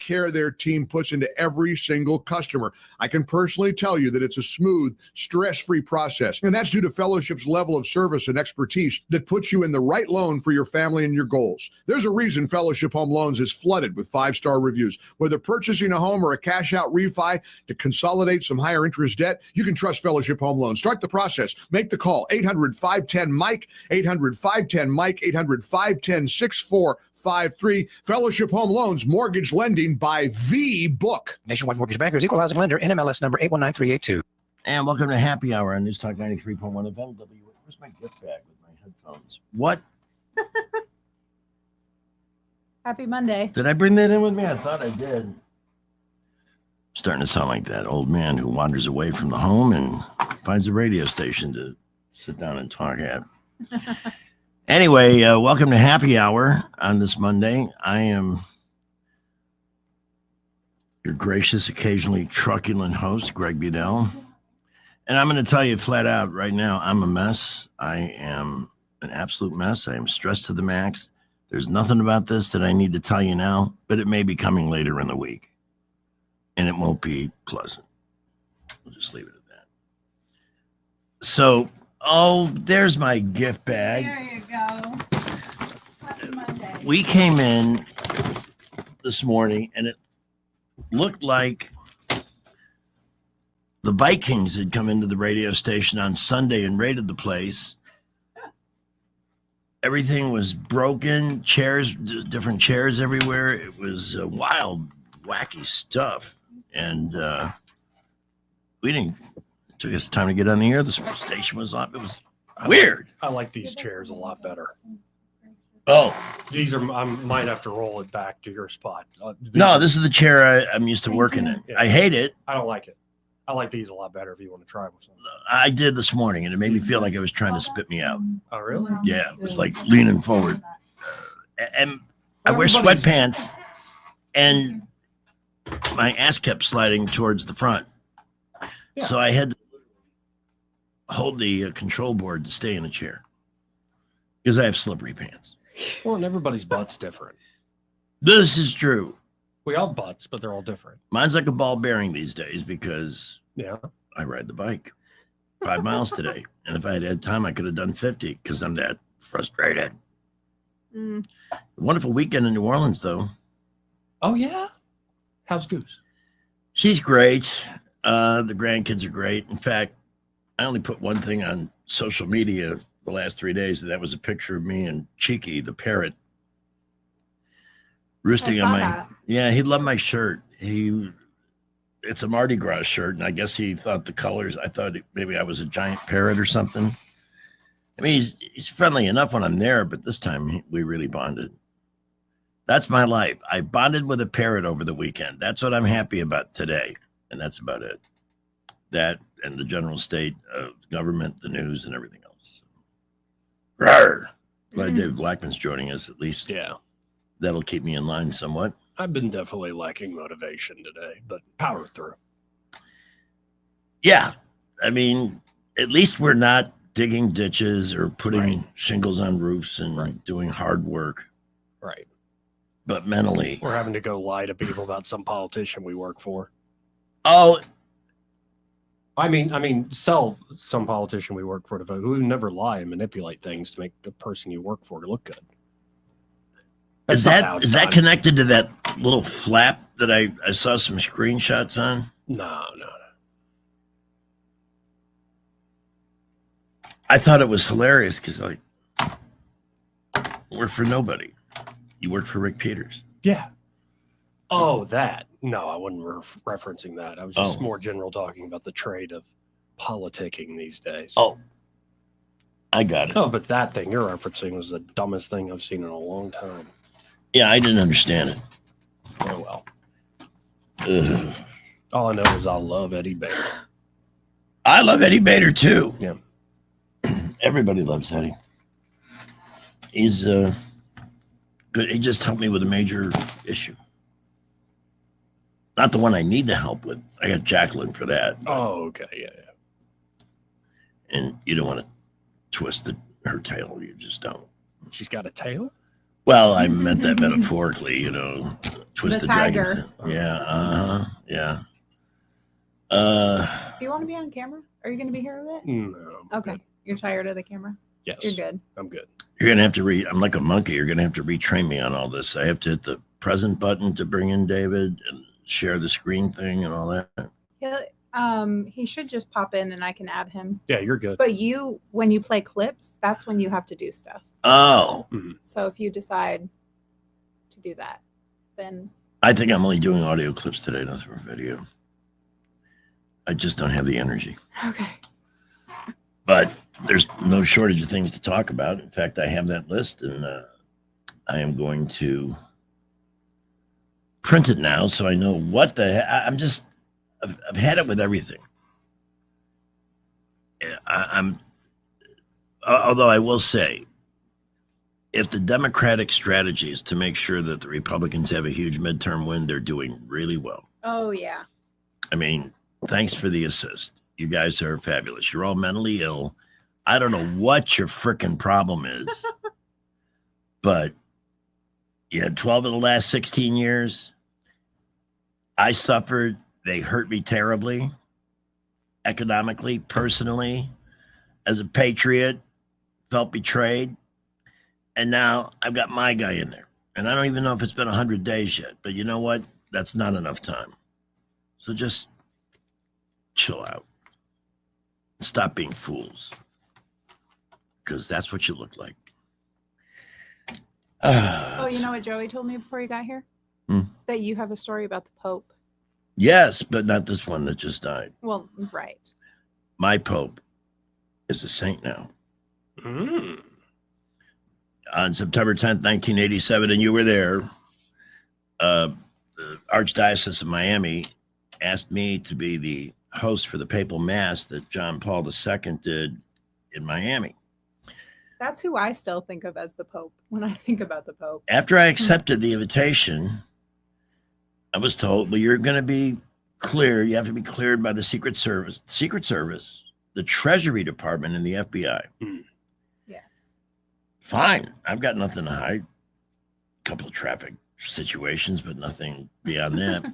care their team puts into every single customer. I can personally tell you that it's a smooth, stress-free process, and that's due to Fellowship's level of service and expertise that puts you in the right loan for your family and your goals. There's a reason Fellowship Home Loans is flooded with 5-star reviews. Whether purchasing a home or a cash-out refi to consolidate some higher interest debt, you can trust Fellowship Home Loans. Start the process. Make the call. 800-510-MIKE, 800-510-MIKE, 800-510-6453. Fellowship Home Loans, mortgage lending by the book. Nationwide Mortgage Bankers, Equal Housing Lender, NMLS number 819382. And welcome to Happy Hour on News Talk 93.1 FM. Where's my gift bag with my headphones? What? Happy Monday. Did I bring that in with me? I thought I did. Starting to sound like that old man who wanders away from the home and finds a radio station to sit down and talk at. Anyway, welcome to Happy Hour on this Monday. I am your gracious, occasionally truculent host, Greg Budell. And I'm going to tell you flat out right now, I'm a mess. I am an absolute mess. I am stressed to the max. There's nothing about this that I need to tell you now, but it may be coming later in the week. And it won't be pleasant. We'll just leave it at that. So, there's my gift bag. There you go. Happy Monday. We came in this morning, and it looked like the Vikings had come into the radio station on Sunday and raided the place. Everything was broken, chairs, different chairs everywhere. It was wild, wacky stuff. And it took us time to get on the air. The station was off. It was weird. I like these chairs a lot better. Oh, These are, I might have to roll it back to your spot. no, this is the chair I'm used to working in. Yeah. I hate it. I don't like it. I like these a lot better if you want to try them. I did this morning, and it made me feel like it was trying to spit me out. Oh, really? Yeah, it was like leaning forward. And I wear sweatpants, and my ass kept sliding towards the front. Yeah. So I had to hold the control board to stay in a chair because I have slippery pants. Well, and everybody's butt's different. This is true. We all butts, but they're all different. Mine's like a ball bearing these days because Yeah. I ride the bike 5 miles today. And if I had time, I could have done 50 because I'm that frustrated. Wonderful weekend in New Orleans, though. Oh, yeah? How's Goose? She's great. The grandkids are great. In fact, I only put one thing on social media the last 3 days, and that was a picture of me and Cheeky, the parrot, roosting on my. That. Yeah, he loved my shirt. It's a Mardi Gras shirt, and I guess he thought the colors. I thought maybe I was a giant parrot or something. I mean, he's friendly enough when I'm there, but this time we really bonded. That's my life. I bonded with a parrot over the weekend. That's what I'm happy about today, and that's about it. That and the general state of government, the news, and everything else. Rawr. Glad David Blackmon's joining us. At least, Yeah. that'll keep me in line somewhat. I've been definitely lacking motivation today, but power through. Yeah, I mean, at least we're not digging ditches or putting shingles on roofs and doing hard work. Right. But mentally, We're having to go lie to people about some politician we work for. oh, I mean, sell some politician we work for to vote. We would never lie and manipulate things to make the person you work for to look good. is That's not how that it's is that done. connected to that little flap that I saw some screenshots on? No. I thought it was hilarious because, like, work for nobody. You work for Rick Peters. Yeah. Oh, that. No, I wasn't referencing that. I was just Oh. more general talking about the trade of politicking these days. Oh, I got it. Oh, but that thing you're referencing was the dumbest thing I've seen in a long time. Yeah, I didn't understand it. Oh, well. Ugh. All I know is I love Eddie Bader. I love Eddie Bader too. Yeah. Everybody loves Eddie. He's good. He just helped me with a major issue. Not the one I need the help with. I got Jacqueline for that. Oh, okay. Yeah. And you don't want to twist her tail. You just don't. She's got a tail? Well, I meant that metaphorically, Twist the tiger. Dragon thing. Yeah. Yeah. Do you want to be on camera? Are you going to be here a bit? No. I'm Okay. good. You're tired of the camera? Yes. You're good. I'm good. You're gonna have to I'm like a monkey. You're gonna have to retrain me on all this. I have to hit the present button to bring in David and share the screen thing and all that. He should just pop in and I can add him. Yeah, you're good. But when you play clips, that's when you have to do stuff. Oh, So if you decide to do that, then I think I'm only doing audio clips today, nothing for video. I just don't have the energy. okay. But there's no shortage of things to talk about. In fact, I have that list, and I am going to print it now so I know what I've had it with everything. Although I will say, if the Democratic strategy is to make sure that the Republicans have a huge midterm win, they're doing really well. Oh, yeah. I mean, thanks for the assist. You guys are fabulous. You're all mentally ill. I don't know what your frickin' problem is, but you had 12 of the last 16 years. I suffered. They hurt me terribly, economically, personally, as a patriot, felt betrayed. And now I've got my guy in there. And I don't even know if it's been 100 days yet, but you know what? That's not enough time. So just chill out. Stop being fools, because that's what you look like. Oh, you know what Joey told me before you got here? That you have a story about the Pope. Yes, but not this one that just died. Well, right. My Pope is a saint now. On September 10th, 1987, and you were there, the Archdiocese of Miami asked me to be the host for the papal mass that John Paul II did in Miami. That's who I still think of as the Pope when I think about the Pope. After I accepted the invitation, I was told, well, you're going to be cleared. You have to be cleared by the Secret Service, the Treasury Department, and the FBI. Yes. Fine. I've got nothing to hide. A couple of traffic situations, but nothing beyond that.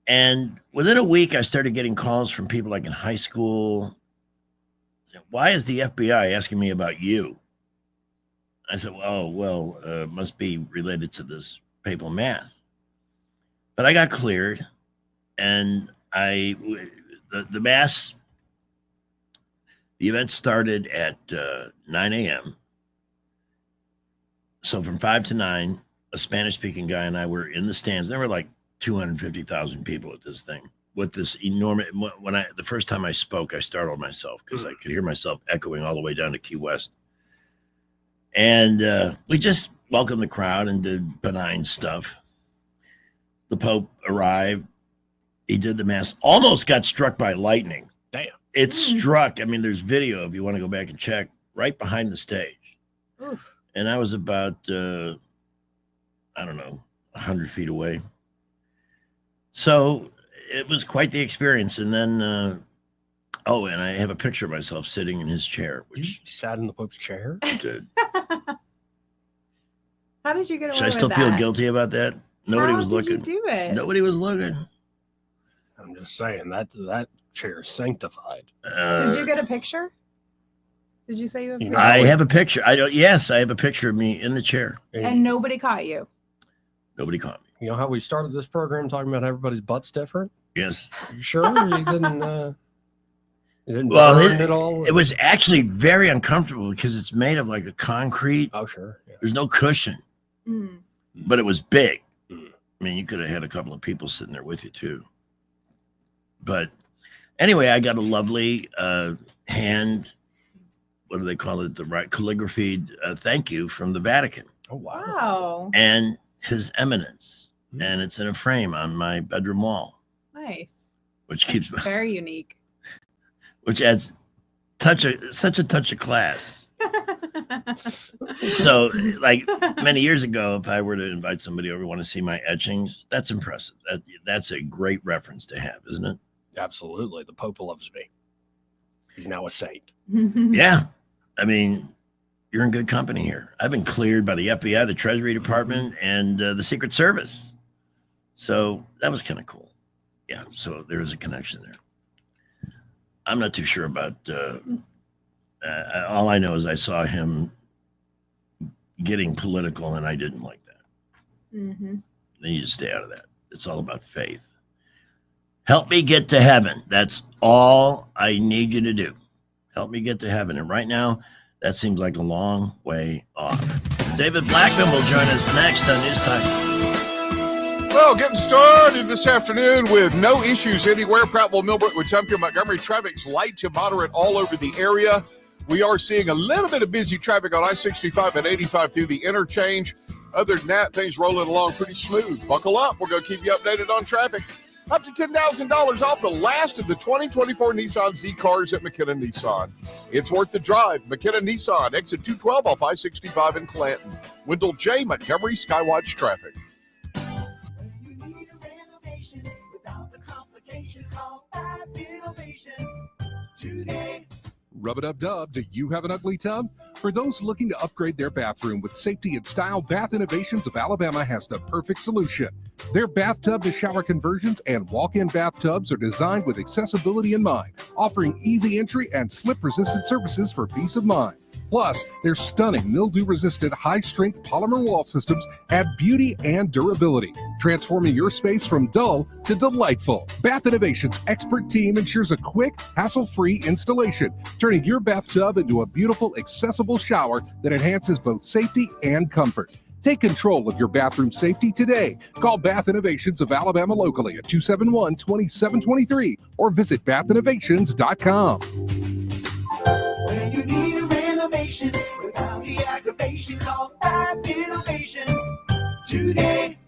And within a week, I started getting calls from people like in high school. Why is the FBI asking me about you? I said, must be related to this papal mass. But I got cleared, and the mass, the event started at 9 a.m. So from 5 to 9, a Spanish-speaking guy and I were in the stands. There were like 250,000 people at this thing with this enormous. The first time I spoke, I startled myself because I could hear myself echoing all the way down to Key West. And we just welcomed the crowd and did benign stuff. The Pope arrived. He did the mass, almost got struck by lightning. Damn. It struck. I mean, there's video if you want to go back and check, right behind the stage. Oof. And I was about, 100 feet away. So it was quite the experience. And then, and I have a picture of myself sitting in his chair, You which sat in the Pope's chair? did. How did you get away Should I with still feel that? guilty about that? Nobody was looking. How did you do it? Nobody was looking. I'm just saying that chair is sanctified. Did you get a picture? Did you say you have a You picture? know, I have a picture. Yes, I have a picture of me in the chair. And nobody caught you. Nobody caught me. You know how we started this program talking about how everybody's butt's different? Yes. You sure you didn't? You didn't Well, burn it all? It was actually very uncomfortable because it's made of like a concrete. Oh, sure. Yeah. There's no cushion, Mm. but it was big. Mm. I mean, you could have had a couple of people sitting there with you too. But anyway, I got a lovely hand. What do they call it? The right calligraphied thank you from the Vatican. Oh, wow. Wow. And His Eminence. Mm. And it's in a frame on my bedroom wall, Nice. which keeps Very unique. which adds such a touch of class. So, like many years ago, if I were to invite somebody over, want to see my etchings, that's impressive. That's a great reference to have, isn't it? Absolutely. The Pope loves me. He's now a saint. Yeah. I mean, you're in good company here. I've been cleared by the FBI, the Treasury Department, and the Secret Service. So that was kind of cool. Yeah, so there is a connection there. I'm not too sure about, all I know is I saw him getting political, and I didn't like that. Mm-hmm. Then you just stay out of that. It's all about faith. Help me get to heaven. That's all I need you to do. Help me get to heaven. And right now, that seems like a long way off. David Blackmon will join us next on News Time. Well, getting started this afternoon with no issues anywhere. Prattville, Millbrook, Wetumpka, Montgomery. Traffic's light to moderate all over the area. We are seeing a little bit of busy traffic on I-65 and 85 through the interchange. Other than that, things rolling along pretty smooth. Buckle up. We're going to keep you updated on traffic. Up to $10,000 off the last of the 2024 Nissan Z cars at McKenna Nissan. It's worth the drive. McKenna Nissan, exit 212 off I-65 in Clanton. Wendell J. Montgomery, Skywatch Traffic. Rub-a-dub-dub, do you have an ugly tub? For those looking to upgrade their bathroom with safety and style, Bath Innovations of Alabama has the perfect solution. Their bathtub to shower conversions and walk-in bathtubs are designed with accessibility in mind, offering easy entry and slip-resistant surfaces for peace of mind. Plus, their stunning mildew-resistant high-strength polymer wall systems add beauty and durability, transforming your space from dull to delightful. Bath Innovations' expert team ensures a quick, hassle-free installation, turning your bathtub into a beautiful, accessible shower that enhances both safety and comfort. Take control of your bathroom safety today. Call Bath Innovations of Alabama locally at 271-2723 or visit bathinnovations.com. When you need a renovation without the aggravation, call Bath Innovations today.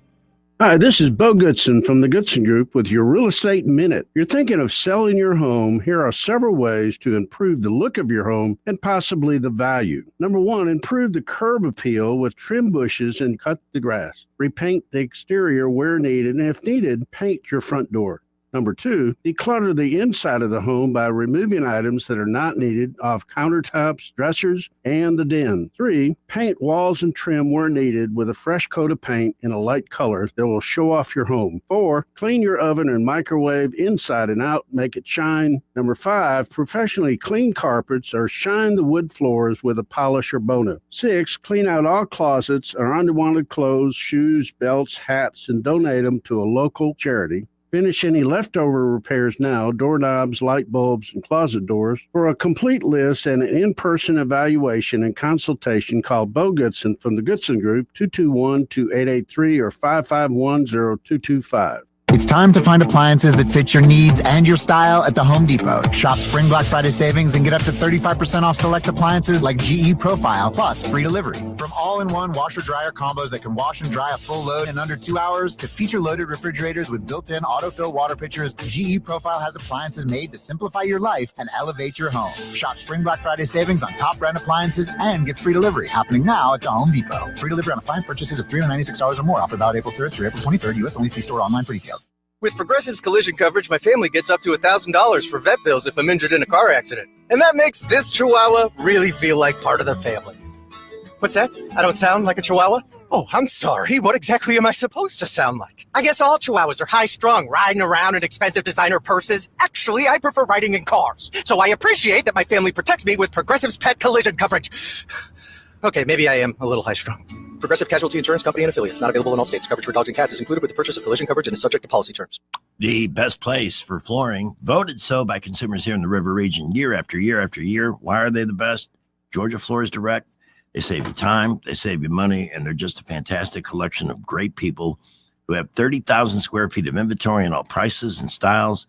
Hi, this is Bo Goodson from the Goodson Group with your Real Estate Minute. You're thinking of selling your home. Here are several ways to improve the look of your home and possibly the value. Number one, improve the curb appeal with trim bushes and cut the grass. Repaint the exterior where needed, and if needed, paint your front door. Number two, declutter the inside of the home by removing items that are not needed off countertops, dressers, and the den. Three, paint walls and trim where needed with a fresh coat of paint in a light color that will show off your home. Four, clean your oven and microwave inside and out, make it shine. Number five, professionally clean carpets or shine the wood floors with a polish or Bona. Six, clean out all closets or unwanted clothes, shoes, belts, hats, and donate them to a local charity. Finish any leftover repairs now, doorknobs, light bulbs, and closet doors. For a complete list and an in-person evaluation and consultation, call Bo Goodson from the Goodson Group, 221-2883 or 551-0225. It's time to find appliances that fit your needs and your style at the Home Depot. Shop Spring Black Friday savings and get up to 35% off select appliances like GE Profile, plus free delivery. From all-in-one washer-dryer combos that can wash and dry a full load in under 2 hours to feature-loaded refrigerators with built-in autofill water pitchers, GE Profile has appliances made to simplify your life and elevate your home. Shop Spring Black Friday savings on top brand appliances and get free delivery happening now at the Home Depot. Free delivery on appliance purchases of $396 or more. Offer valid April 3rd through April 23rd. U.S. only. See store or online for details. With Progressive's collision coverage, my family gets up to $1,000 for vet bills if I'm injured in a car accident. And that makes this Chihuahua really feel like part of the family. What's that? I don't sound like a Chihuahua? Oh, I'm sorry. What exactly am I supposed to sound like? I guess all Chihuahuas are high-strung, riding around in expensive designer purses. Actually, I prefer riding in cars. So I appreciate that my family protects me with Progressive's pet collision coverage. Okay, maybe I am a little high-strung. Progressive Casualty Insurance Company and Affiliates. Not available in all states. Coverage for dogs and cats is included with the purchase of collision coverage and is subject to policy terms. The best place for flooring, voted so by consumers here in the River region year after year after year. Why are they the best? Georgia Floors Direct. They save you time, they save you money, and they're just a fantastic collection of great people who have 30,000 square feet of inventory in all prices and styles,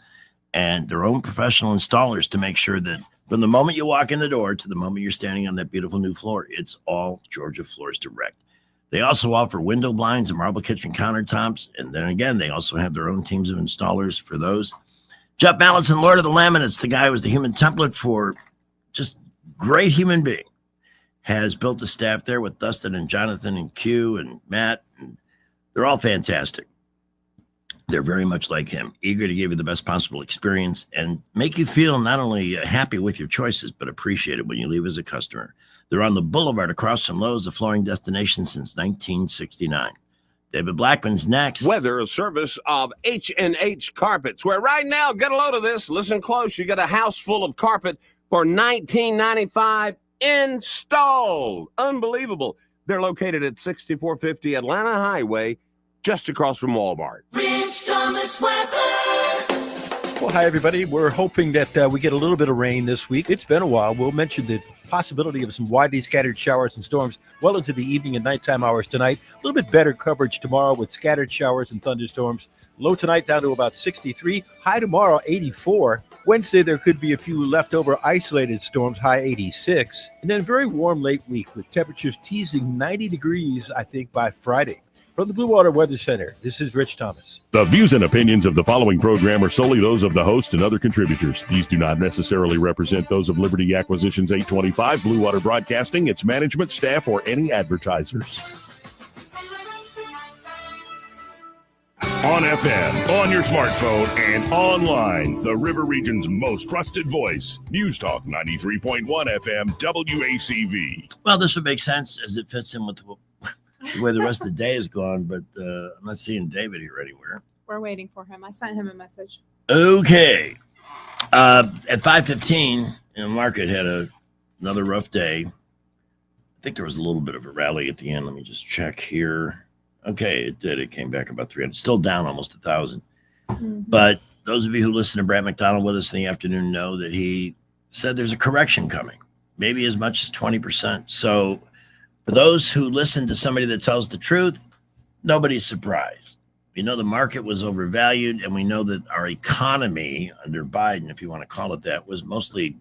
and their own professional installers to make sure that from the moment you walk in the door to the moment you're standing on that beautiful new floor, it's all Georgia Floors Direct. They also offer window blinds and marble kitchen countertops. And then again, they also have their own teams of installers for those. Jeff Mallinson, Lord of the Laminates, the guy who was the human template for just great human being, has built a staff there with Dustin and Jonathan and Q and Matt. And they're all fantastic. They're very much like him, eager to give you the best possible experience and make you feel not only happy with your choices, but appreciated when you leave as a customer. They're on the boulevard across from Lowe's, the flooring destination since 1969. David Blackmon's next. Weather, a service of H&H Carpets, where right now, get a load of this, listen close, you get a house full of carpet for $19.95 installed. Unbelievable. They're located at 6450 Atlanta Highway, just across from Walmart. Rich Thomas weather. Well, hi, everybody. We're hoping that we get a little bit of rain this week. It's been a while. We'll mention the possibility of some widely scattered showers and storms well into the evening and nighttime hours tonight. A little bit better coverage tomorrow with scattered showers and thunderstorms. Low tonight down to about 63. High tomorrow, 84. Wednesday, there could be a few leftover isolated storms, high 86. And then very warm late week with temperatures teasing 90 degrees, I think, by Friday. From the Blue Water Weather Center, this is Rich Thomas. The views and opinions of the following program are solely those of the host and other contributors. These do not necessarily represent those of Liberty Acquisitions 825, Blue Water Broadcasting, its management, staff, or any advertisers. On FM, on your smartphone, and online, the River Region's most trusted voice, News Talk 93.1 FM, WACV. Well, this would make sense as it fits in with the way the rest of the day is gone, but I'm not seeing David here anywhere. We're waiting for him. I sent him a message. Okay. At 5:15, the market had another rough day. I think there was a little bit of a rally at the end. Let me just check here. Okay, it did. It came back about 300. Still down almost 1,000. Mm-hmm. But those of you who listen to Brad McDonald with us in the afternoon know that he said there's a correction coming, maybe as much as 20%. So for those who listen to somebody that tells the truth, nobody's surprised. We know the market was overvalued, and we know that our economy under Biden, if you want to call it that, was mostly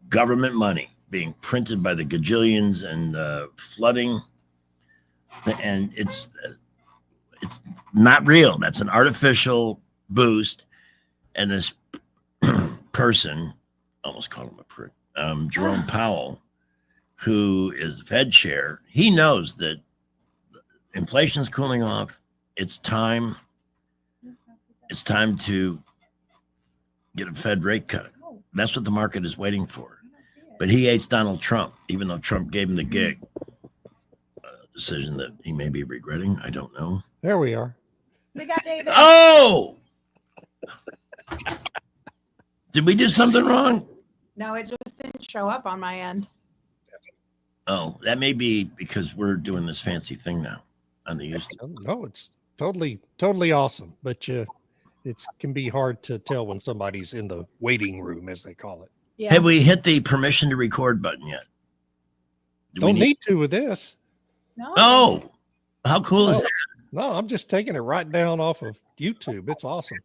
government money being printed by the gajillions and flooding. And it's not real. That's an artificial boost. And this person, almost called him a prick, Jerome Powell, who is the Fed chair, he knows that inflation's cooling off. It's time to get a Fed rate cut. That's what the market is waiting for. But he hates Donald Trump, even though Trump gave him the gig. Decision that he may be regretting. I don't know. There we are. We got David. Oh! Did we do something wrong? No, it just didn't show up on my end. Oh, that may be because we're doing this fancy thing now on the YouTube. No, it's totally awesome, but it can be hard to tell when somebody's in the waiting room, as they call it. Yeah. Have we hit the permission to record button yet? Don't need to with this. No. Oh, how cool is that? No, I'm just taking it right down off of YouTube. It's awesome.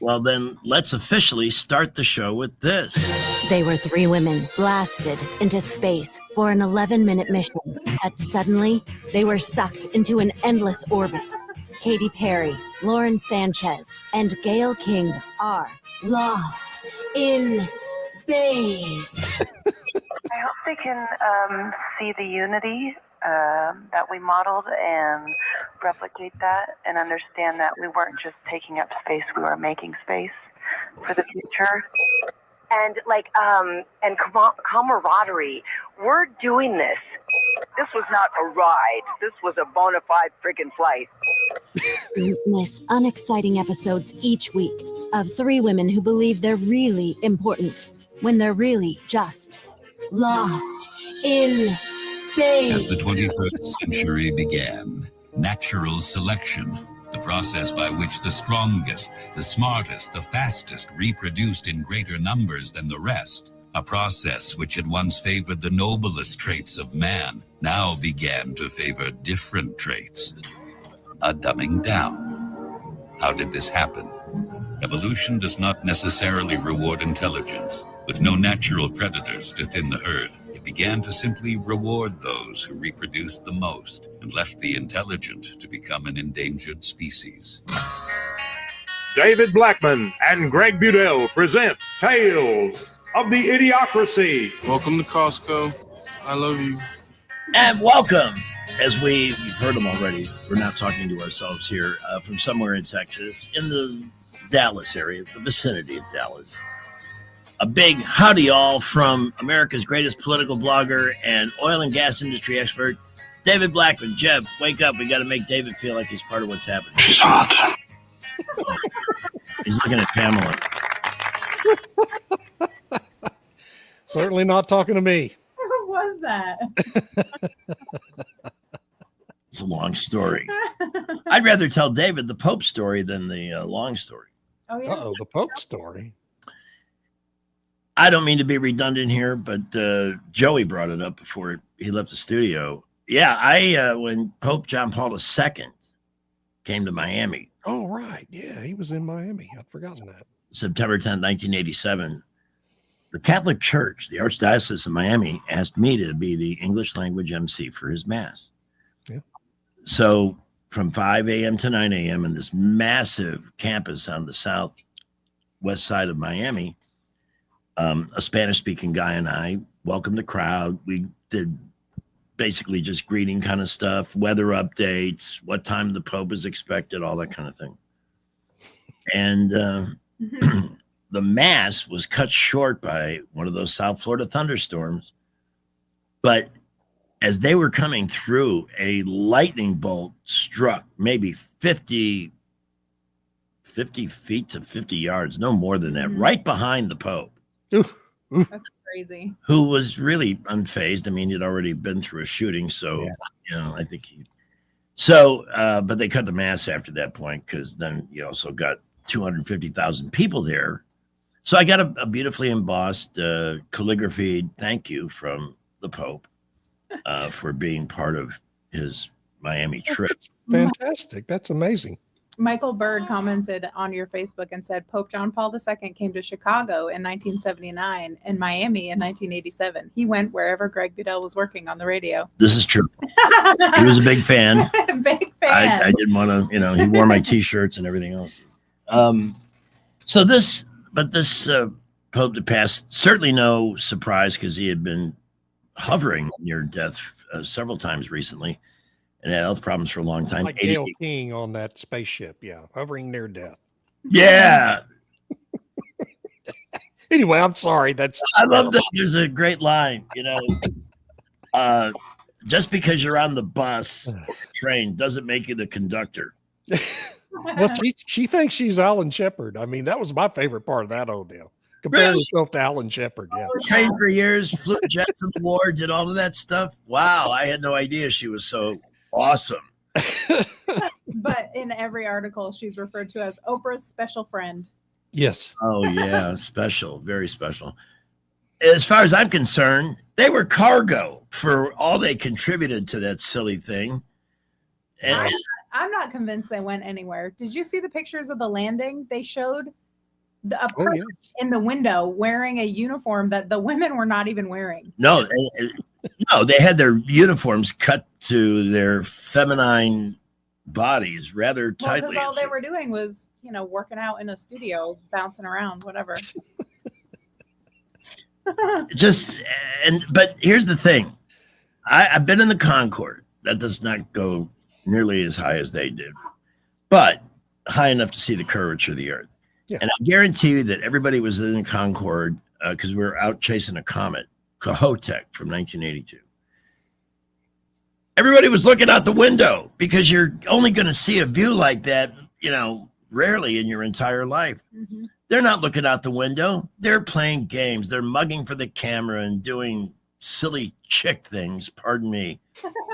Well, then let's officially start the show with this. They were three women blasted into space for an 11-minute mission. But suddenly, they were sucked into an endless orbit. Katy Perry, Lauren Sanchez, and Gayle King are lost in space. I hope they can see the unity that we modeled and replicate that and understand that we weren't just taking up space, we were making space for the future. And and camaraderie. We're doing this. This was not a ride. This was a bona fide freaking flight. Miss unexciting episodes each week of three women who believe they're really important when they're really just lost in space. As the 21st century began, natural selection, the process by which the strongest, the smartest, the fastest reproduced in greater numbers than the rest, a process which had once favored the noblest traits of man, now began to favor different traits. A dumbing down. How did this happen? Evolution does not necessarily reward intelligence. With no natural predators to thin the herd, it began to simply reward those who reproduced the most and left the intelligent to become an endangered species. David Blackmon and Greg Budell present Tales of the Idiocracy. Welcome to Costco. I love you. And welcome, as you've heard them already, we're not talking to ourselves here, from somewhere in Texas, in the Dallas area, the vicinity of Dallas. A big howdy y'all from America's greatest political blogger and oil and gas industry expert, David Blackmon, Jeb, wake up. We got to make David feel like he's part of what's happening. He's looking at Pamela. Certainly not talking to me. Who was that? It's a long story. I'd rather tell David the Pope story than the long story. Oh, yeah. Uh-oh, the Pope story. I don't mean to be redundant here, but Joey brought it up before he left the studio. Yeah, when Pope John Paul II came to Miami. Oh, right. Yeah, he was in Miami. I'd forgotten that. September 10th, 1987. The Catholic Church, the Archdiocese of Miami, asked me to be the English language MC for his Mass. Yeah. So from 5 a.m. to 9 a.m. in this massive campus on the southwest side of Miami, a Spanish-speaking guy and I welcomed the crowd. We did basically just greeting kind of stuff, weather updates, what time the Pope is expected, all that kind of thing. And the Mass was cut short by one of those South Florida thunderstorms. But as they were coming through, a lightning bolt struck maybe 50 feet to 50 yards, no more than that, right behind the Pope. That's crazy. Who was really unfazed. I mean, he'd already been through a shooting, so I think but they cut the Mass after that point because then you also got 250,000 people there. So I got a beautifully embossed calligraphy thank you from the Pope for being part of his Miami trip. Fantastic. That's amazing. Michael Bird commented on your Facebook and said Pope John Paul II came to Chicago in 1979 and Miami in 1987. He went wherever Greg Budell was working on the radio. This is true. He was a big fan. Big fan. I didn't want to, he wore my T-shirts and everything else. This Pope that passed, certainly no surprise because he had been hovering near death several times recently and had health problems for a long time. Like Gail King on that spaceship, hovering near death. Yeah. Anyway, I'm sorry. I love that. There's a great line, just because you're on the bus or train doesn't make you the conductor. Well, she thinks she's Alan Shepard. I mean, that was my favorite part of that whole deal. Compare yourself to Alan Shepard. Yeah. Trained for years, flew jets in the war, did all of that stuff. Wow, I had no idea she was so awesome. But in every article, she's referred to as Oprah's special friend. Yes. Oh, yeah. Special. Very special. As far as I'm concerned, they were cargo for all they contributed to that silly thing. And I'm not convinced they went anywhere. Did you see the pictures of the landing? They showed a person in the window wearing a uniform that the women were not even wearing. No, they had their uniforms cut to their feminine bodies rather tightly. Because all they were doing was, working out in a studio, bouncing around, whatever. But here's the thing. I've been in the Concorde. That does not go nearly as high as they did, but high enough to see the curvature of the earth. Yeah. And I guarantee you that everybody was in the Concorde because we were out chasing a comet, Kohoutek from 1982. Everybody was looking out the window because you're only going to see a view like that, rarely in your entire life. Mm-hmm. They're not looking out the window. They're playing games. They're mugging for the camera and doing silly chick things. Pardon me,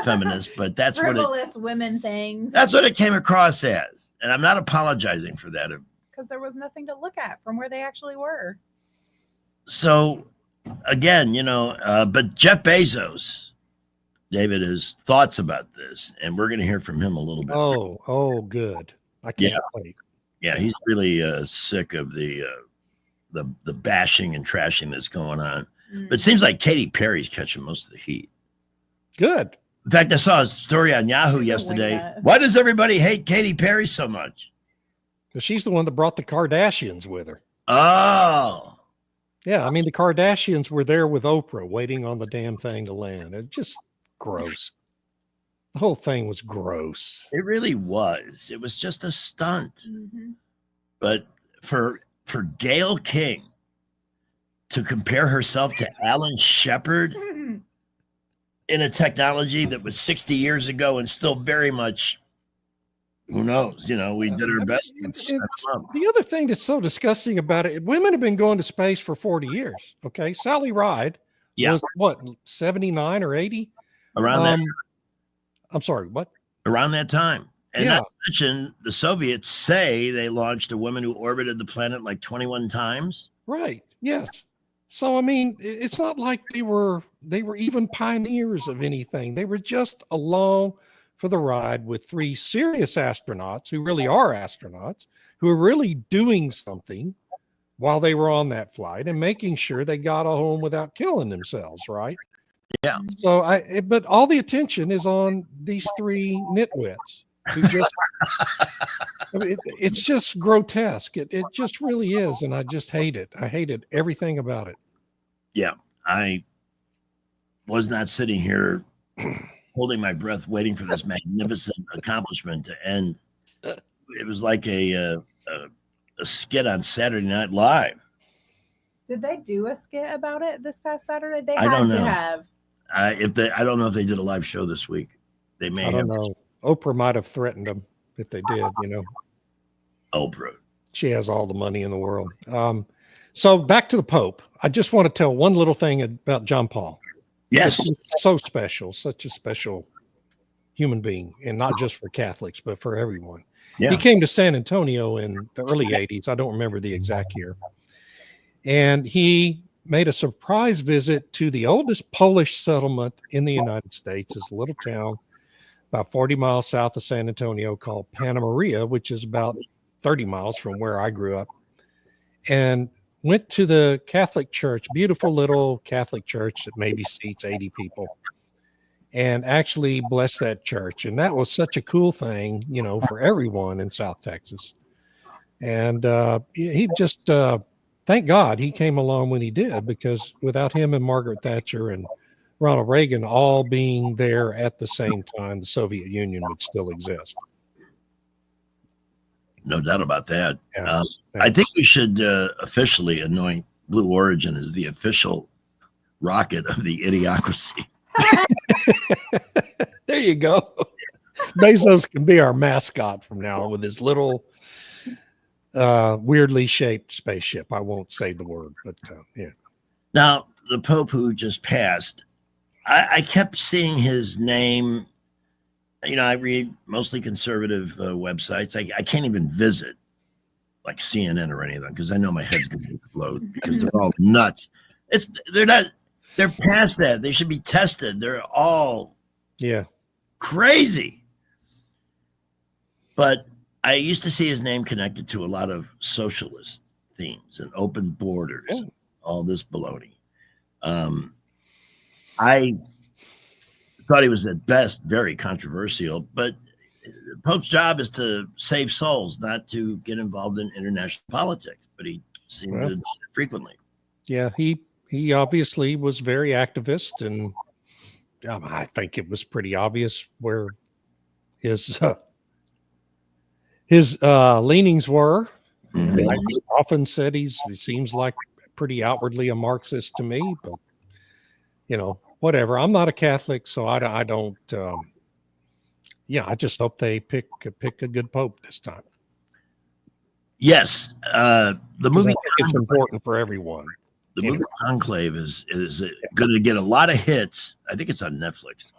feminists, but that's frivolous women things. That's what it came across as. And I'm not apologizing for that. Because there was nothing to look at from where they actually were. So again, but Jeff Bezos, David, has thoughts about this, and we're going to hear from him a little bit. Oh, good. I can't wait. Yeah, he's really sick of the bashing and trashing that's going on. But it seems like Katy Perry's catching most of the heat. Good. In fact, I saw a story on Yahoo yesterday. Why does everybody hate Katy Perry so much? Because she's the one that brought the Kardashians with her. Oh. Yeah, I mean, the Kardashians were there with Oprah waiting on the damn thing to land. It's just gross. The whole thing was gross. It really was. It was just a stunt. Mm-hmm. But for Gayle King to compare herself to Alan Shepard, in a technology that was 60 years ago and still very much, who knows? We did our best. The other thing that's so disgusting about it, women have been going to space for 40 years. Okay. Sally Ride was what, 79 or 80? Around that. I'm sorry, what? Around that time. And not to mention, the Soviets say they launched a woman who orbited the planet like 21 times. Right. Yes. So, I mean, it's not like they were even pioneers of anything. They were just along for the ride with 3 serious astronauts who really are astronauts, who are really doing something while they were on that flight and making sure they got home without killing themselves, right? Yeah. So but all the attention is on these 3 nitwits who just, I mean, it's just grotesque. It just really is. And I just hate it. I hated everything about it. Yeah. I was not sitting here holding my breath, waiting for this magnificent accomplishment to end. It was like a skit on Saturday Night Live. Did they do a skit about it this past Saturday? They I don't had to know. have. I don't know if they did a live show this week. They may I have. don't know. Oprah might have threatened them if they did, Oprah. She has all the money in the world. So back to the Pope. I just want to tell one little thing about John Paul. Yes. So special, such a special human being, and not just for Catholics, but for everyone. Yeah. He came to San Antonio in the early 80s. I don't remember the exact year. And he made a surprise visit to the oldest Polish settlement in the United States. It's a little town about 40 miles south of San Antonio called Panna Maria, which is about 30 miles from where I grew up, and went to the Catholic church, beautiful little Catholic church that maybe seats 80 people, and actually blessed that church. And that was such a cool thing, for everyone in South Texas. And he just, thank God he came along when he did, because without him and Margaret Thatcher and Ronald Reagan all being there at the same time, the Soviet Union would still exist. No doubt about that. Yeah, I think we should officially anoint Blue Origin as the official rocket of the Idiocracy. There you go. Bezos can be our mascot from now on with his little weirdly shaped spaceship. I won't say the word, but yeah. Now, the Pope who just passed, I kept seeing his name. I read mostly conservative websites. I can't even visit like CNN or anything because I know my head's going to explode because they're all nuts. They're past that. They should be tested. They're all crazy. But I used to see his name connected to a lot of socialist themes and open borders, and all this baloney. I thought he was at best very controversial, but the Pope's job is to save souls, not to get involved in international politics. But he seemed to do it frequently. Yeah, he obviously was very activist, and I think it was pretty obvious where his leanings were. Mm-hmm. I often said he seems like pretty outwardly a Marxist to me, but whatever. I'm not a Catholic, so I don't. I just hope they pick a good pope this time. Yes, the movie. It's important for everyone. The movie Conclave is going to get a lot of hits. I think it's on Netflix.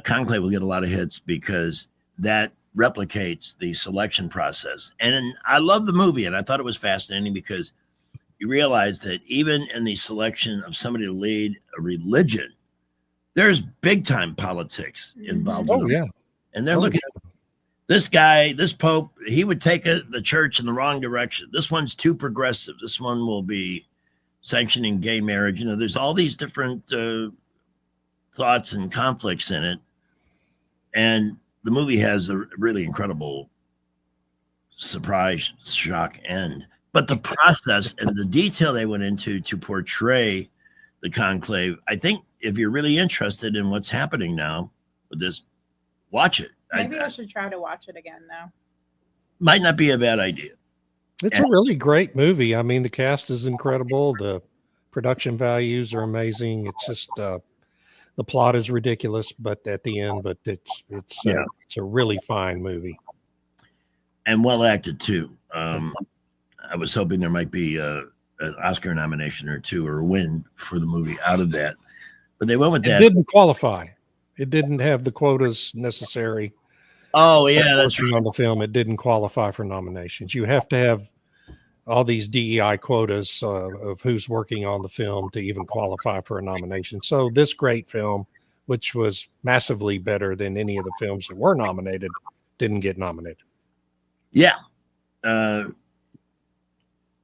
Conclave will get a lot of hits because that replicates the selection process. And I love the movie, and I thought it was fascinating because you realize that even in the selection of somebody to lead a religion, there's big time politics involved. Oh, yeah. And they're looking at this guy, this Pope, he would take the church in the wrong direction. This one's too progressive. This one will be sanctioning gay marriage. There's all these different thoughts and conflicts in it. And the movie has a really incredible surprise, shock end. But the process and the detail they went into to portray the conclave, I think if you're really interested in what's happening now with this, watch it. Maybe I should try to watch it again now. Might not be a bad idea. It's a really great movie. I mean, the cast is incredible. The production values are amazing. It's just The plot is ridiculous, but at the end, but it's a really fine movie. And well acted too. I was hoping there might be an Oscar nomination or two or a win for the movie out of that, but they went with that. It didn't qualify. It didn't have the quotas necessary. Oh yeah, that's right. On the film, it didn't qualify for nominations. You have to have all these DEI quotas of who's working on the film to even qualify for a nomination. So this great film, which was massively better than any of the films that were nominated, didn't get nominated. Yeah. And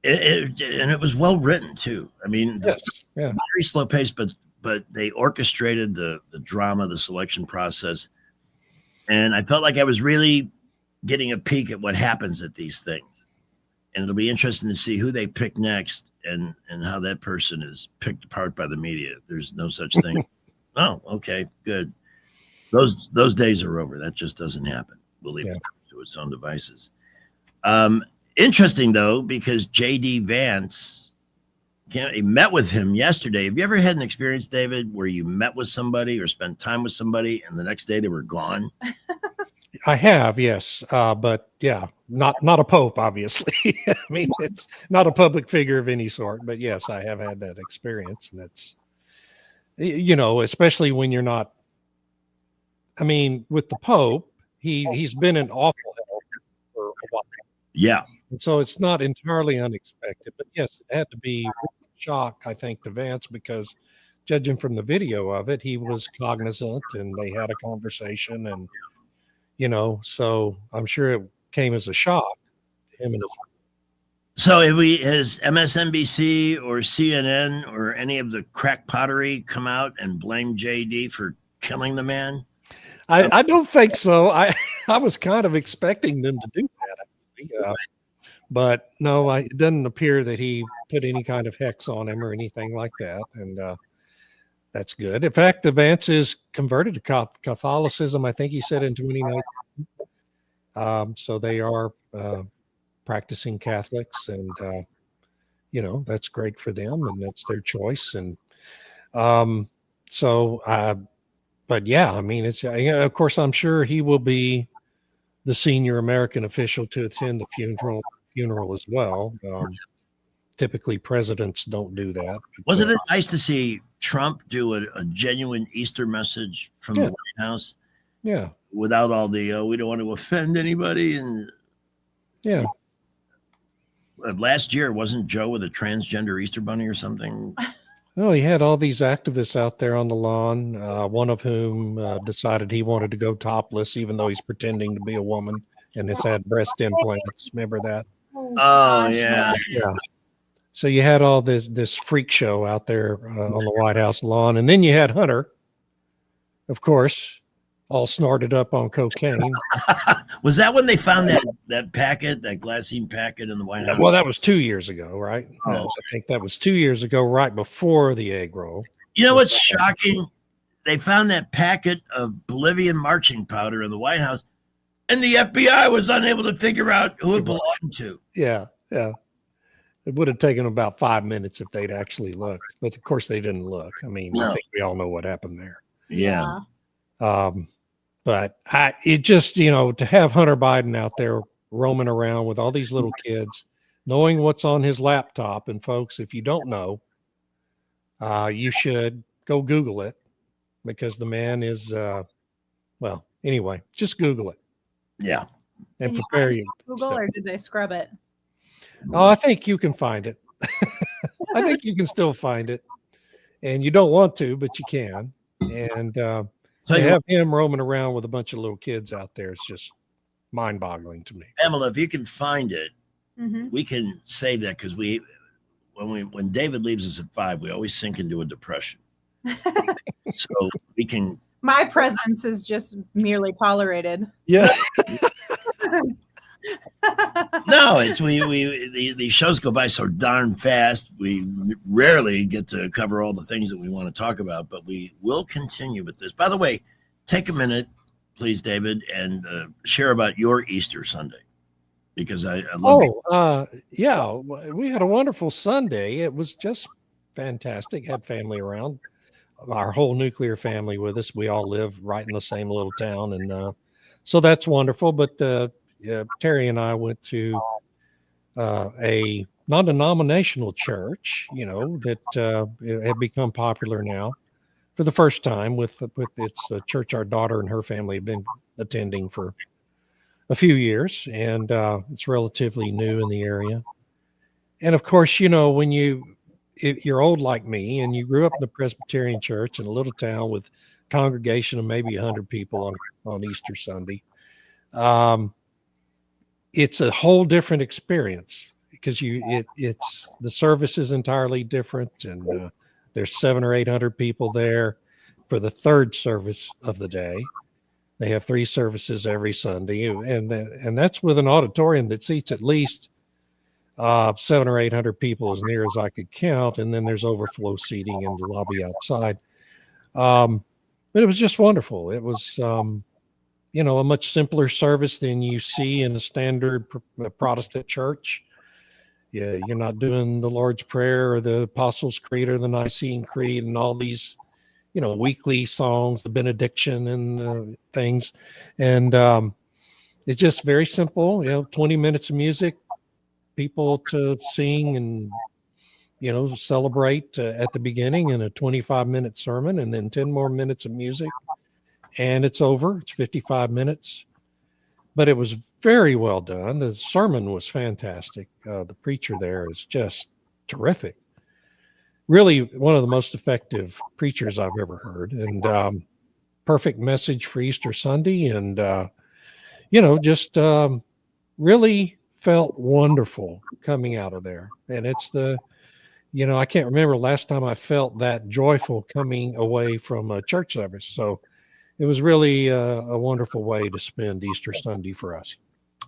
it was well written too. I mean, yes, yeah. Very slow pace, but they orchestrated the drama, the selection process. And I felt like I was really getting a peek at what happens at these things. And it'll be interesting to see who they pick next and how that person is picked apart by the media. There's no such thing. Oh, okay, good. Those days are over. That just doesn't happen. We'll leave it to its own devices. Interesting though, because JD Vance, he met with him yesterday. Have you ever had an experience, David, where you met with somebody or spent time with somebody and the next day they were gone? I have, yes. But yeah, not a pope, obviously. I mean, it's not a public figure of any sort, but yes, I have had that experience. And it's, especially when you're not, I mean, with the Pope, he's been an awful help for a while. Yeah. And so it's not entirely unexpected, but yes, it had to be a shock, I think, to Vance, because judging from the video of it, he was cognizant and they had a conversation and, so I'm sure it came as a shock to him and his. So has MSNBC or CNN or any of the crack pottery come out and blame JD for killing the man? I don't think so. I was kind of expecting them to do that. But no, it doesn't appear that he put any kind of hex on him or anything like that. And that's good. In fact, the Vance is converted to Catholicism, I think he said in 2019. So they are practicing Catholics, and that's great for them, and that's their choice. And but yeah, I mean, it's of course I'm sure he will be the senior American official to attend the funeral as well. Typically, presidents don't do that. Wasn't it nice to see Trump do a genuine Easter message from the White House? Yeah. Without all the, we don't want to offend anybody. And yeah. Last year, wasn't Joe with a transgender Easter bunny or something? No, he had all these activists out there on the lawn, one of whom decided he wanted to go topless, even though he's pretending to be a woman and has had breast implants. Remember that? Oh, yeah. Yeah. So you had all this freak show out there on the White House lawn. And then you had Hunter, of course, all snorted up on cocaine. Was that when they found that packet, that glassine packet in the White House? Well, that was 2 years ago, right? Oh. I think that was 2 years ago, right before the egg roll. You know what's shocking? They found that packet of Bolivian marching powder in the White House, and the FBI was unable to figure out who it belonged to. Yeah, yeah. It would have taken about 5 minutes if they'd actually looked. But, of course, they didn't look. I mean, I think we all know what happened there. Yeah. But it just, to have Hunter Biden out there roaming around with all these little kids, knowing what's on his laptop. And folks, if you don't know, you should go Google it, because the man is, well, anyway, just Google it. Yeah. And Can prepare find you. it on Google, or did they scrub it? Oh, I think you can find it. I think you can still find it. And you don't want to, but you can. And to have him roaming around with a bunch of little kids out there is just mind-boggling to me. Pamela, if you can find it, Mm-hmm. we can save that, because when David leaves us at 5, we always sink into a depression. So we can. My presence is just merely tolerated. Yeah. No, it's these shows go by so darn fast. We rarely get to cover all the things that we want to talk about, but we will continue with this. By the way, take a minute, please, David, and share about your Easter Sunday, because I love yeah, we had a wonderful Sunday. It was just fantastic. Had family around. our whole nuclear family with us. We all live right in the same little town, and so that's wonderful. But Terry and I went to a non-denominational church, that had become popular now for the first time with its church our daughter and her family have been attending for a few years, and it's relatively new in the area. And of course, when if you're old like me and you grew up in the Presbyterian church in a little town with a congregation of maybe 100 people on Easter Sunday, it's a whole different experience because it's the service is entirely different, and there's 700 or 800 people there for the third service of the day. They have 3 services every Sunday, and that's with an auditorium that seats at least 700 or 800 people, as near as I could count, and then there's overflow seating in the lobby outside. But it was just wonderful. It was a much simpler service than you see in a standard Protestant church. Yeah, you're not doing the Lord's Prayer or the Apostles' Creed or the Nicene Creed and all these, weekly songs, the benediction and things. And it's just very simple, 20 minutes of music, people to sing and, celebrate at the beginning, and a 25-minute sermon, and then 10 more minutes of music. And it's over. It's 55 minutes. But it was very well done. The sermon was fantastic. The preacher there is just terrific. Really one of the most effective preachers I've ever heard. And perfect message for Easter Sunday. And, just really felt wonderful coming out of there. And it's I can't remember last time I felt that joyful coming away from a church service. So it was really a wonderful way to spend Easter Sunday for us.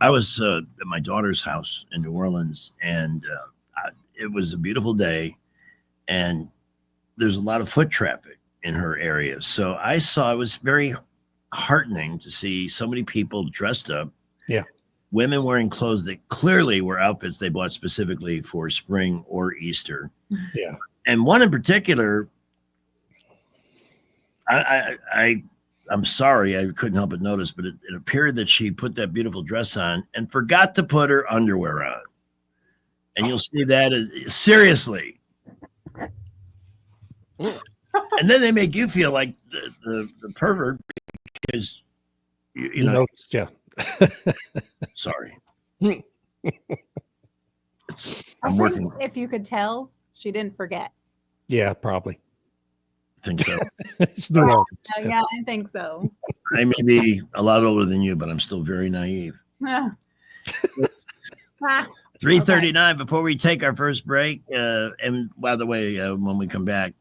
I was at my daughter's house in New Orleans, and it was a beautiful day, and there's a lot of foot traffic in her area. So I saw, it was very heartening to see so many people dressed up. Yeah. Women wearing clothes that clearly were outfits they bought specifically for spring or Easter. Yeah. And one in particular, I'm sorry, I couldn't help but notice, but it appeared that she put that beautiful dress on and forgot to put her underwear on. And you'll see that seriously. And then they make you feel like the pervert because you know. Noticed, yeah. Sorry. I'm working. If you could tell, she didn't forget. Yeah, probably. Think so. It's New Orleans. Yeah, I think so. I may be a lot older than you, but I'm still very naive. 3:39 before we take our first break. And by the way, when we come back,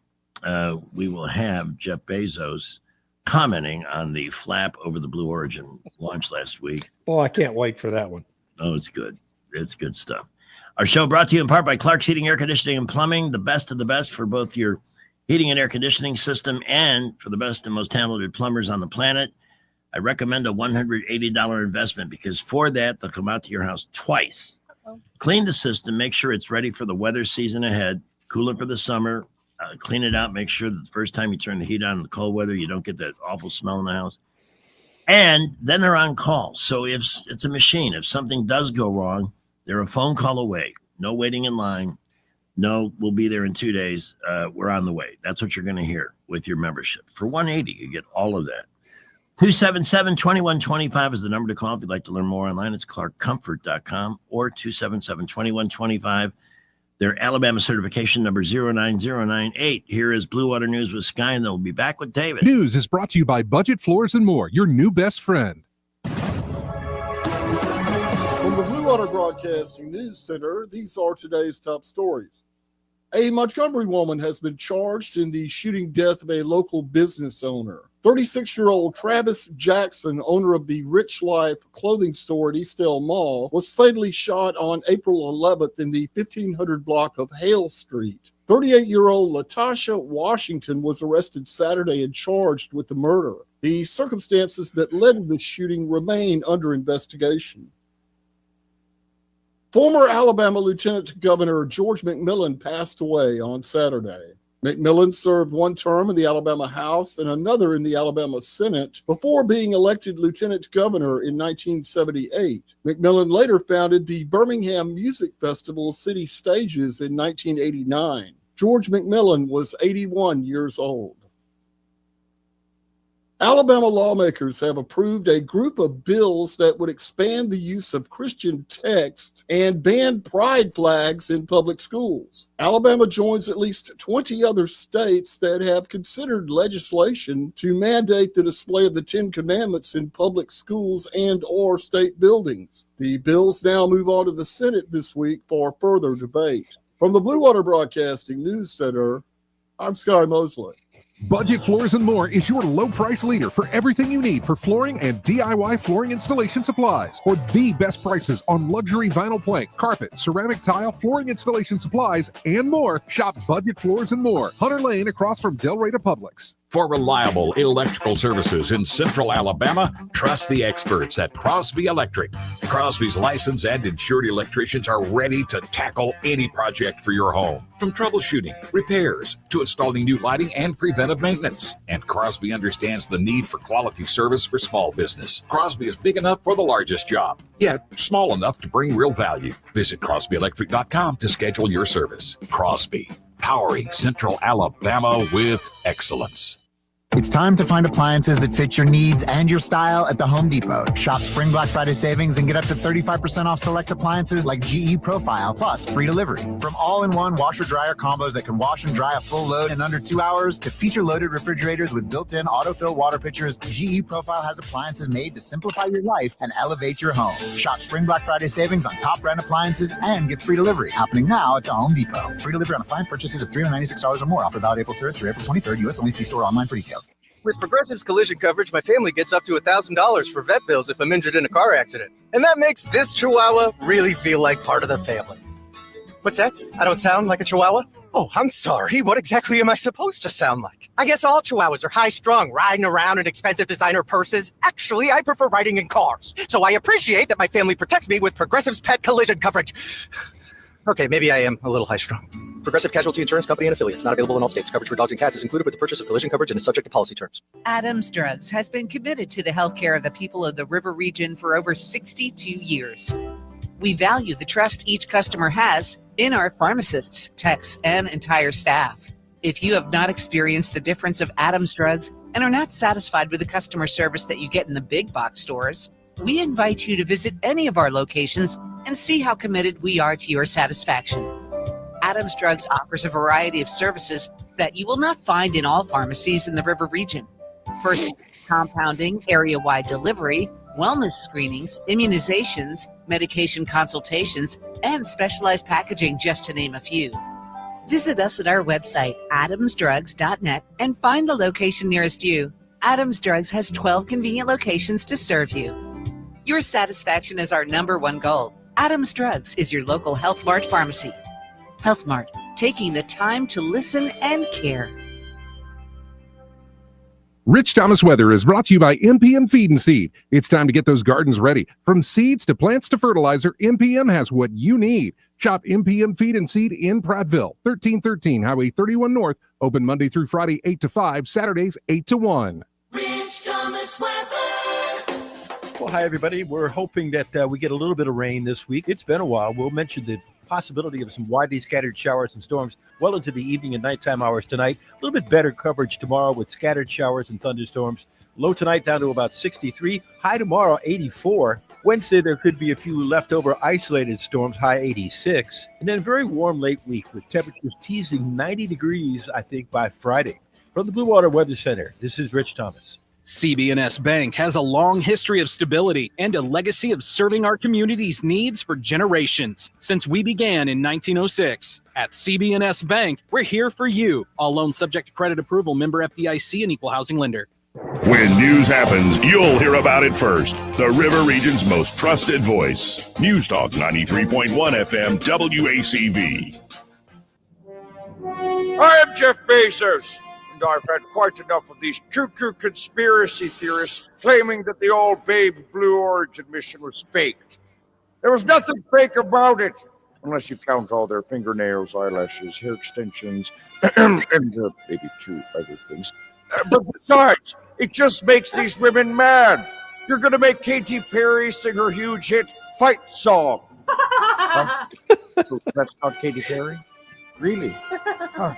we will have Jeff Bezos commenting on the flap over the Blue Origin launch last week. Boy, I can't wait for that one. Oh, it's good. It's good stuff. Our show brought to you in part by Clark's Heating, Air Conditioning, and Plumbing, the best of the best for both your heating and air conditioning system and for the best and most talented plumbers on the planet. I recommend a $180 investment because for that, they'll come out to your house twice. Clean the system, make sure it's ready for the weather season ahead, cool it for the summer, clean it out, make sure that the first time you turn the heat on in the cold weather, you don't get that awful smell in the house. And then they're on call. So if it's a machine, if something does go wrong, they're a phone call away. No waiting in line. No, we'll be there in 2 days. We're on the way. That's what you're going to hear with your membership. For $180, you get all of that. 277-2125 is the number to call if you'd like to learn more online. It's clarkcomfort.com or 277-2125. Their Alabama certification number 09098. Here is Blue Water News with Sky, and they'll be back with David. News is brought to you by Budget Floors and More, your new best friend. From the Blue Water Broadcasting News Center, these are today's top stories. A Montgomery woman has been charged in the shooting death of a local business owner. 36-year-old Travis Jackson, owner of the Rich Life clothing store at Eastdale Mall, was fatally shot on April 11th in the 1500 block of Hale Street. 38-year-old Latasha Washington was arrested Saturday and charged with the murder. The circumstances that led to the shooting remain under investigation. Former Alabama Lieutenant Governor George McMillan passed away on Saturday. McMillan served one term in the Alabama House and another in the Alabama Senate before being elected lieutenant governor in 1978. McMillan later founded the Birmingham Music Festival City Stages in 1989. George McMillan was 81 years old. Alabama lawmakers have approved a group of bills that would expand the use of Christian texts and ban pride flags in public schools. Alabama joins at least 20 other states that have considered legislation to mandate the display of the Ten Commandments in public schools and/or state buildings. The bills now move on to the Senate this week for further debate. From the Blue Water Broadcasting News Center, I'm Sky Mosley. Budget Floors and More is your low price leader for everything you need for flooring and DIY flooring installation supplies. For the best prices on luxury vinyl plank, carpet, ceramic tile, flooring installation supplies, and more, shop Budget Floors and More, Hunter Lane across from Del Rey to Publix. For reliable electrical services in Central Alabama, trust the experts at Crosby Electric. Crosby's licensed and insured electricians are ready to tackle any project for your home, from troubleshooting, repairs, to installing new lighting and preventive maintenance. And Crosby understands the need for quality service for small business. Crosby is big enough for the largest job, yet small enough to bring real value. Visit CrosbyElectric.com to schedule your service. Crosby, powering Central Alabama with excellence. It's time to find appliances that fit your needs and your style at the Home Depot. Shop Spring Black Friday savings and get up to 35% off select appliances like GE Profile, plus free delivery. From all-in-one washer-dryer combos that can wash and dry a full load in under 2 hours to feature-loaded refrigerators with built-in autofill water pitchers, GE Profile has appliances made to simplify your life and elevate your home. Shop Spring Black Friday savings on top brand appliances and get free delivery happening now at the Home Depot. Free delivery on appliance purchases of $396 or more. Offer valid April 3rd through April 23rd. U.S. only. See store online for details. With Progressive's collision coverage, my family gets up to $1,000 for vet bills if I'm injured in a car accident. And that makes this Chihuahua really feel like part of the family. What's that? I don't sound like a Chihuahua? Oh, I'm sorry. What exactly am I supposed to sound like? I guess all Chihuahuas are high-strung, riding around in expensive designer purses. Actually, I prefer riding in cars. So I appreciate that my family protects me with Progressive's pet collision coverage. Okay, maybe I am a little high-strung. Progressive Casualty Insurance Company and Affiliates. Not available in all states. Coverage for dogs and cats is included with the purchase of collision coverage and is subject to policy terms. Adams Drugs has been committed to the healthcare of the people of the River region for over 62 years. We value the trust each customer has in our pharmacists, techs, and entire staff. If you have not experienced the difference of Adams Drugs and are not satisfied with the customer service that you get in the big box stores, we invite you to visit any of our locations and see how committed we are to your satisfaction. Adams Drugs offers a variety of services that you will not find in all pharmacies in the River region. First, compounding, area-wide delivery, wellness screenings, immunizations, medication consultations, and specialized packaging, just to name a few. Visit us at our website, adamsdrugs.net, and find the location nearest you. Adams Drugs has 12 convenient locations to serve you. Your satisfaction is our #1 goal. Adams Drugs is your local Health Mart pharmacy. Health Mart, taking the time to listen and care. Rich Thomas Weather is brought to you by MPM Feed and Seed. It's time to get those gardens ready. From seeds to plants to fertilizer, MPM has what you need. Shop MPM Feed and Seed in Prattville, 1313 Highway 31 North. Open Monday through Friday, 8 to 5, Saturdays, 8 to 1. Rich Thomas Weather. Well, hi, everybody. We're hoping that we get a little bit of rain this week. It's been a while. We'll mention the possibility of some widely scattered showers and storms well into the evening and nighttime hours tonight. A little bit better coverage tomorrow with scattered showers and thunderstorms. Low tonight down to about 63. High tomorrow, 84. Wednesday, there could be a few leftover isolated storms, high 86. And then a very warm late week with temperatures teasing 90 degrees, I think, by Friday. From the Blue Water Weather Center, this is Rich Thomas. CB&S Bank has a long history of stability and a legacy of serving our community's needs for generations since we began in 1906. At CB&S Bank, we're here for you. All loans subject to credit approval, member FDIC, and equal housing lender. When news happens, you'll hear about it first. The River Region's most trusted voice. News Talk 93.1 FM WACV. I am Jeff Bezos. I've had quite enough of these cuckoo conspiracy theorists claiming that the old Baby Blue Origin mission was faked. There was nothing fake about it. unless you count all their fingernails, eyelashes, hair extensions, and maybe 2 other things. But besides, it just makes these women mad. You're going to make Katy Perry sing her huge hit Fight Song. Huh? That's not Katy Perry? Really? Huh.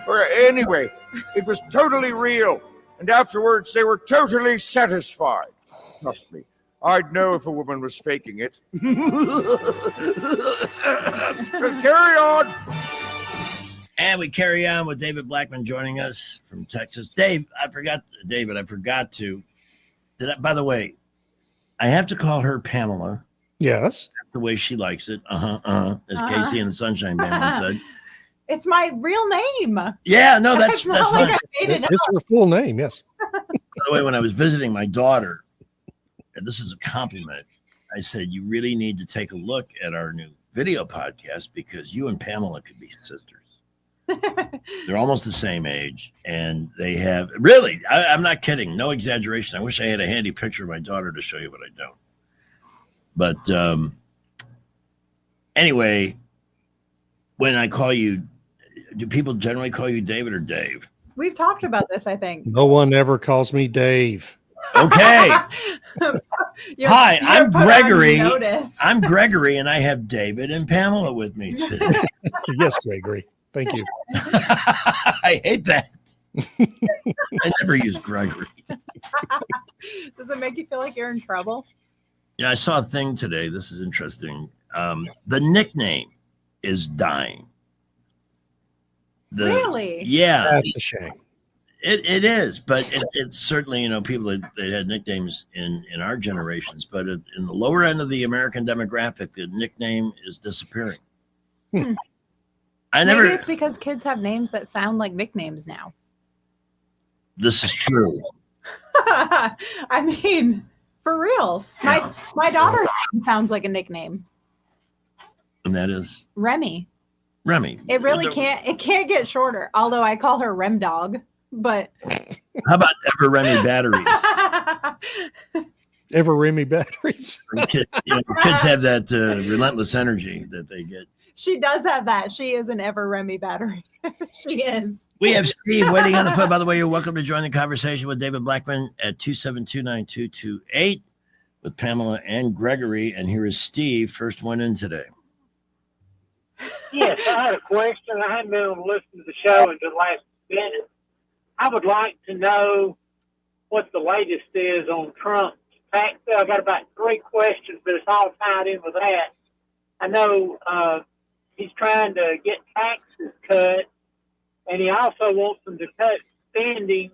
Anyway, it was totally real. And afterwards, they were totally satisfied. Trust me, I'd know if a woman was faking it. Carry on. And we carry on with David Blackmon joining us from Texas. David, I forgot to. By the way, I have to call her Pamela. Yes. That's the way she likes it. As Casey and the Sunshine Band said. It's my real name. Yeah, no, that's not fine. like I made it It's up. her full name, yes. By the way, when I was visiting my daughter, and this is a compliment, I said, you really need to take a look at our new video podcast because you and Pamela could be sisters. They're almost the same age, and they have really, I'm not kidding, no exaggeration. I wish I had a handy picture of my daughter to show you, but I don't. But anyway, when I call you, do people generally call you David or Dave? We've talked about this, I think. No one ever calls me Dave. Okay. Hi, I'm put on Gregory. notice. I'm Gregory, and I have David and Pamela with me today. Yes, Gregory. Thank you. I hate that. I never use Gregory. Does it make you feel like you're in trouble? Yeah, I saw a thing today. This is interesting. The nickname is dying. Really? Yeah. That's a shame. It is, but it's certainly, people that had nicknames in our generations, but in the lower end of the American demographic, the nickname is disappearing. Maybe it's because kids have names that sound like nicknames now. This is true. I mean, for real. My daughter's name sounds like a nickname. And that is Remy. Remy. It really can't get shorter. Although I call her Rem Dog, but How about Ever Remy batteries? Ever Remy batteries. Kids have that relentless energy that they get. she does have that. She is an Ever Remy battery. She is. We have Steve waiting on the phone. By the way, you're welcome to join the conversation with David Blackmon at 272-9228 with Pamela and Gregory. And here is Steve, first one in today. Yes, I had a question. I hadn't been able to listen to the show until the last minute. I would like to know what the latest is on Trump's tax bill. I got about 3 questions, but it's all tied in with that. I know he's trying to get taxes cut, and he also wants them to cut spending,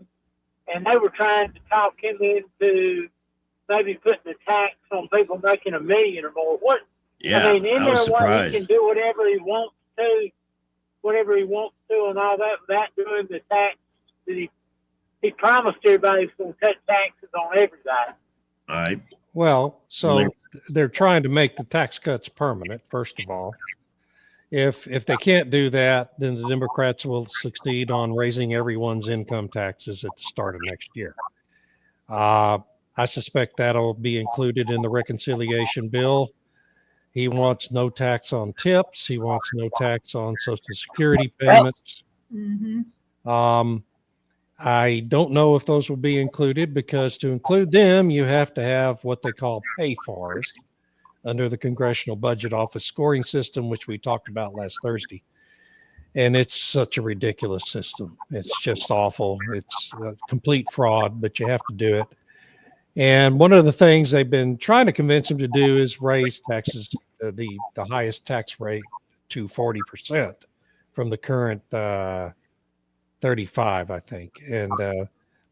and they were trying to talk him into maybe putting a tax on people making $1 million or more. What? Yeah, I mean, in I there, was what surprised. he can do whatever he wants to, and all that, without doing the tax that he promised everybody he's going to cut taxes on everybody. All right. Well, so they're trying to make the tax cuts permanent, first of all. If they can't do that, then the Democrats will succeed on raising everyone's income taxes at the start of next year. I suspect that'll be included in the reconciliation bill. He wants no tax on tips. He wants no tax on Social Security payments. Mm-hmm. I don't know if those will be included because to include them, you have to have what they call pay-fors under the Congressional Budget Office scoring system, which we talked about last Thursday. And it's such a ridiculous system. It's just awful. It's a complete fraud, but you have to do it. And one of the things they've been trying to convince him to do is raise taxes, the highest tax rate to 40% from the current 35, I think. And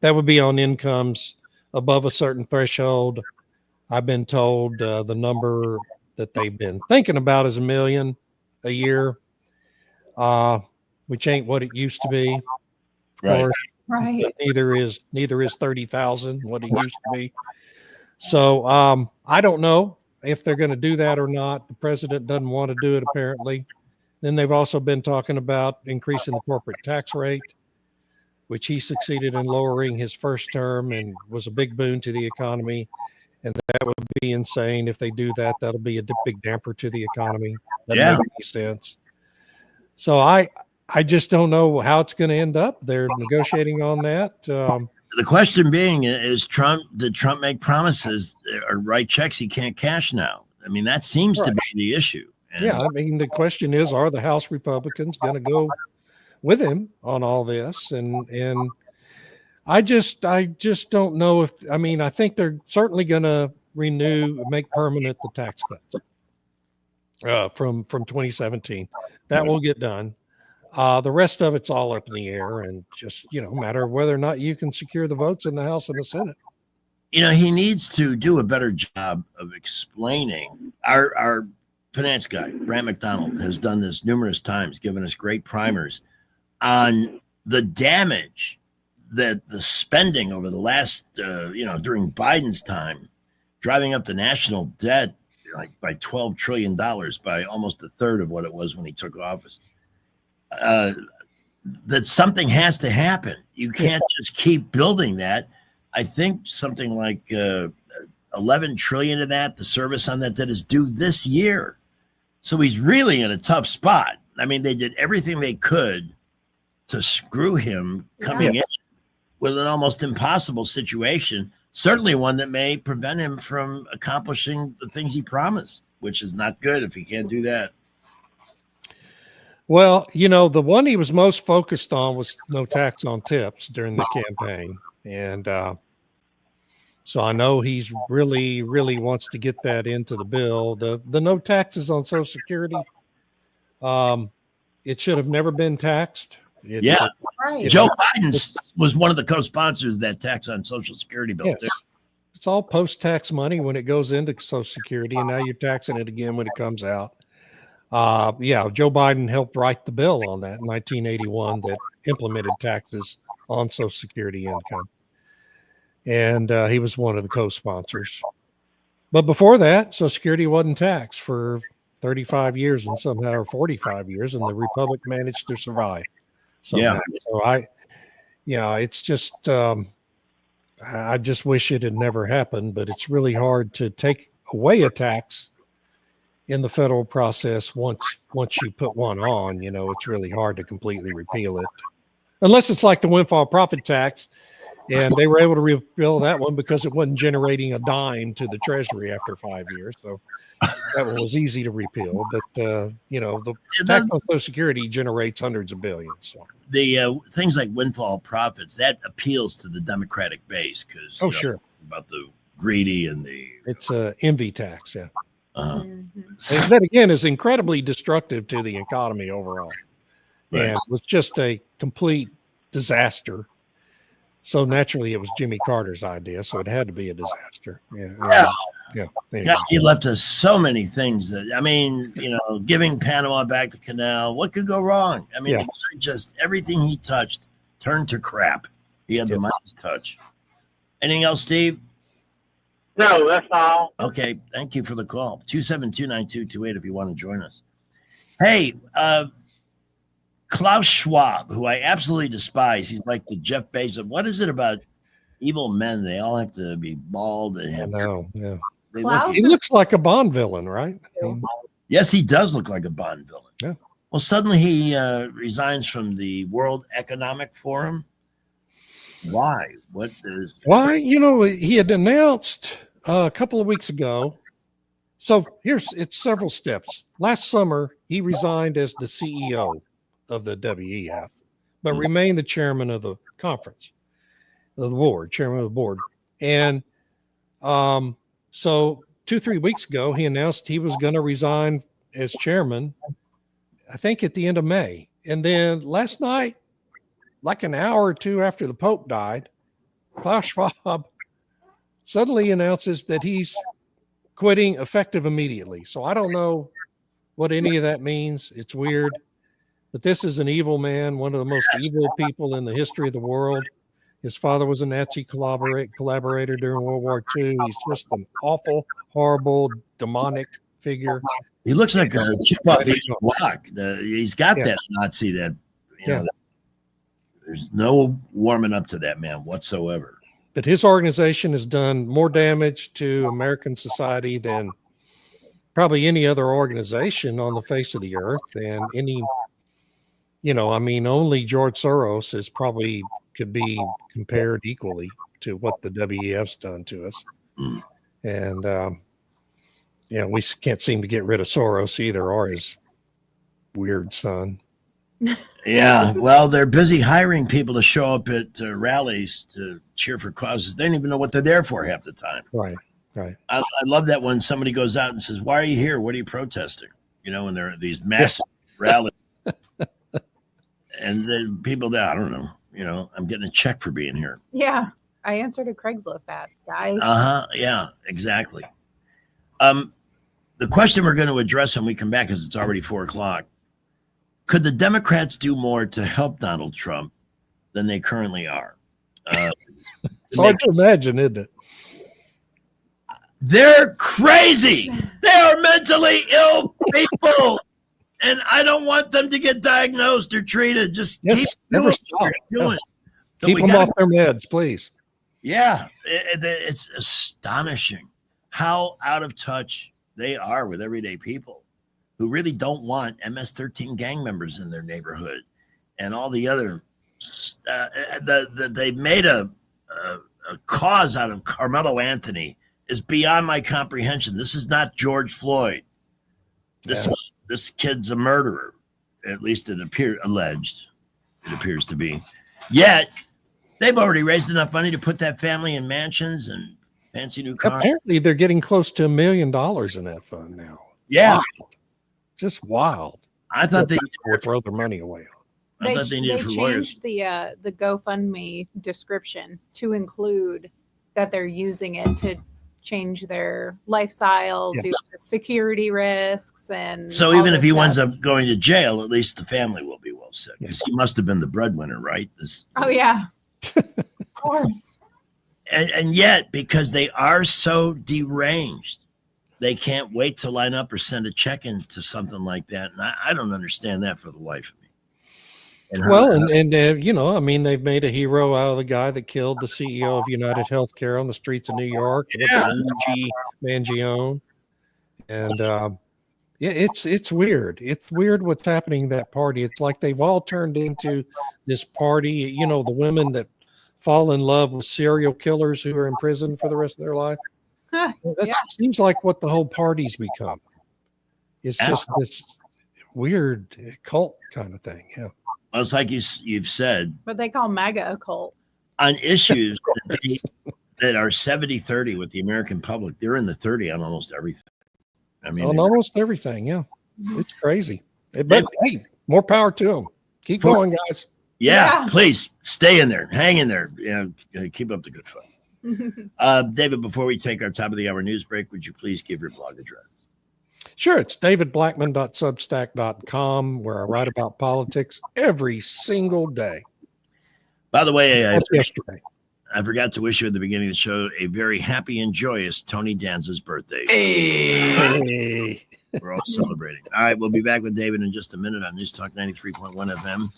that would be on incomes above a certain threshold. I've been told the number that they've been thinking about is $1 million a year, which ain't what it used to be. Of course. Right. But neither is 30,000 what it used to be. So I don't know if they're going to do that or not. The president doesn't want to do it apparently. Then they've also been talking about increasing the corporate tax rate, which he succeeded in lowering his first term and was a big boon to the economy. and that would be insane if they do that. That'll be a big damper to the economy. Doesn't Yeah. make any sense. So I just don't know how it's going to end up. They're negotiating on that. The question being is did Trump make promises or write checks he can't cash now? I mean, that seems to be the issue. And Yeah, I mean, the question is, are the House Republicans going to go with him on all this? And I just don't know if, I mean, I think they're certainly going to make permanent the tax cuts from 2017. That will get done. The rest of it's all up in the air, and just, matter of whether or not you can secure the votes in the House and the Senate. He needs to do a better job of explaining. Our finance guy, Brant McDonald, has done this numerous times, given us great primers on the damage that the spending over the last, during Biden's time, driving up the national debt like by $12 trillion, by almost a third of what it was when he took office. That something has to happen. You can't just keep building that. I think something like 11 trillion of that, the service on that debt, is due this year. So he's really in a tough spot. I mean, they did everything they could to screw him coming in with an almost impossible situation, certainly one that may prevent him from accomplishing the things he promised, which is not good if he can't do that. Well, the one he was most focused on was no tax on tips during the campaign. And so I know he's really, really wants to get that into the bill. The no taxes on Social Security, it should have never been taxed. Joe Biden was one of the co-sponsors of that tax on Social Security bill. Yes. It's all post-tax money when it goes into Social Security, and now you're taxing it again when it comes out. Joe Biden helped write the bill on that in 1981 that implemented taxes on Social Security income. And he was one of the co-sponsors. But before that, Social Security wasn't taxed for 35 years and somehow, or 45 years, and the Republic managed to survive. Somehow. So it's just, I just wish it had never happened, but it's really hard to take away a tax in the federal process. Once you put one on, it's really hard to completely repeal it, unless it's like the windfall profit tax, and they were able to repeal that one because it wasn't generating a dime to the Treasury after 5 years. So that one was easy to repeal. But the tax on Social Security generates hundreds of billions. So the things like windfall profits, that appeals to the Democratic base because sure, about the greedy and it's a envy tax. Yeah. Mm-hmm. And that again is incredibly destructive to the economy overall, and was just a complete disaster. So naturally, it was Jimmy Carter's idea, so it had to be a disaster. Anyway. God, he left us so many things that, I mean, giving Panama back the canal. What could go wrong? I mean, just everything he touched turned to crap. He had the Midas touch. Anything else, Steve? No, that's all. Okay, thank you for the call. 272-9228 if you want to join us. Hey, Klaus Schwab, who I absolutely despise. He's like the Jeff Bezos. What is it about evil men? They all have to be bald and have. He looks like a Bond villain, right? Yes, he does look like a Bond villain. Yeah. Well, suddenly he resigns from the World Economic Forum. Why? What is? Why? He had announced a couple of weeks ago. So it's several steps. Last summer, he resigned as the CEO of the WEF, but remained the chairman of the conference, of the board, chairman of the board. And so 2-3 weeks ago, he announced he was going to resign as chairman, I think at the end of May. And then last night, like an hour or two after the Pope died, Klaus Schwab suddenly announces that he's quitting effective immediately. So I don't know what any of that means. It's weird. But this is an evil man, one of the most evil people in the history of the world. His father was a Nazi collaborator during World War II. He's just an awful, horrible, demonic figure. He looks like a chip off the block. He's got that Nazi that, there's no warming up to that man whatsoever. But his organization has done more damage to American society than probably any other organization on the face of the earth, and any, only George Soros is probably could be compared equally to what the WEF's done to us. And, we can't seem to get rid of Soros either, or his weird son. Yeah, well, they're busy hiring people to show up at rallies to cheer for causes. They don't even know what they're there for half the time. Right. I love that when somebody goes out and says, "Why are you here? What are you protesting?" When there are these massive rallies, and then people that I don't know. I'm getting a check for being here. Yeah, I answered a Craigslist ad, guys. Yeah, exactly. The question we're going to address when we come back, because it's already 4:00. Could the Democrats do more to help Donald Trump than they currently are? It's hard to imagine, isn't it? They're crazy. They are mentally ill people. And I don't want them to get diagnosed or treated. Just keep never doing stop. what you're doing. So Keep them off their meds, please. Yeah, it's astonishing how out of touch they are with everyday people who really don't want MS-13 gang members in their neighborhood and all the other. They made a cause out of Carmelo Anthony is beyond my comprehension. This is not George Floyd. This kid's a murderer, at least it appears to be. Yet they've already raised enough money to put that family in mansions and fancy new cars. Apparently, they're getting close to $1 million in that fund now. Yeah, wild. Just wild. I thought they would throw their money away. I thought they needed for lawyers. Changed the GoFundMe description to include that they're using it to change their lifestyle due to security risks, and so even if he winds up going to jail, at least the family will be well set because he must have been the breadwinner, right? Oh yeah, of course. And yet, because they are so deranged, they can't wait to line up or send a check into something like that. And I don't understand that for the life of me. And they've made a hero out of the guy that killed the CEO of United Healthcare on the streets of New York, Luigi Mangione. And it's weird. It's weird what's happening in that party. It's like they've all turned into this party, the women that fall in love with serial killers who are in prison for the rest of their life. That seems like what the whole party's become. It's just this weird cult kind of thing. Yeah. Well, it's like you've said. But they call MAGA a cult. On issues that are 70-30 with the American public, they're in the 30 on almost everything. I mean, on almost everything. Yeah. It's crazy. But hey, more power to them. Keep going, guys. Yeah, please stay in there. Hang in there. Keep up the good fight. David, before we take our top of the hour news break, would you please give your blog address? Sure. It's davidblackmon.substack.com, where I write about politics every single day. By the way, yesterday. I forgot to wish you at the beginning of the show a very happy and joyous Tony Danza's birthday. Hey. We're all celebrating. All right, we'll be back with David in just a minute on News Talk 93.1 FM.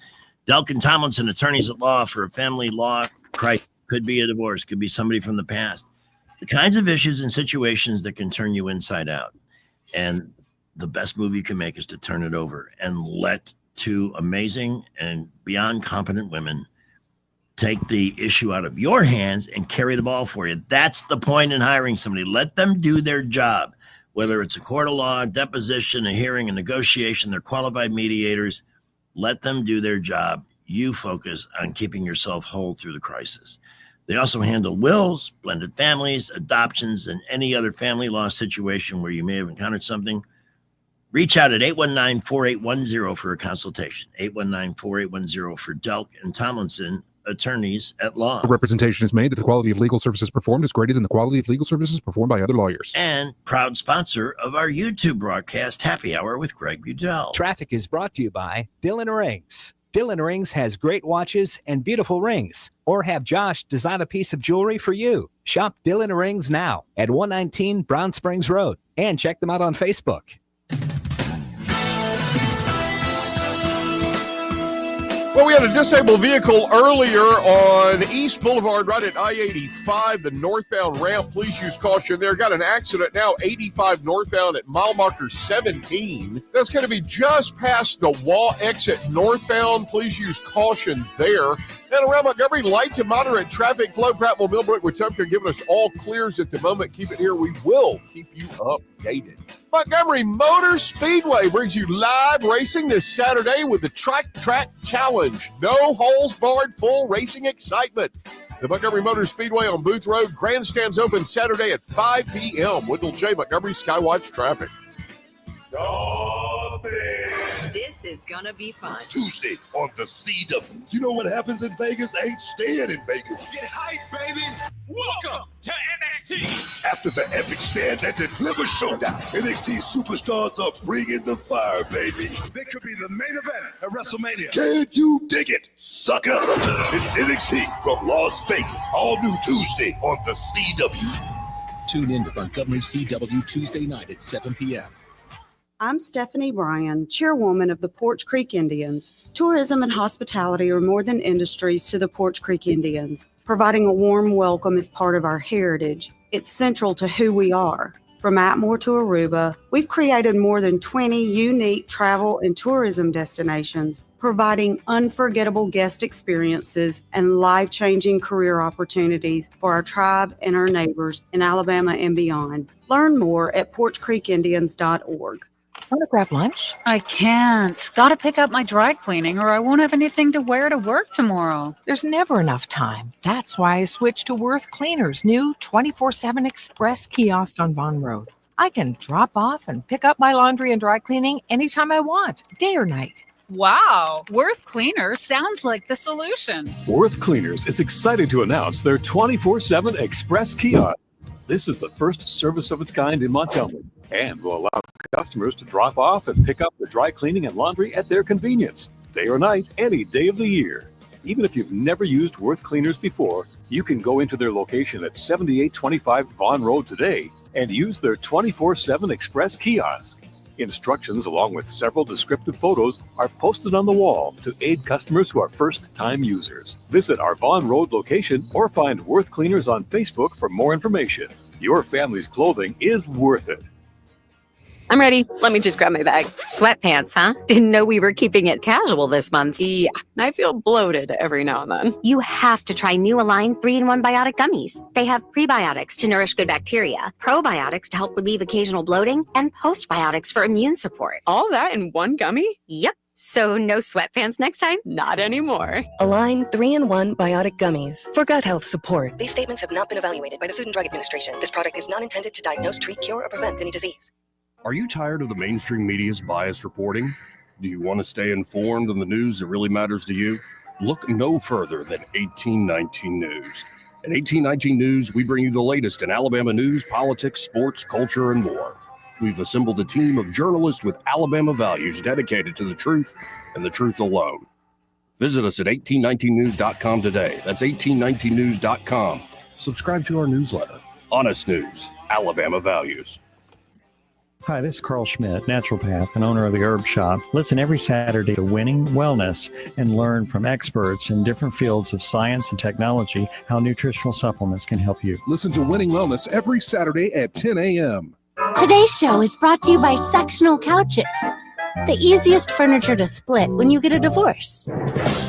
Delk and Tomlinson, attorneys at law for a family law crisis. Could be a divorce, could be somebody from the past. The kinds of issues and situations that can turn you inside out. And the best move you can make is to turn it over and let two amazing and beyond competent women take the issue out of your hands and carry the ball for you. That's the point in hiring somebody. Let them do their job, whether it's a court of law, deposition, a hearing, a negotiation. They're qualified mediators. Let them do their job. You focus on keeping yourself whole through the crisis. They also handle wills, blended families, adoptions, and any other family law situation where you may have encountered something. Reach out at 819-4810 for a consultation. 819-4810 for Delk and Tomlinson, attorneys at law. The representation is made that the quality of legal services performed is greater than the quality of legal services performed by other lawyers. And proud sponsor of our YouTube broadcast, Happy Hour with Greg Budell. Traffic is brought to you by Dillon Rings. Dillon Rings has great watches and beautiful rings. Or have Josh design a piece of jewelry for you. Shop Dillon Rings now at 119 Brown Springs Road. And check them out on Facebook. Well, we had a disabled vehicle earlier on East Boulevard right at I-85, the northbound ramp. Please use caution there. Got an accident now, 85 northbound at mile marker 17. That's going to be just past the Wall exit northbound. Please use caution there. And around Montgomery, light to moderate traffic flow. Prattville, Millbrook, Wetumpka giving us all clears at the moment. Keep it here. We will keep you updated. Montgomery Motor Speedway brings you live racing this Saturday with the Track Challenge. No holes barred, full racing excitement. The Montgomery Motor Speedway on Booth Road. Grandstands open Saturday at 5 p.m. Wendell J. Montgomery Skywatch Traffic. Oh, man. This is gonna be fun. Tuesday on the CW. You know what happens in Vegas ain't staying in Vegas. Get hyped, baby. Welcome to NXT. After the epic stand and deliver showdown, NXT superstars are bringing the fire, baby. They could be the main event at WrestleMania. Can you dig it, sucker? It's NXT from Las Vegas. All new Tuesday on the CW. Tune in to Montgomery CW Tuesday night at 7 p.m. I'm Stephanie Bryan, chairwoman of the Porch Creek Indians. Tourism and hospitality are more than industries to the Porch Creek Indians. Providing a warm welcome is part of our heritage. It's central to who we are. From Atmore to Aruba, we've created more than 20 unique travel and tourism destinations, providing unforgettable guest experiences and life-changing career opportunities for our tribe and our neighbors in Alabama and beyond. Learn more at porchcreekindians.org. Want to grab lunch? I can't. Gotta pick up my dry cleaning or I won't have anything to wear to work tomorrow. There's never enough time. That's why I switched to Worth Cleaner's new 24/7 express kiosk on Vaughan Road. I can drop off and pick up my laundry and dry cleaning anytime I want, day or night. Wow. Worth Cleaner sounds like the solution. Worth Cleaners is excited to announce their 24/7 express kiosk. This is the first service of its kind in Montgomery and will allow customers to drop off and pick up the dry cleaning and laundry at their convenience, day or night, any day of the year. Even if you've never used Worth Cleaners before, you can go into their location at 7825 Vaughan Road today and use their 24/7 express kiosk. Instructions along with several descriptive photos are posted on the wall to aid customers who are first-time users. Visit our Vaughan Road location or find Worth Cleaners on Facebook for more information. Your family's clothing is worth it. I'm ready. Let me just grab my bag. Sweatpants, huh? Didn't know we were keeping it casual this month. Yeah, I feel bloated every now and then. You have to try New Align 3-in-1 Biotic Gummies. They have prebiotics to nourish good bacteria, probiotics to help relieve occasional bloating, and postbiotics for immune support. All that in one gummy? Yep. So no sweatpants next time? Not anymore. Align 3-in-1 Biotic Gummies for gut health support. These statements have not been evaluated by the Food and Drug Administration. This product is not intended to diagnose, treat, cure, or prevent any disease. Are you tired of the mainstream media's biased reporting? Do you want to stay informed on the news that really matters to you? Look no further than 1819 News. At 1819 News, we bring you the latest in Alabama news, politics, sports, culture, and more. We've assembled a team of journalists with Alabama values dedicated to the truth and the truth alone. Visit us at 1819news.com today. That's 1819news.com. Subscribe to our newsletter. Honest News, Alabama Values. Hi, this is Carl Schmidt, naturopath and owner of the Herb Shop. Listen every Saturday to Winning Wellness and learn from experts in different fields of science and technology how nutritional supplements can help you. Listen to Winning Wellness every Saturday at 10 a.m. Today's show is brought to you by Sectional Couches, the easiest furniture to split when you get a divorce.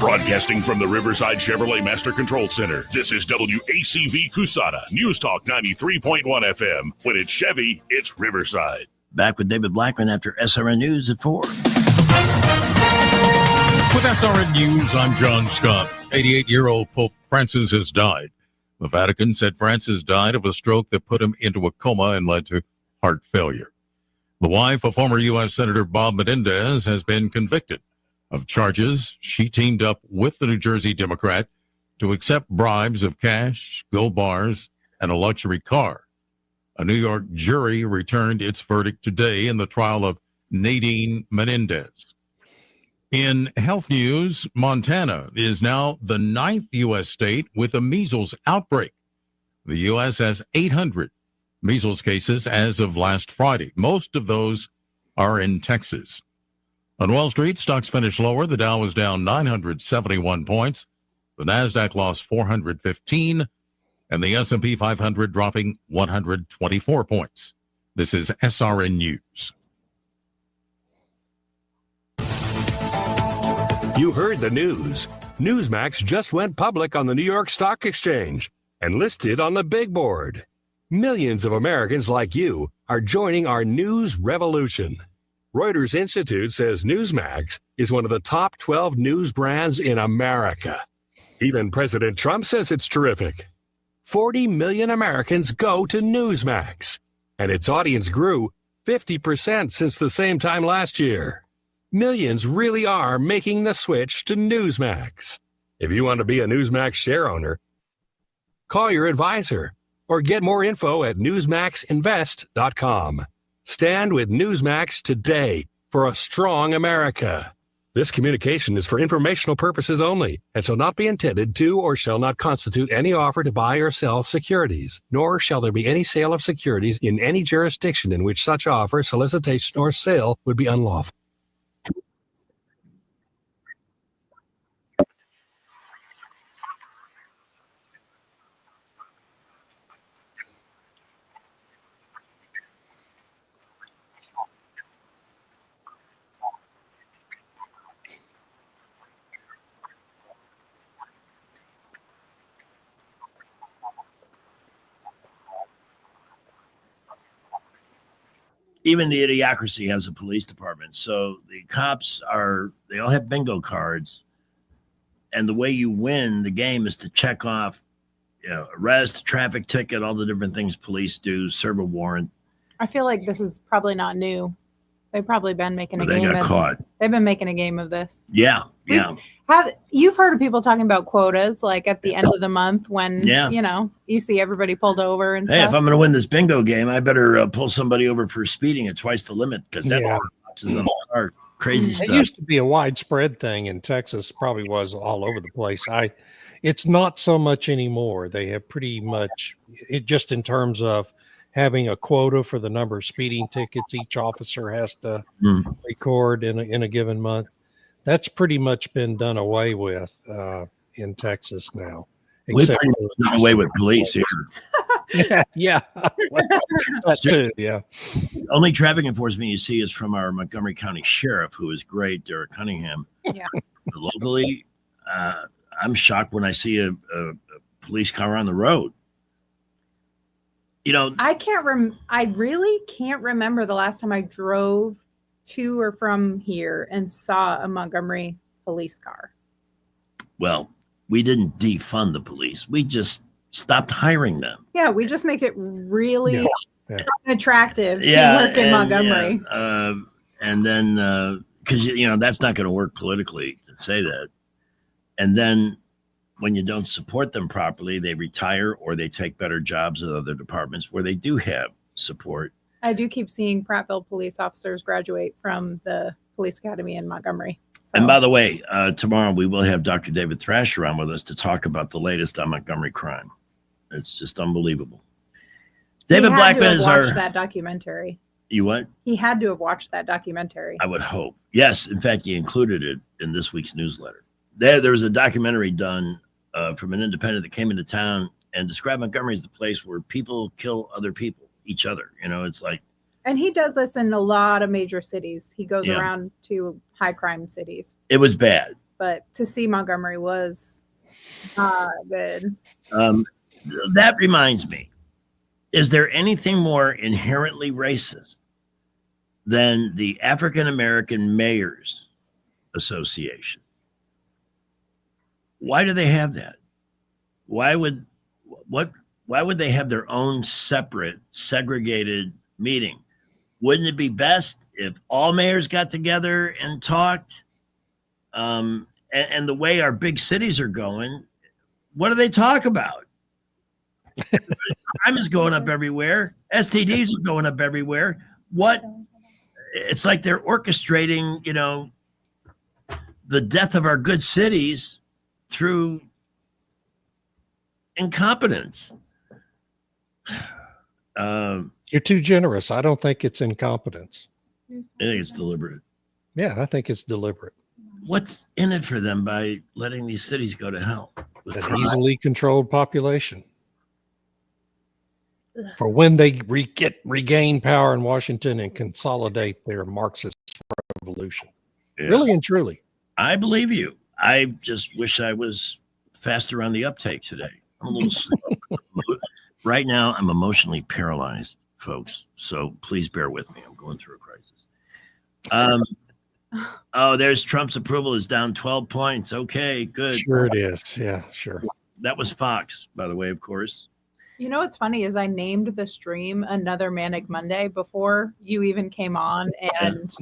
Broadcasting from the Riverside Chevrolet Master Control Center, this is WACV Cusada, News Talk 93.1 FM. When it's Chevy, it's Riverside. Back with David Blackmon after SRN News at 4. With SRN News, I'm John Scott. 88-year-old Pope Francis has died. The Vatican said Francis died of a stroke that put him into a coma and led to heart failure. The wife of former U.S. Senator Bob Menendez has been convicted of charges. She teamed up with the New Jersey Democrat to accept bribes of cash, gold bars, and a luxury car. A New York jury returned its verdict today in the trial of Nadine Menendez. In health news, Montana is now the 9th U.S. state with a measles outbreak. The U.S. has 800 measles cases as of last Friday. Most of those are in Texas. On Wall Street, stocks finished lower. The Dow was down 971 points. The Nasdaq lost 415, and the S&P 500 dropping 124 points. This is SRN News. You heard the news. Newsmax just went public on the New York Stock Exchange and listed on the big board. Millions of Americans like you are joining our news revolution. Reuters Institute says Newsmax is one of the top 12 news brands in America. Even President Trump says it's terrific. 40 million Americans go to Newsmax, and its audience grew 50% since the same time last year. Millions really are making the switch to Newsmax. If you want to be a Newsmax share owner, call your advisor or get more info at newsmaxinvest.com. Stand with Newsmax today for a strong America. This communication is for informational purposes only and shall not be intended to or shall not constitute any offer to buy or sell securities, nor shall there be any sale of securities in any jurisdiction in which such offer, solicitation, or sale would be unlawful. Even the Idiocracy has a police department. So the cops they all have bingo cards. And the way you win the game is to check off, arrest, traffic ticket, all the different things police do, serve a warrant. I feel like this is probably not new. They've probably been making a game. They got caught. They've been making a game of this. Yeah. You've heard of people talking about quotas, like at the end of the month when, you see everybody pulled over and Hey, stuff. if I'm going to win this bingo game, I better pull somebody over for speeding at twice the limit because that is on the car. Crazy It stuff. used to be a widespread thing in Texas, probably was all over the place. It's not so much anymore. They have pretty much it just in terms of having a quota for the number of speeding tickets each officer has to record in a given month. That's pretty much been done away with in Texas now. We pretty much done away with police here. yeah. That too, yeah. Only traffic enforcement you see is from our Montgomery County Sheriff, who is great, Derek Cunningham. Yeah. Locally, I'm shocked when I see a police car on the road. I really can't remember the last time I drove to or from here and saw a Montgomery police car. Well, we didn't defund the police. We just stopped hiring them. Yeah, we just make it really attractive to work in Montgomery. And then, because, that's not going to work politically to say that. And then when you don't support them properly, they retire or they take better jobs at other departments where they do have support. I do keep seeing Prattville police officers graduate from the police academy in Montgomery. So. And by the way, tomorrow we will have Dr. David Thrasher on with us to talk about the latest on Montgomery crime. It's just unbelievable. David Blackmon is our that documentary. You what? He had to have watched that documentary. I would hope. Yes, in fact, he included it in this week's newsletter. There was a documentary done from an independent that came into town and described Montgomery as the place where people kill other people, each other. It's like. And he does this in a lot of major cities. He goes around to high crime cities. It was bad. But to see Montgomery was good. That reminds me, is there anything more inherently racist than the African American Mayors Association? Why do they have that? Why would they have their own separate, segregated meeting? Wouldn't it be best if all mayors got together and talked? And the way our big cities are going, what do they talk about? Crime is going up everywhere. STDs are going up everywhere. It's like they're orchestrating, the death of our good cities through incompetence. You're too generous. I don't think it's incompetence. I think it's deliberate. Yeah, I think it's deliberate. What's in it for them by letting these cities go to hell? With An crime? easily controlled population. For when they regain power in Washington and consolidate their Marxist revolution. Yeah. Really and truly. I believe you. I just wish I was faster on the uptake today. I'm a little slow. Right now, I'm emotionally paralyzed, folks. So please bear with me. I'm going through a crisis. Oh, there's Trump's approval is down 12 points. Okay, good. Sure it is. Yeah, sure. That was Fox, by the way, of course. You know what's funny is I named the stream Another Manic Monday before you even came on, and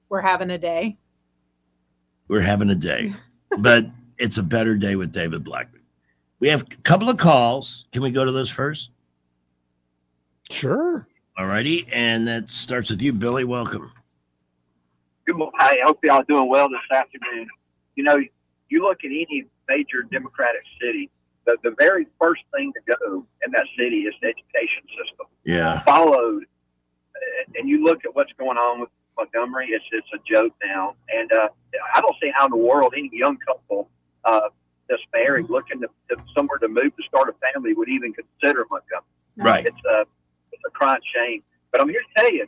we're having a day. We're having a day, but it's a better day with David Blackmon. We have a couple of calls. Can we go to those first? Sure. All righty. And that starts with you, Billy. Welcome. Good morning. I hope y'all doing well this afternoon. You know, you look at any major democratic city, the very first thing to go in that city is the education system. Yeah. Followed, and you look at what's going on with Montgomery, it's a joke now. And I don't see how in the world any young couple that's married looking to somewhere to move to start a family would even consider Montgomery. Right. It's a crying shame. But I'm here to tell you,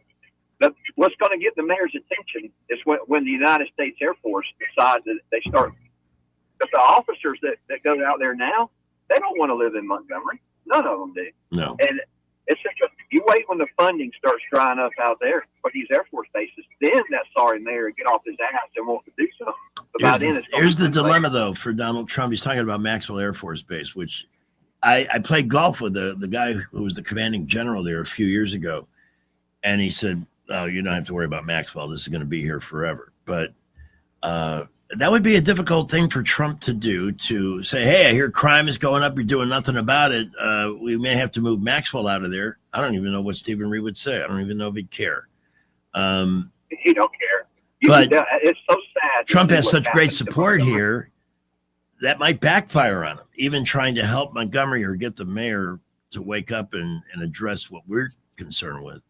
what's going to get the mayor's attention is when the United States Air Force decides that they start. But the officers that go out there now, they don't want to live in Montgomery. None of them do. No. And it's just, you wait when the funding starts drying up out there for these Air Force bases, then that sorry mayor get off his ass and want to do something. But by then it's Here's the dilemma, though, for Donald Trump. He's talking about Maxwell Air Force Base, which I played golf with the guy who was the commanding general there a few years ago. And he said, oh, you don't have to worry about Maxwell. This is going to be here forever. But that would be a difficult thing for Trump to do, to say, hey, I hear crime is going up. You're doing nothing about it. We may have to move Maxwell out of there. I don't even know what Stephen Reed would say. I don't even know if he'd care. He don't care. But it's so sad. Trump has such great support here that might backfire on him, even trying to help Montgomery or get the mayor to wake up and address what we're concerned with.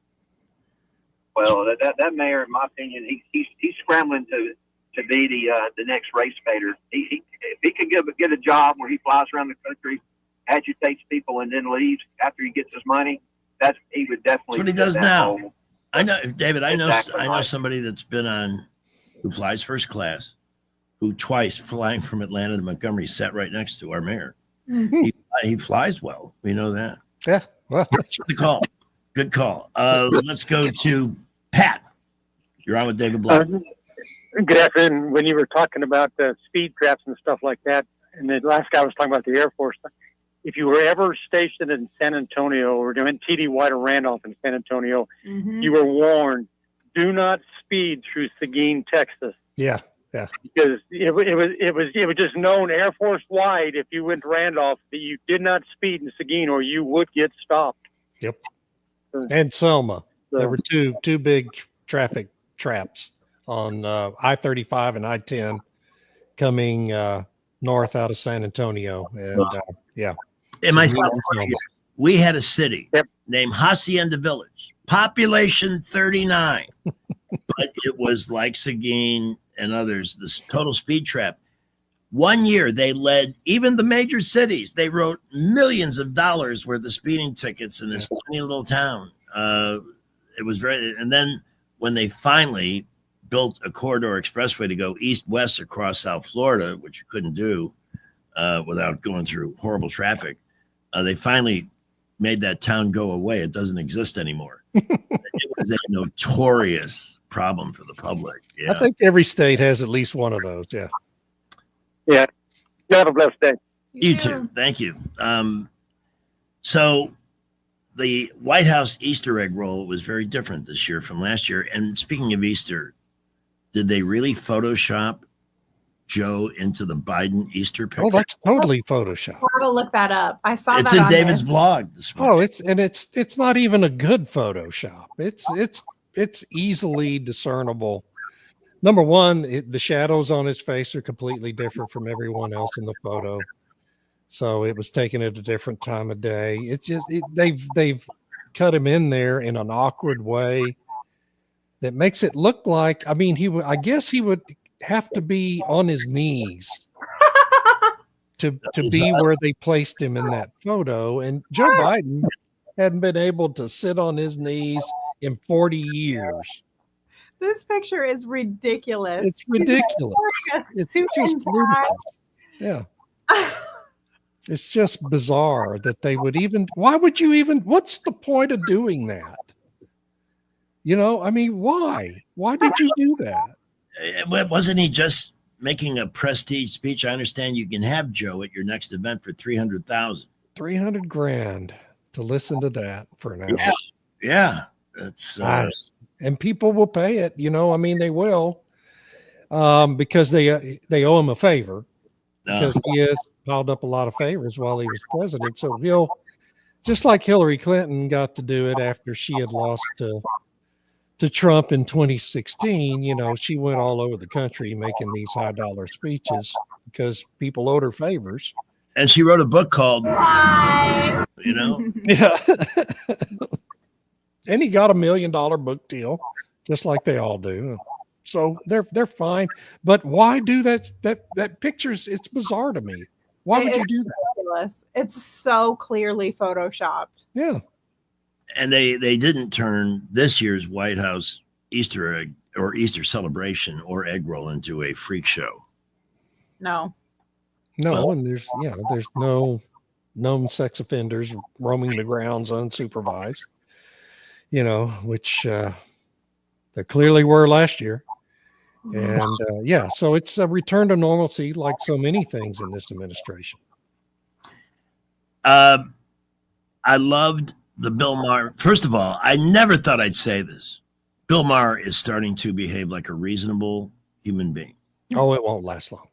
Well, that mayor, in my opinion, he's scrambling to be the next race baiter. If he could get a job where he flies around the country, agitates people, and then leaves after he gets his money, he would definitely. That's what he does now. Hole. I know, David. I know Exactly somebody that's been on, who flies first class, who twice flying from Atlanta to Montgomery sat right next to our mayor. Mm-hmm. He flies well. We know that. Yeah. Well, good call. Good call. Let's go to Pat. You're on with David Black. Good afternoon. When you were talking about the speed traps and stuff like that, and the last guy was talking about the Air Force, if you were ever stationed in San Antonio or doing TD White or Randolph in San Antonio, you were warned, do not speed through Seguin, Texas. Yeah. Yeah. Because it was just known Air Force wide, if you went to Randolph, that you did not speed in Seguin or you would get stopped. Yep. And Selma. There were two big traffic traps on I-35 and I-10 coming north out of San Antonio. And yeah. We had a city named Hacienda Village, population 39, but it was like Seguin and others, this total speed trap. One year they led even the major cities. They wrote millions of dollars worth of speeding tickets in this tiny little town. It was and then when they finally built a corridor expressway to go east-west across South Florida, which you couldn't do without going through horrible traffic, they finally made that town go away. It doesn't exist anymore. It was a notorious problem for the public. Yeah. I think every state has at least one of those. Yeah. Yeah. You have a blessed day. You too. Thank you. So the White House Easter egg roll was very different this year from last year. And speaking of Easter, did they really Photoshop Joe into the Biden Easter picture? Oh, that's totally Photoshop. I'll have to look that up. I saw it's that in on David's this. blog this morning. Oh, it's not even a good Photoshop. It's easily discernible. Number one, the shadows on his face are completely different from everyone else in the photo. So it was taken at a different time of day. It's just they've cut him in there in an awkward way. that makes it look like, I mean, I guess he would have to be on his knees to be where they placed him in that photo. And Joe Biden hadn't been able to sit on his knees in 40 years. This picture is ridiculous. It's ridiculous. It's just ludicrous. Yeah. It's just bizarre that they would even, what's the point of doing that? I mean, why? Why did you do that? Wasn't he just making a prestige speech? I understand you can have Joe at your next event for $300,000. $300,000 to listen to that for an hour. Yeah. That's and people will pay it. I mean, they will, because they owe him a favor, because he has piled up a lot of favors while he was president. So he'll, just like Hillary Clinton got to do it after she had lost to Trump in 2016, she went all over the country making these high dollar speeches because people owed her favors. And she wrote a book called, Yeah. And he got $1 million book deal, just like they all do. So they're fine. But why do that? That picture's, it's bizarre to me. Why would you do that? Ridiculous. It's so clearly photoshopped. Yeah. And they didn't turn this year's White House Easter egg or Easter celebration or egg roll into a freak show. No. And there's no known sex offenders roaming the grounds unsupervised, which there clearly were last year. And so it's a return to normalcy, like so many things in this administration. I loved the Bill Maher. First of all, I never thought I'd say this. Bill Maher is starting to behave like a reasonable human being. Oh, it won't last long.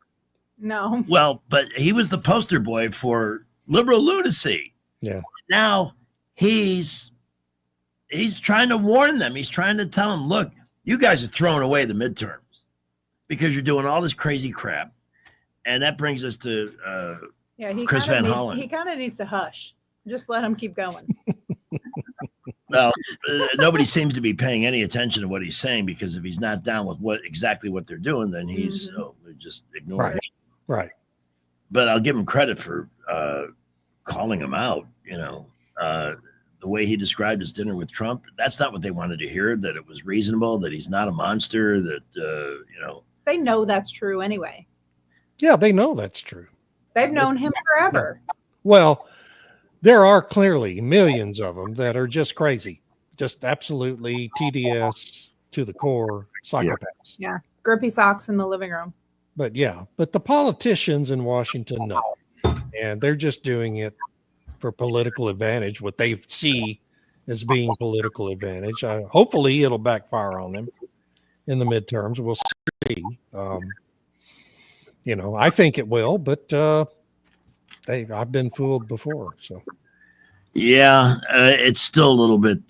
No. Well, but he was the poster boy for liberal lunacy. Yeah. Now he's trying to warn them. He's trying to tell them, look, you guys are throwing away the midterms because you're doing all this crazy crap. And that brings us to Chris Van Hollen. He kind of needs to hush. Just let him keep going. Well, nobody seems to be paying any attention to what he's saying, because if he's not down with exactly what they're doing, then he's just ignoring it. Right. But I'll give him credit for calling him out. The way he described his dinner with Trump, that's not what they wanted to hear, that it was reasonable, that he's not a monster, that, They know that's true anyway. Yeah, they know that's true. They've known him forever. Well, there are clearly millions of them that are just crazy, just absolutely TDS to the core psychopaths. Yeah. Grippy socks in the living room. But the politicians in Washington know, and they're just doing it for political advantage, what they see as being political advantage. Hopefully it'll backfire on them in the midterms. We'll see. I think it will, but I've been fooled before. So yeah, it's still a little bit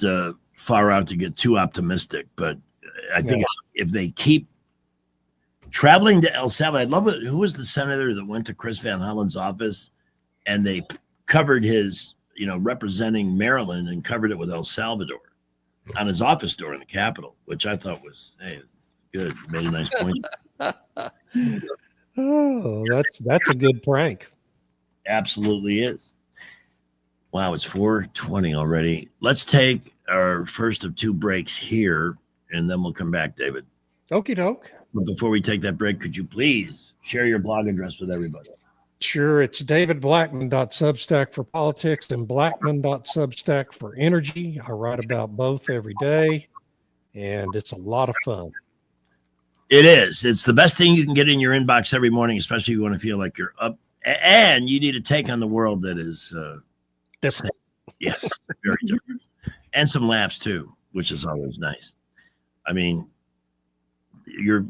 far out to get too optimistic, but I think if they keep traveling to El Salvador, I love it. Who was the senator that went to Chris Van Hollen's office and they covered his, representing Maryland, and covered it with El Salvador on his office door in the Capitol, which I thought was, good. Made a nice point. Oh, that's a good prank. Absolutely is. Wow, it's 4:20 already. Let's take our first of two breaks here, and then we'll come back, David. Okie doke. But before we take that break, could you please share your blog address with everybody? Sure. It's davidblackman.substack for politics and blackman.substack for energy. I write about both every day, and it's a lot of fun. It is. It's the best thing you can get in your inbox every morning, especially if you want to feel like you're up and you need a take on the world that is different. Yes, very different. And some laughs too, which is always nice. I mean, your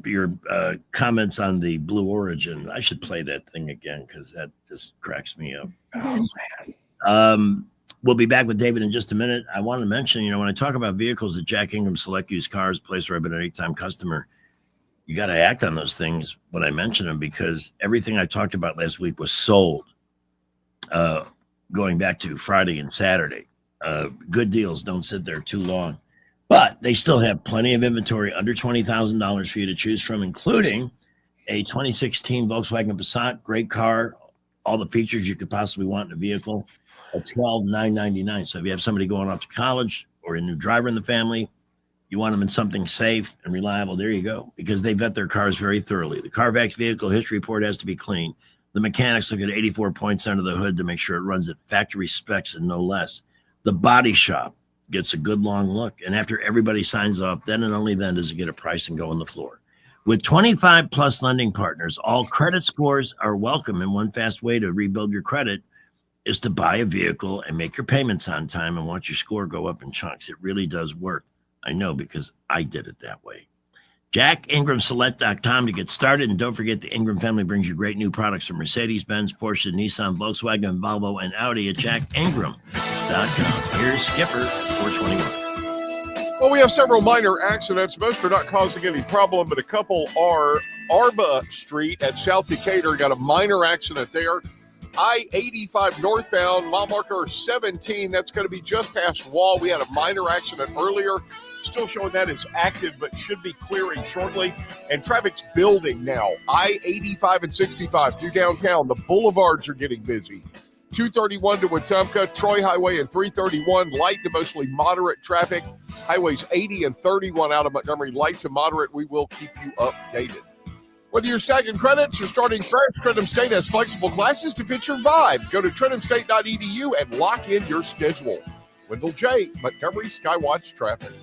comments on the Blue Origin, I should play that thing again because that just cracks me up. Oh, man. We'll be back with David in just a minute. I want to mention, when I talk about vehicles at Jack Ingram Select Used Cars, place where I've been an 8-time customer, you got to act on those things when I mention them, because everything I talked about last week was sold going back to Friday and Saturday. Good deals don't sit there too long. But they still have plenty of inventory under $20,000 for you to choose from, including a 2016 Volkswagen Passat, great car, all the features you could possibly want in a vehicle, at $12,999. So if you have somebody going off to college or a new driver in the family, you want them in something safe and reliable, there you go, because they vet their cars very thoroughly. The Carfax vehicle history report has to be clean. The mechanics look at 84 points under the hood to make sure it runs at factory specs and no less. The body shop gets a good long look, and after everybody signs off, then and only then does it get a price and go on the floor. With 25 plus lending partners, all credit scores are welcome, and one fast way to rebuild your credit is to buy a vehicle and make your payments on time and watch your score go up in chunks. It really does work. I know, because I did it that way. JackIngramSelect.com to get started, and don't forget the Ingram family brings you great new products from Mercedes-Benz, Porsche, Nissan, Volkswagen, Volvo, and Audi at JackIngram.com. Here's Skipper 421. Well, we have several minor accidents. Most are not causing any problem, but a couple are. Arba Street at South Decatur got a minor accident there. I-85 northbound, mile marker 17. That's going to be just past Wall. We had a minor accident earlier. Still showing that is active, but should be clearing shortly. And traffic's building now. I-85 and 65 through downtown. The boulevards are getting busy. 231 to Wetumpka, Troy Highway and 331, light to mostly moderate traffic. Highways 80 and 31 out of Montgomery, light to moderate. We will keep you updated. Whether you're stacking credits or starting fresh, Trentham State has flexible classes to fit your vibe. Go to trenthamstate.edu and lock in your schedule. Wendell J., Montgomery Skywatch Traffic.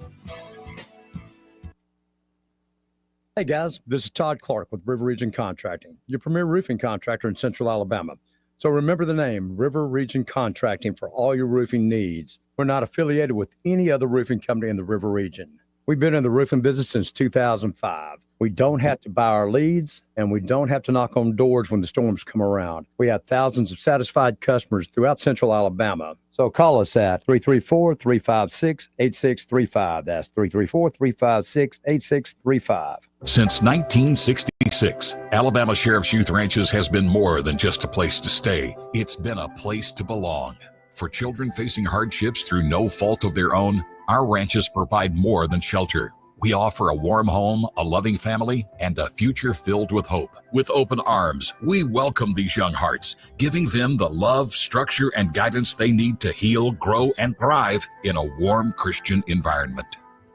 Hey guys, this is Todd Clark with River Region Contracting, your premier roofing contractor in Central Alabama. So remember the name, River Region Contracting, for all your roofing needs. We're not affiliated with any other roofing company in the River Region. We've been in the roofing business since 2005. We don't have to buy our leads, and we don't have to knock on doors when the storms come around. We have thousands of satisfied customers throughout Central Alabama. So call us at 334-356-8635. That's 334-356-8635. Since 1966, Alabama Sheriff's Youth Ranches has been more than just a place to stay. It's been a place to belong. For children facing hardships through no fault of their own, our ranches provide more than shelter. We offer a warm home, a loving family, and a future filled with hope. With open arms, we welcome these young hearts, giving them the love, structure, and guidance they need to heal, grow, and thrive in a warm Christian environment.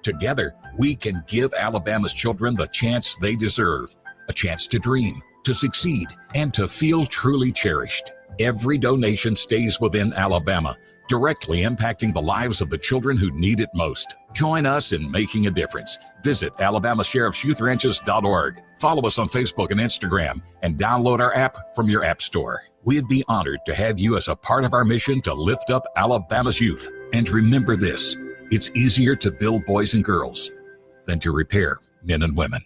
Together, we can give Alabama's children the chance they deserve, a chance to dream, to succeed, and to feel truly cherished. Every donation stays within Alabama, directly impacting the lives of the children who need it most. Join us in making a difference. Visit AlabamaSheriff'sYouthRanches.org. Follow us on Facebook and Instagram, and download our app from your app store. We'd be honored to have you as a part of our mission to lift up Alabama's youth. And remember this, it's easier to build boys and girls than to repair men and women.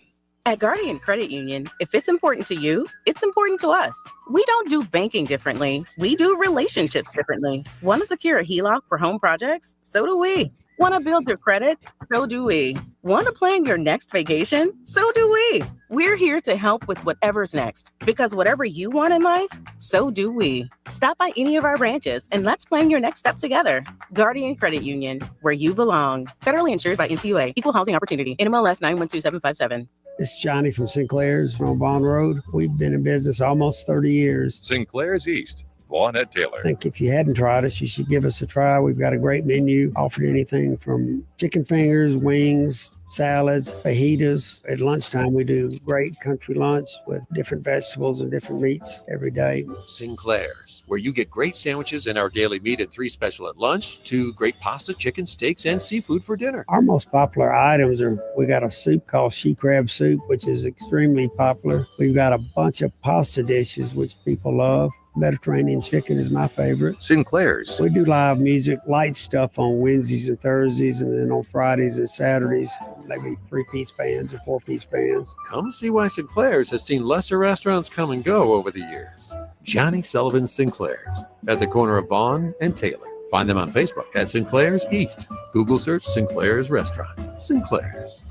At Guardian Credit Union, if it's important to you, it's important to us. We don't do banking differently. We do relationships differently. Want to secure a HELOC for home projects? So do we. Want to build your credit? So do we. Want to plan your next vacation? So do we. We're here to help with whatever's next, because whatever you want in life, so do we. Stop by any of our branches and let's plan your next step together. Guardian Credit Union, where you belong. Federally insured by NCUA. Equal Housing Opportunity. NMLS 912757. It's Johnny from Sinclair's on Bond Road. We've been in business almost 30 years. Sinclair's East. Vaughn at Taylor. I think if you hadn't tried us, you should give us a try. We've got a great menu, offered anything from chicken fingers, wings, salads, fajitas. At lunchtime, we do great country lunch with different vegetables and different meats every day. Sinclair's, where you get great sandwiches and our daily meat and 3 special at lunch, to great pasta, chicken, steaks, and seafood for dinner. Our most popular items are, we got a soup called she crab soup, which is extremely popular. We've got a bunch of pasta dishes, which people love. Mediterranean chicken is my favorite. Sinclair's. We do live music, light stuff on Wednesdays and Thursdays, and then on Fridays and Saturdays, maybe 3-piece bands or 4-piece bands. Come see why Sinclair's has seen lesser restaurants come and go over the years. Johnny Sullivan Sinclair's at the corner of Vaughn and Taylor. Find them on Facebook at Sinclair's East. Google search Sinclair's Restaurant. Sinclair's.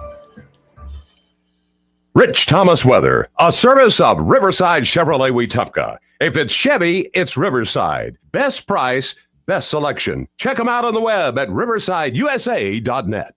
Rich Thomas Weather, a service of Riverside Chevrolet Wetumpka. If it's Chevy, it's Riverside. Best price, best selection. Check them out on the web at riversideusa.net.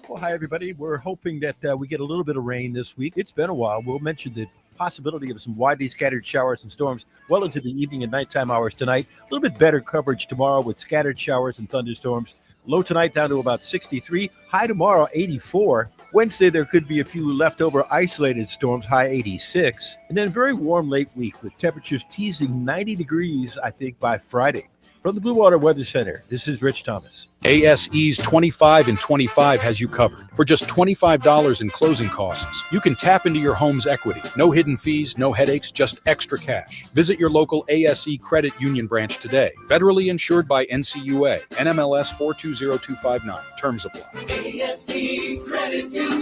Well, hi, everybody. We're hoping that we get a little bit of rain this week. It's been a while. We'll mention the possibility of some widely scattered showers and storms well into the evening and nighttime hours tonight. A little bit better coverage tomorrow with scattered showers and thunderstorms. Low tonight down to about 63. High tomorrow, 84. Wednesday, there could be a few leftover isolated storms, high 86. And then very warm late week with temperatures teasing 90 degrees, I think, by Friday. From the Blue Water Weather Center, this is Rich Thomas. ASE's 25 and 25 has you covered. For just $25 in closing costs, you can tap into your home's equity. No hidden fees, no headaches, just extra cash. Visit your local ASE Credit Union branch today. Federally insured by NCUA, NMLS 420259. Terms apply. ASE Credit Union.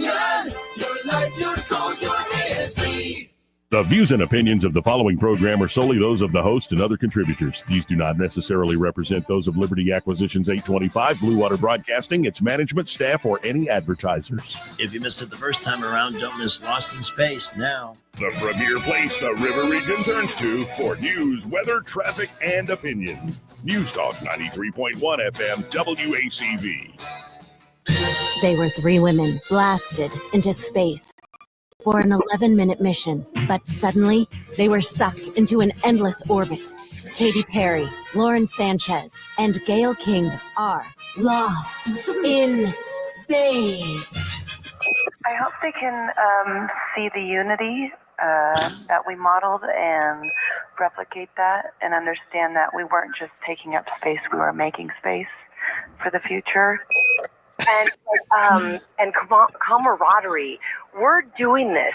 Your life, your cause, your ASE. The views and opinions of the following program are solely those of the host and other contributors. These do not necessarily represent those of Liberty Acquisitions 825, Blue Water Broadcasting, its management, staff, or any advertisers. If you missed it the first time around, don't miss Lost in Space now. The premier place the River Region turns to for news, weather, traffic, and opinion. News Talk 93.1 FM WACV. They were three women blasted into space for an 11-minute mission, but suddenly they were sucked into an endless orbit. Katy Perry, Lauren Sanchez, and Gayle King are lost in space. I hope they can see the unity that we modeled and replicate that and understand that we weren't just taking up space, we were making space for the future. And camaraderie. We're doing this.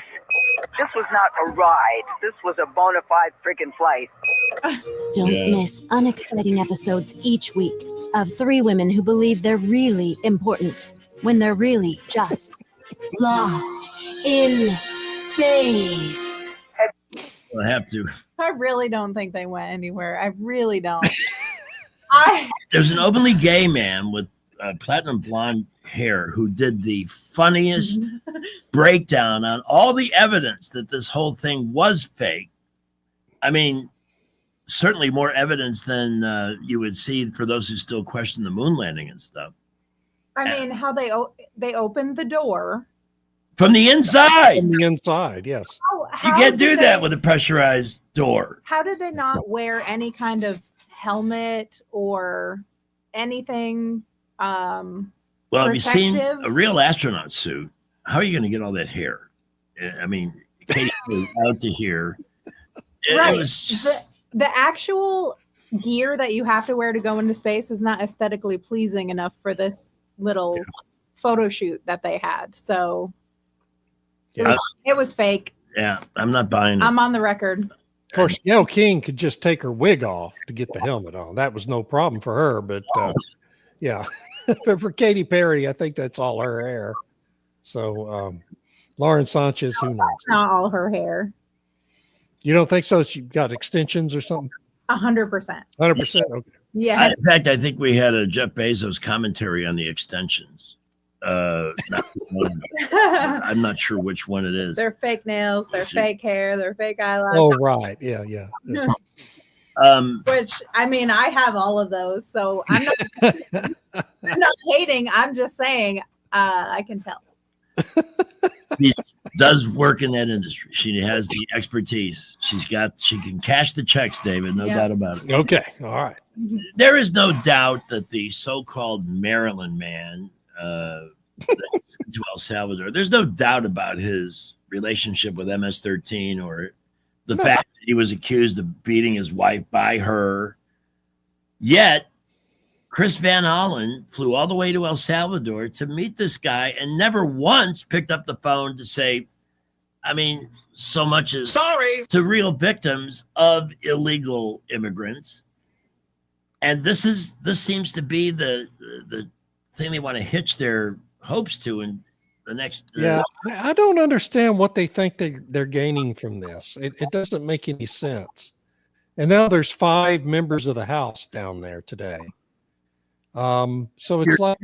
This was not a ride. This was a bona fide freaking flight. Don't miss unexciting episodes each week of three women who believe they're really important when they're really just lost in space. I have to. I really don't think they went anywhere. I really don't. There's an openly gay man with platinum blonde hair who did the funniest breakdown on all the evidence that this whole thing was fake. I mean, certainly more evidence than you would see for those who still question the moon landing and stuff. I mean, how they opened the door from the inside. From the inside, yes. You can't do that with a pressurized door. How did they not wear any kind of helmet or anything? Well, have you seen a real astronaut suit? How are you going to get all that hair? I mean, Katie was out to here. It was just... the actual gear that you have to wear to go into space is not aesthetically pleasing enough for this little photo shoot that they had. So it was fake. Yeah, I'm not buying it. I'm on the record. Of course, Gayle King could just take her wig off to get the helmet on. That was no problem for her, but yeah. But for Katy Perry, I think that's all her hair. So Lauren Sanchez, who knows? Not all her hair. You don't think so? She got extensions or something? 100%. 100%. Okay. Yeah. In fact, I think we had a Jeff Bezos commentary on the extensions. I'm not sure which one it is. They're fake nails. They're fake hair. They're fake eyelashes. Oh, right. Yeah. Which, I mean, I have all of those, so I'm not hating. I'm just saying I can tell. She does work in that industry. She has the expertise. She can cash the checks, David. No doubt about it. Okay. All right. There is no doubt that the so-called Maryland man to El Salvador, there's no doubt about his relationship with MS-13 or the fact that he was accused of beating his wife by her. Yet, Chris Van Hollen flew all the way to El Salvador to meet this guy and never once picked up the phone to say, I mean, so much as sorry to real victims of illegal immigrants. And this seems to be the thing they want to hitch their hopes to in the next. Yeah, I don't understand what they think they're gaining from this. It doesn't make any sense. And now there's 5 members of the House down there today. So it's like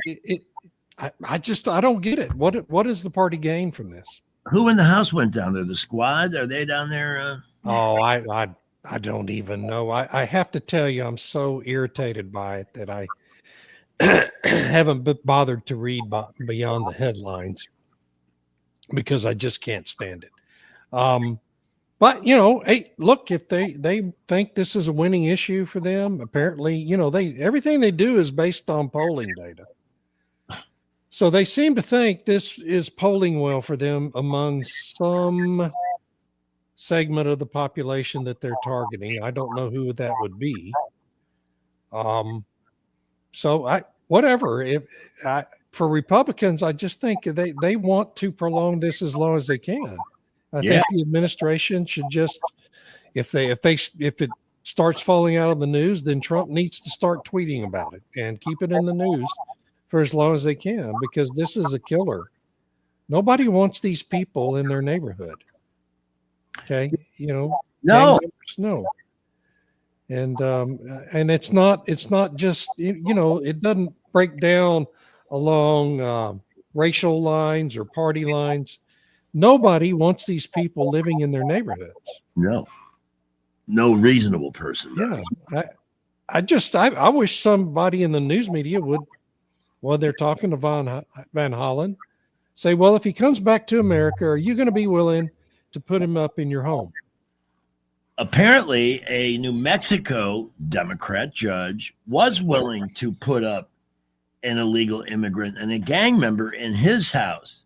I don't get it. What does the party gain from this? Who in the House went down there? The squad? Are they down there? Oh, I don't even know. I have to tell you, I'm so irritated by it that haven't bothered to read beyond the headlines because I just can't stand it. But hey, look, if they think this is a winning issue for them, apparently, everything they do is based on polling data. So they seem to think this is polling well for them among some segment of the population that they're targeting. I don't know who that would be. So whatever. For Republicans, I just think they want to prolong this as long as they can. I think the administration should just, if it starts falling out of the news, then Trump needs to start tweeting about it and keep it in the news for as long as they can, because this is a killer. Nobody wants these people in their neighborhood. Okay, No. No. And it's not just, it doesn't break down along racial lines or party lines. Nobody wants these people living in their neighborhoods. No reasonable person. Yeah. I wish somebody in the news media would, while they're talking to Van Hollen, say, well, if he comes back to America, are you going to be willing to put him up in your home? Apparently, a New Mexico Democrat judge was willing to put up an illegal immigrant and a gang member in his house.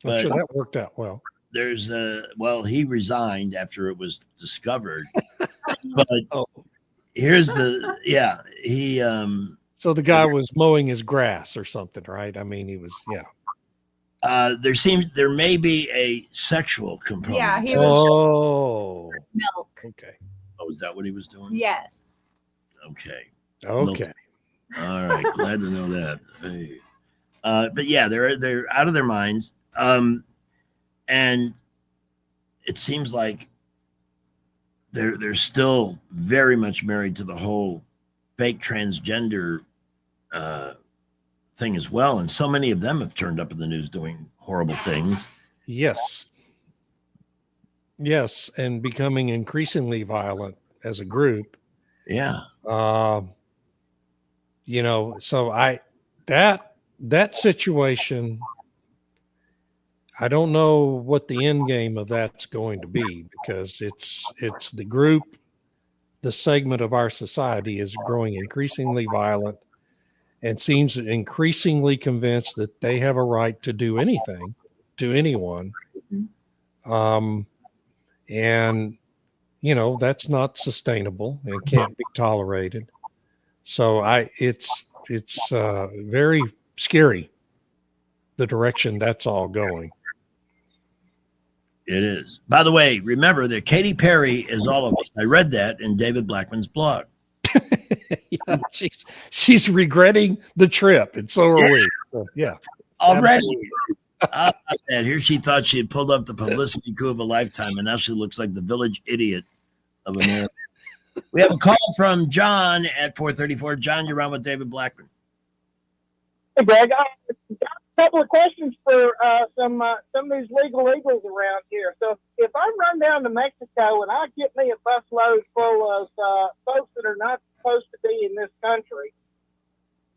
I'm sure that worked out well. He resigned after it was discovered. But here's he. So the guy was mowing his grass or something, right? I mean, he was, there may be a sexual component. Yeah, he was. Oh, milk. Okay. Oh, is that what he was doing? Yes. Okay. Okay. All right. Glad to know that. Hey. But yeah, they're out of their minds. And it seems like they're still very much married to the whole fake transgender thing as well. And so many of them have turned up in the news doing horrible things. Yes. And becoming increasingly violent as a group. Yeah. So that situation, I don't know what the end game of that's going to be, because it's the group, the segment of our society is growing increasingly violent and seems increasingly convinced that they have a right to do anything to anyone. And that's not sustainable and can't be tolerated. So it's very scary, the direction that's all going. It is. By the way, remember that Katy Perry is all of us. I read that in David Blackmon's blog. Yeah, she's regretting the trip, and so are we. So, yeah. Already. And here she thought she had pulled up the publicity coup of a lifetime, and now she looks like the village idiot of America. We have a call from John at 434. John, you're on with David Blackmon. Hey, Greg. A couple of questions for some of these legal eagles around here. So if I run down to Mexico and I get me a busload full of folks that are not supposed to be in this country,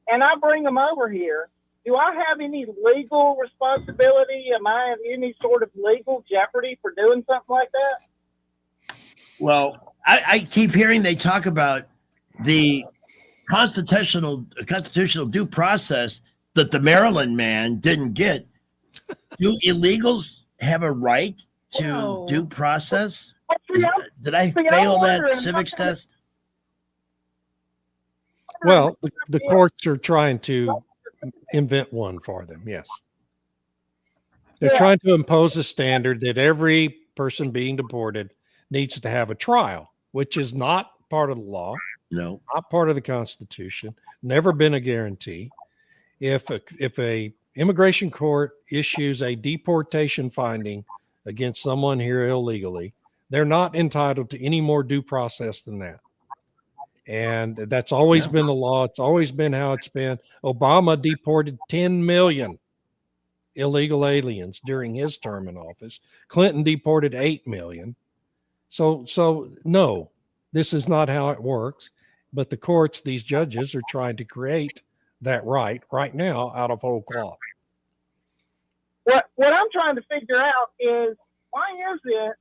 and I bring them over here, do I have any legal responsibility? Am I in any sort of legal jeopardy for doing something like that? Well, I keep hearing they talk about the constitutional due process that the Maryland man didn't get. Do illegals have a right to due process? Did I fail that civics test? Well, the courts are trying to invent one for them. Yes. They're trying to impose a standard that every person being deported needs to have a trial, which is not part of the law. No. Not part of the Constitution. Never been a guarantee. If a immigration court issues a deportation finding against someone here illegally, they're not entitled to any more due process than that. And that's always been the law. It's always been how it's been. Obama deported 10 million illegal aliens during his term in office. Clinton deported 8 million. So no, this is not how it works. But the courts, these judges, are trying to create that right now out of whole cloth. What I'm trying to figure out is why is it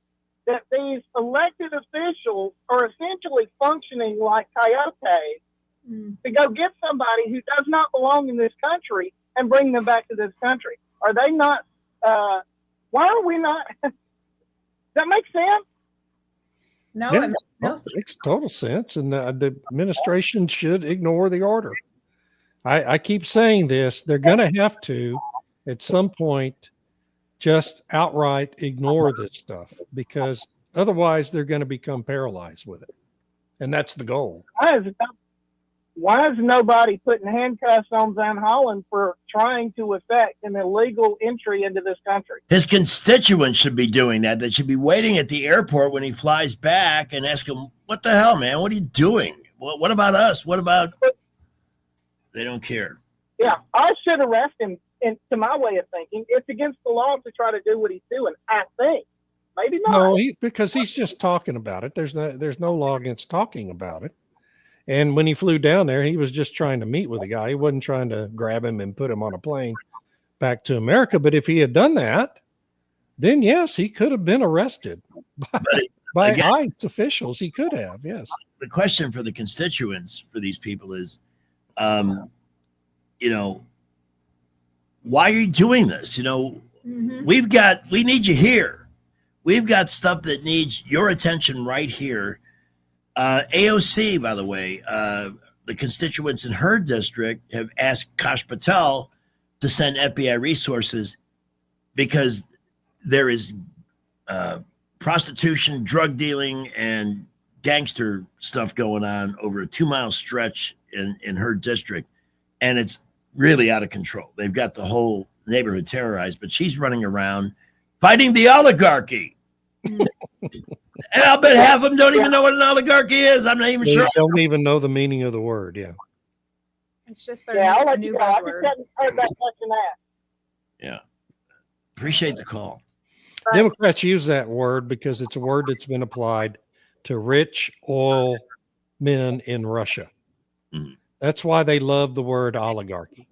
that these elected officials are essentially functioning like coyotes to go get somebody who does not belong in this country and bring them back to this country? Are they not? Why are we not? Does that make sense? No, Yeah, it makes no it sense. makes total sense, and the administration should ignore the order. I keep saying this. They're going to have to, at some point, just outright ignore this stuff, because otherwise they're going to become paralyzed with it. And that's the goal. Why is nobody putting handcuffs on Van Hollen for trying to effect an illegal entry into this country? His constituents should be doing that. They should be waiting at the airport when he flies back and ask him, what the hell, man? What are you doing? What about us? What about... They don't care. Yeah, I should arrest him. And to my way of thinking, it's against the law to try to do what he's doing. I think, maybe not. No, because he's just talking about it. There's no law against talking about it. And when he flew down there, he was just trying to meet with a guy. He wasn't trying to grab him and put him on a plane back to America. But if he had done that, then yes, he could have been arrested by ICE officials. He could have, yes. The question for the constituents for these people is, why are you doing this? We need you here. We've got stuff that needs your attention right here. AOC, by the way, the constituents in her district have asked Kash Patel to send FBI resources because there is prostitution, drug dealing, and gangster stuff going on over a 2-mile stretch in her district. And it's really out of control. They've got the whole neighborhood terrorized, but she's running around fighting the oligarchy. And I'll bet half of them don't even know what an oligarchy is. I'm not even sure. They don't even know the meaning of the word. Yeah. It's just their I'll let new you go. I buzzword. just haven't heard that much in that. Yeah. Appreciate the call. Democrats use that word because it's a word that's been applied to rich oil men in Russia. That's why they love the word oligarchy.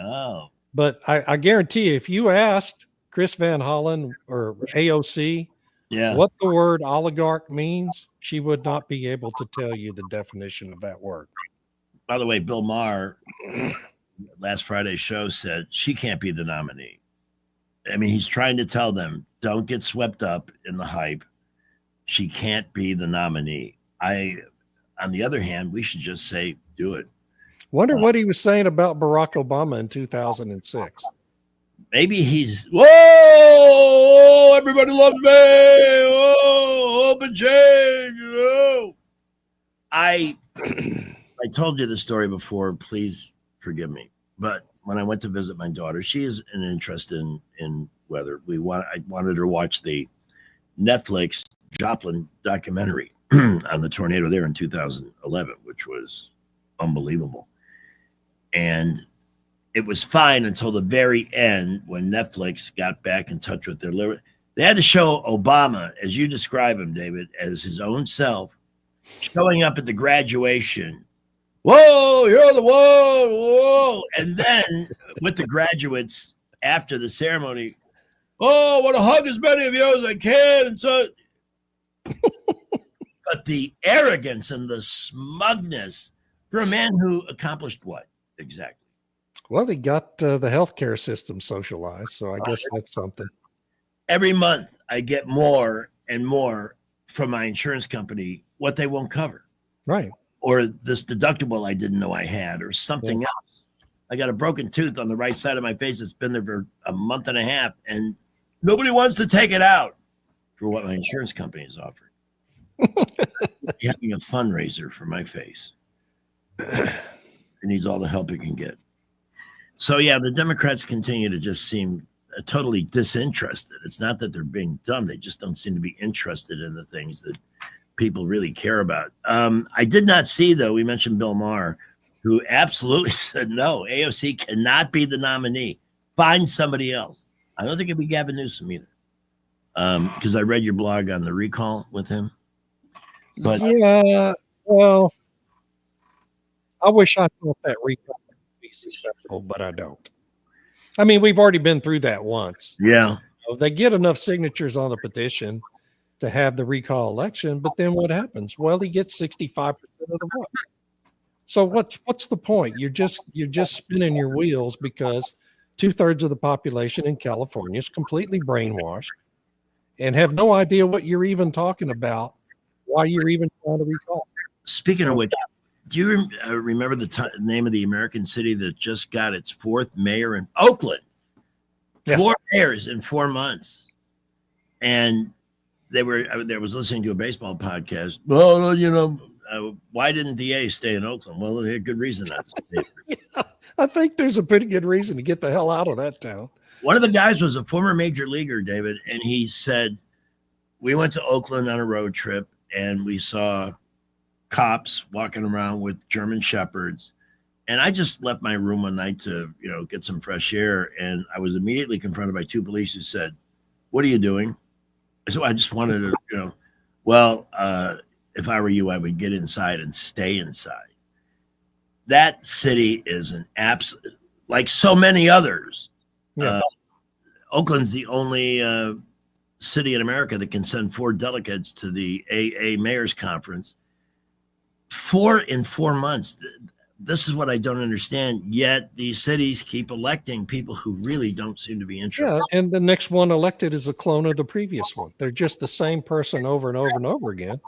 Oh. But I guarantee you, if you asked Chris Van Hollen or AOC what the word oligarch means, she would not be able to tell you the definition of that word. By the way, Bill Maher, last Friday's show, said she can't be the nominee. I mean, he's trying to tell them, don't get swept up in the hype. She can't be the nominee. On the other hand, we should just say, do it. Wonder what he was saying about Barack Obama in 2006. Maybe he's, whoa, everybody loves me. Oh, open change. Oh. I told you the story before. Please forgive me. But when I went to visit my daughter, she is an interest in weather. I wanted her to watch the Netflix Joplin documentary on the tornado there in 2011, which was unbelievable. And it was fine until the very end when Netflix got back in touch with their liver. They had to show Obama, as you describe him, David, as his own self, showing up at the graduation. Whoa, you're the one. Whoa. And then with the graduates after the ceremony, oh, I want to hug as many of you as I can. And so, but the arrogance and the smugness for a man who accomplished what exactly? Well, he got the healthcare system socialized, so I guess that's something. Every month, I get more and more from my insurance company what they won't cover. Right. Or this deductible I didn't know I had, or something else. I got a broken tooth on the right side of my face that's been there for a month and a half, and nobody wants to take it out for what my insurance company is offering. Having a fundraiser for my face. It needs all the help it can get. So, yeah, the Democrats continue to just seem totally disinterested. It's not that they're being dumb. They just don't seem to be interested in the things that people really care about. I did not see, though, we mentioned Bill Maher, who absolutely said, no, AOC cannot be the nominee. Find somebody else. I don't think it'd be Gavin Newsom either. Because I read your blog on the recall with him. But yeah, well, I wish I thought that recall be successful, but I don't. I mean, we've already been through that once. Yeah. They get enough signatures on a petition to have the recall election, but then what happens? Well, he gets 65% of the vote. So what's the point? You're just spinning your wheels because 2/3 of the population in California is completely brainwashed and have no idea what you're even talking about, why you're even trying to recall. Speaking of which, do you remember the name of the American city that just got its 4th mayor in Oakland? Yeah. 4 mayors in 4 months. And I was listening to a baseball podcast. Well, why didn't the A's stay in Oakland? Well, they had good reason not to stay. Yeah, I think there's a pretty good reason to get the hell out of that town. One of the guys was a former major leaguer, David, and he said, we went to Oakland on a road trip and we saw cops walking around with German shepherds. And I just left my room one night to, get some fresh air. And I was immediately confronted by 2 police who said, what are you doing? I said, well, I just wanted to, if I were you, I would get inside and stay inside. That city is an absolute, like so many others. Yeah. Oakland's the only city in America that can send 4 delegates to the AA Mayor's Conference. 4 in 4 months. This is what I don't understand. Yet these cities keep electing people who really don't seem to be interested. Yeah, and the next one elected is a clone of the previous one. They're just the same person over and over and over again.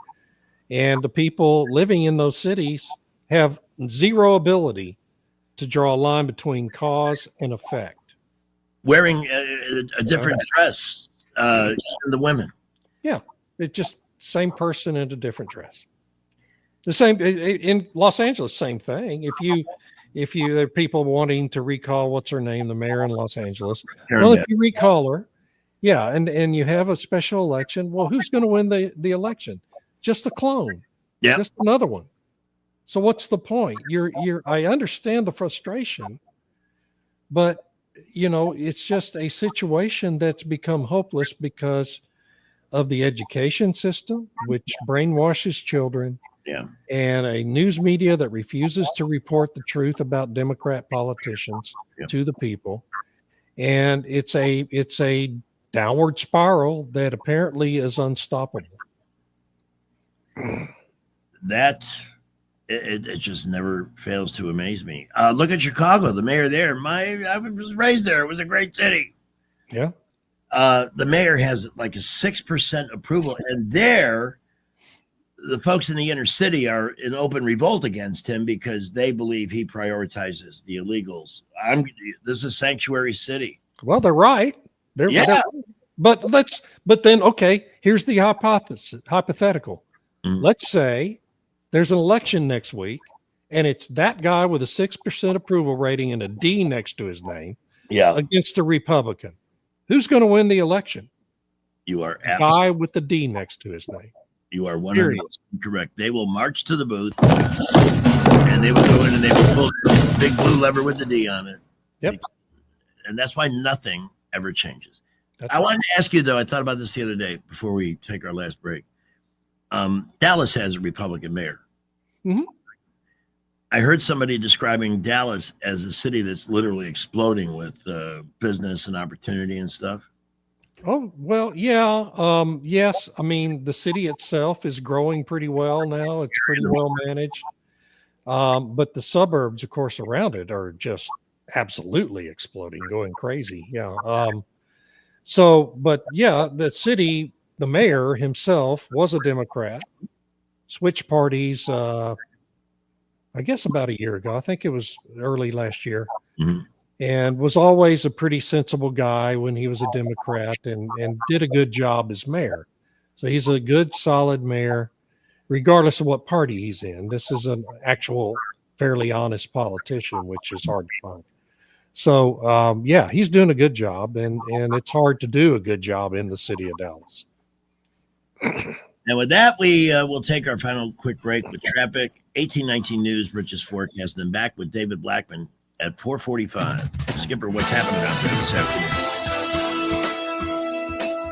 And the people living in those cities have zero ability to draw a line between cause and effect. Wearing a different dress than the women. Yeah, it's just same person in a different dress. The same in Los Angeles, same thing. If you there are people wanting to recall what's her name, the mayor in Los Angeles. Well, if you recall her, yeah, and you have a special election, well, who's going to win the election? Just a clone. Yeah. Just another one. So what's the point? I understand the frustration, but it's just a situation that's become hopeless because of the education system, which brainwashes children. Yeah. And a news media that refuses to report the truth about Democrat politicians to the people. And it's a downward spiral that apparently is unstoppable. It just never fails to amaze me. Look at Chicago, the mayor there. I was raised there. It was a great city. Yeah. The mayor has like a 6% approval, and there the folks in the inner city are in open revolt against him because they believe he prioritizes the illegals. This is a sanctuary city. Well, they're right. They're but then, okay, here's the hypothetical. Mm-hmm. Let's say there's an election next week and it's that guy with a 6% approval rating and a D next to his name against a Republican. Who's going to win the election? You are guy with the D next to his name. You are 100% correct. They will march to the booth and they will go in and they will pull the big blue lever with the D on it. Yep. And that's why nothing ever changes. I wanted to ask you, though, I thought about this the other day before we take our last break. Dallas has a Republican mayor. Mm-hmm. I heard somebody describing Dallas as a city that's literally exploding with business and opportunity and stuff. Oh, well, yeah. Yes. I mean, the city itself is growing pretty well now. It's pretty well managed. But the suburbs, of course, around it are just absolutely exploding, going crazy. Yeah. But yeah, the city, the mayor himself was a Democrat, switched parties, I guess about a year ago. I think it was early last year. Mm-hmm. And was always a pretty sensible guy when he was a Democrat and did a good job as mayor. So he's a good, solid mayor, regardless of what party he's in. This is an actual fairly honest politician, which is hard to find. So, yeah, he's doing a good job, and it's hard to do a good job in the city of Dallas. And with that, we will take our final quick break with traffic, 1819 News, Rich's forecast, then back with David Blackmon at 4:45. Skipper, what's happening out there this afternoon?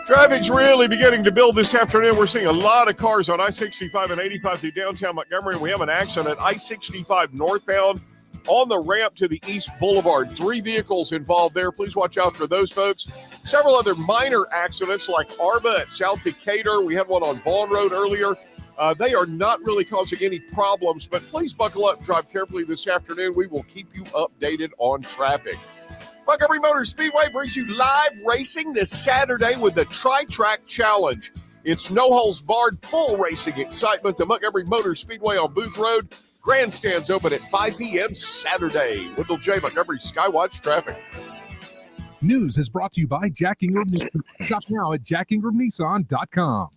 Traffic's really beginning to build this afternoon. We're seeing a lot of cars on I-65 and 85 through downtown Montgomery. We have an accident at I-65 northbound on the ramp to the East Boulevard. 3 vehicles involved there. Please watch out for those folks. Several other minor accidents like Arba at South Decatur. We had one on Vaughn Road earlier. They are not really causing any problems, but please buckle up and drive carefully this afternoon. We will keep you updated on traffic. Montgomery Motor Speedway brings you live racing this Saturday with the Tri-Track Challenge. It's no holes barred, full racing excitement. The Montgomery Motor Speedway on Booth Road. Grandstands open at 5 p.m. Saturday. Wendell J. Montgomery Skywatch Traffic. News is brought to you by Jack Ingram Nissan. Shop now at jackingramnissan.com.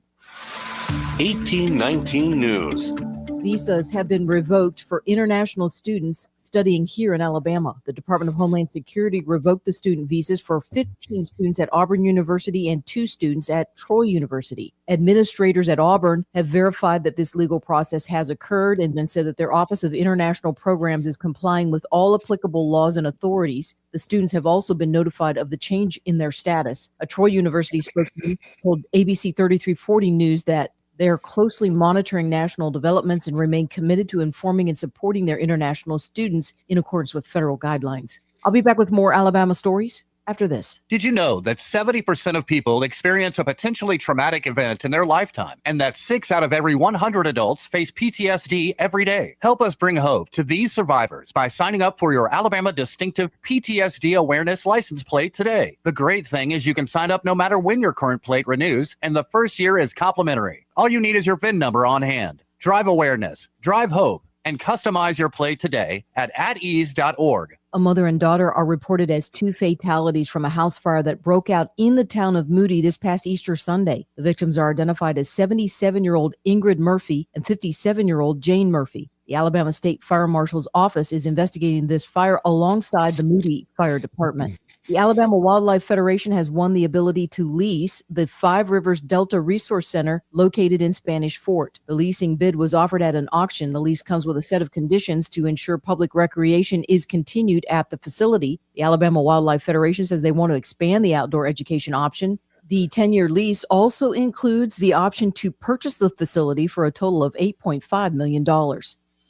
1819 News. Visas have been revoked for international students studying here in Alabama. The Department of Homeland Security revoked the student visas for 15 students at Auburn University and 2 students at Troy University. Administrators at Auburn have verified that this legal process has occurred and then said that their Office of International Programs is complying with all applicable laws and authorities. The students have also been notified of the change in their status. A Troy University spokesman told ABC 3340 News that they are closely monitoring national developments and remain committed to informing and supporting their international students in accordance with federal guidelines. I'll be back with more Alabama stories after this. Did you know that 70% of people experience a potentially traumatic event in their lifetime, and that 6 out of every 100 adults face PTSD every day? Help us bring hope to these survivors by signing up for your Alabama Distinctive PTSD Awareness License Plate today. The great thing is you can sign up no matter when your current plate renews, and the first year is complimentary. All you need is your VIN number on hand. Drive awareness, drive hope, and customize your plate today at atease.org. A mother and daughter are reported as 2 fatalities from a house fire that broke out in the town of Moody this past Easter Sunday. The victims are identified as 77-year-old Ingrid Murphy and 57-year-old Jane Murphy. The Alabama State Fire Marshal's office is investigating this fire alongside the Moody Fire Department. The Alabama Wildlife Federation has won the ability to lease the 5 Rivers Delta Resource Center located in Spanish Fort. The leasing bid was offered at an auction. The lease comes with a set of conditions to ensure public recreation is continued at the facility. The Alabama Wildlife Federation says they want to expand the outdoor education option. The 10-year lease also includes the option to purchase the facility for a total of $8.5 million.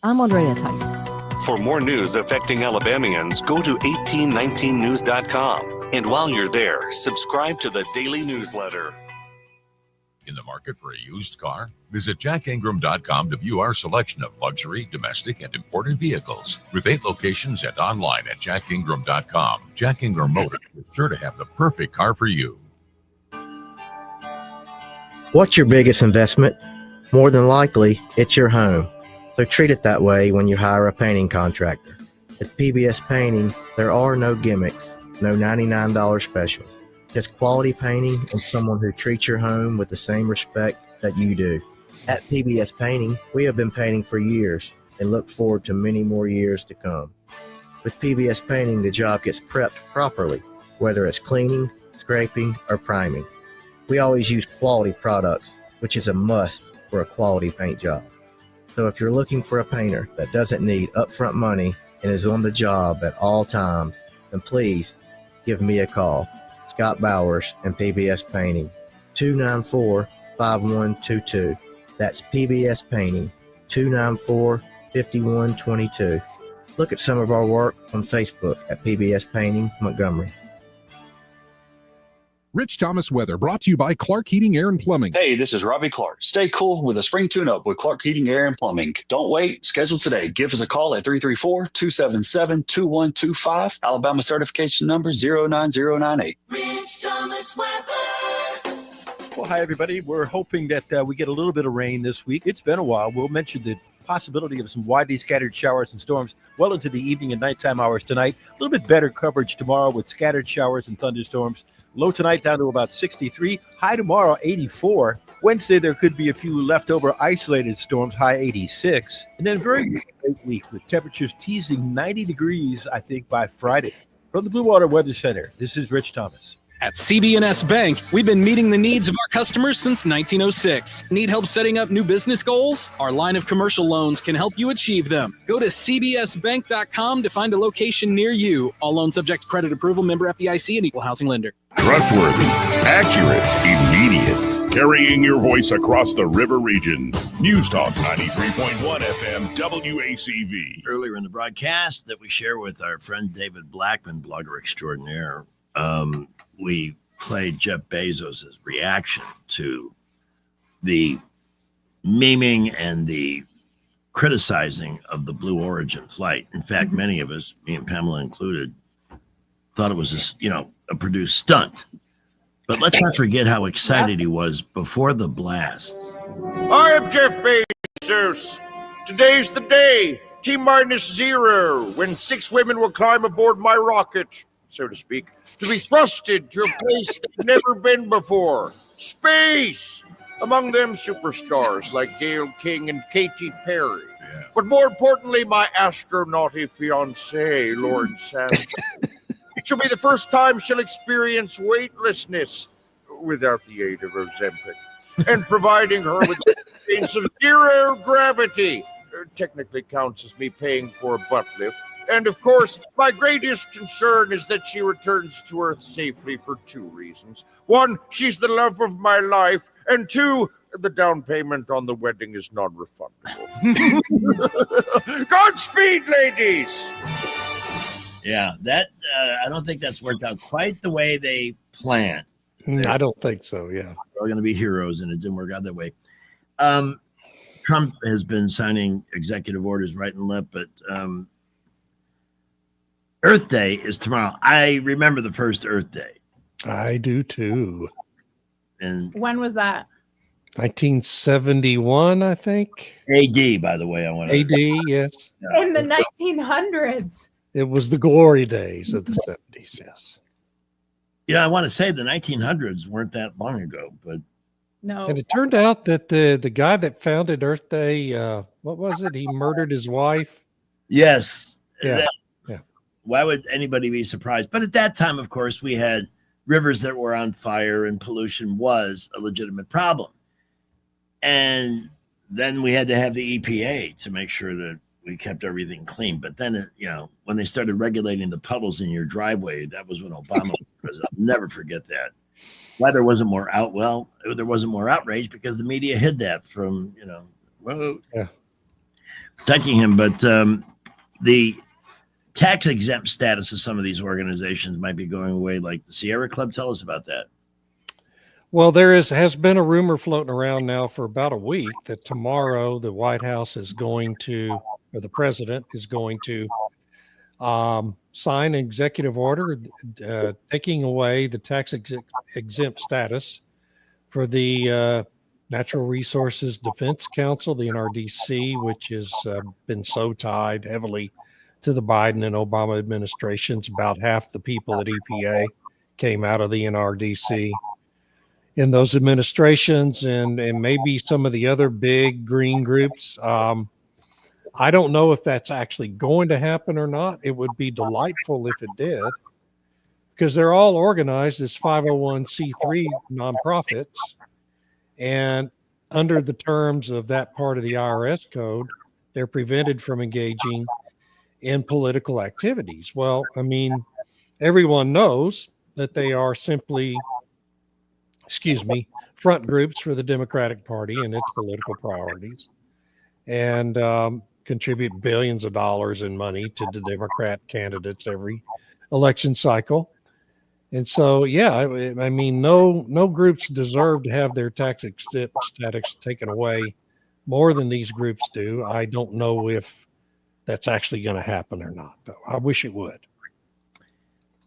I'm Andrea Tice. For more news affecting Alabamians, go to 1819news.com. And while you're there, subscribe to the daily newsletter. In the market for a used car? Visit jackingram.com to view our selection of luxury, domestic, and imported vehicles. With 8 locations and online at jackingram.com, Jack Ingram Motors is sure to have the perfect car for you. What's your biggest investment? More than likely, it's your home. So treat it that way when you hire a painting contractor. At PBS Painting, there are no gimmicks, no $99 specials. Just quality painting and someone who treats your home with the same respect that you do. At PBS Painting, we have been painting for years and look forward to many more years to come. With PBS Painting, the job gets prepped properly, whether it's cleaning, scraping, or priming. We always use quality products, which is a must for a quality paint job. So if you're looking for a painter that doesn't need upfront money and is on the job at all times, then please give me a call. Scott Bowers and PBS Painting, 294-5122. That's PBS Painting, 294-5122. Look at some of our work on Facebook at PBS Painting Montgomery. Rich Thomas weather brought to you by Clark Heating, Air, and Plumbing. Hey, this is Robbie Clark. Stay cool with a spring tune-up with Clark Heating, Air, and Plumbing. Don't wait. Schedule today. Give us a call at 334-277-2125. Alabama certification number 09098. Rich Thomas weather. Well, hi, everybody. We're hoping that we get a little bit of rain this week. It's been a while. We'll mention the possibility of some widely scattered showers and storms well into the evening and nighttime hours tonight. A little bit better coverage tomorrow with scattered showers and thunderstorms. Low tonight down to about 63. High tomorrow, 84. Wednesday, there could be a few leftover isolated storms, high 86. And then very great week with temperatures teasing 90 degrees, I think, by Friday. From the Blue Water Weather Center, this is Rich Thomas. At CB&S Bank, we've been meeting the needs of our customers since 1906. Need help setting up new business goals? Our line of commercial loans can help you achieve them. Go to cbsbank.com to find a location near you. All loans subject to credit approval, member FDIC, and equal housing lender. Trustworthy, accurate, immediate. carrying your voice across the river region. News Talk 93.1 FM WACV. Earlier in the broadcast that we share with our friend David Blackmon, blogger extraordinaire, we played Jeff Bezos' reaction to the memeing and the criticizing of the Blue Origin flight. In fact, many of us, me and Pamela included, thought it was a produced stunt. But let's not forget how excited he was before the blast. I am Jeff Bezos. Today's the day, T-0, when 6 women will climb aboard my rocket, so to speak, to be thrusted to a place they've never been before. Space! Among them, superstars like Gayle King and Katy Perry. Yeah. But more importantly, my astronauty fiancée, Lauren Sanchez. It shall be the first time she'll experience weightlessness without the aid of Ozempic, and providing her with a sense of zero gravity. Technically counts as me paying for a butt lift. And of course, my greatest concern is that she returns to Earth safely for 2 reasons. 1, she's the love of my life, and 2, the down payment on the wedding is non-refundable. Godspeed, ladies! Yeah, that I don't think that's worked out quite the way they planned. I don't think so, yeah. We're going to be heroes, and it didn't work out that way. Trump has been signing executive orders right and left, but Earth Day is tomorrow. I remember the first Earth Day. I do too. And when was that? 1971, I think. AD, by the way. I want to AD, yes. In the 1900s. It was the glory days of the 70s, yes. Yeah, I want to say the 1900s weren't that long ago, but no. And it turned out that the guy that founded Earth Day, what was it? He murdered his wife. Yes. Yeah. Why would anybody be surprised? But at that time, of course, we had rivers that were on fire and pollution was a legitimate problem. And then we had to have the EPA to make sure that we kept everything clean. But then, when they started regulating the puddles in your driveway, that was when Obama was president. I'll never forget that. Why there wasn't more there wasn't more outrage because the media hid that from, protecting him. But the tax exempt status of some of these organizations might be going away, like the Sierra Club. Tell us about that. Well, has been a rumor floating around now for about a week that tomorrow the White House is going to, or the president is going to sign an executive order taking away the tax exempt status for the Natural Resources Defense Council, the NRDC, which has been so tied heavily to the Biden and Obama administrations. About half the people at EPA came out of the NRDC in those administrations, and maybe some of the other big green groups. I don't know if that's actually going to happen or not. It would be delightful if it did, because they're all organized as 501c3 nonprofits. And under the terms of that part of the IRS code, they're prevented from engaging in political activities. Well, I mean, everyone knows that they are simply, front groups for the Democratic Party and its political priorities, and contribute billions of dollars in money to the Democrat candidates every election cycle. And so, I mean, no groups deserve to have their tax exempt status taken away more than these groups do. I don't know if that's actually going to happen or not, but I wish it would.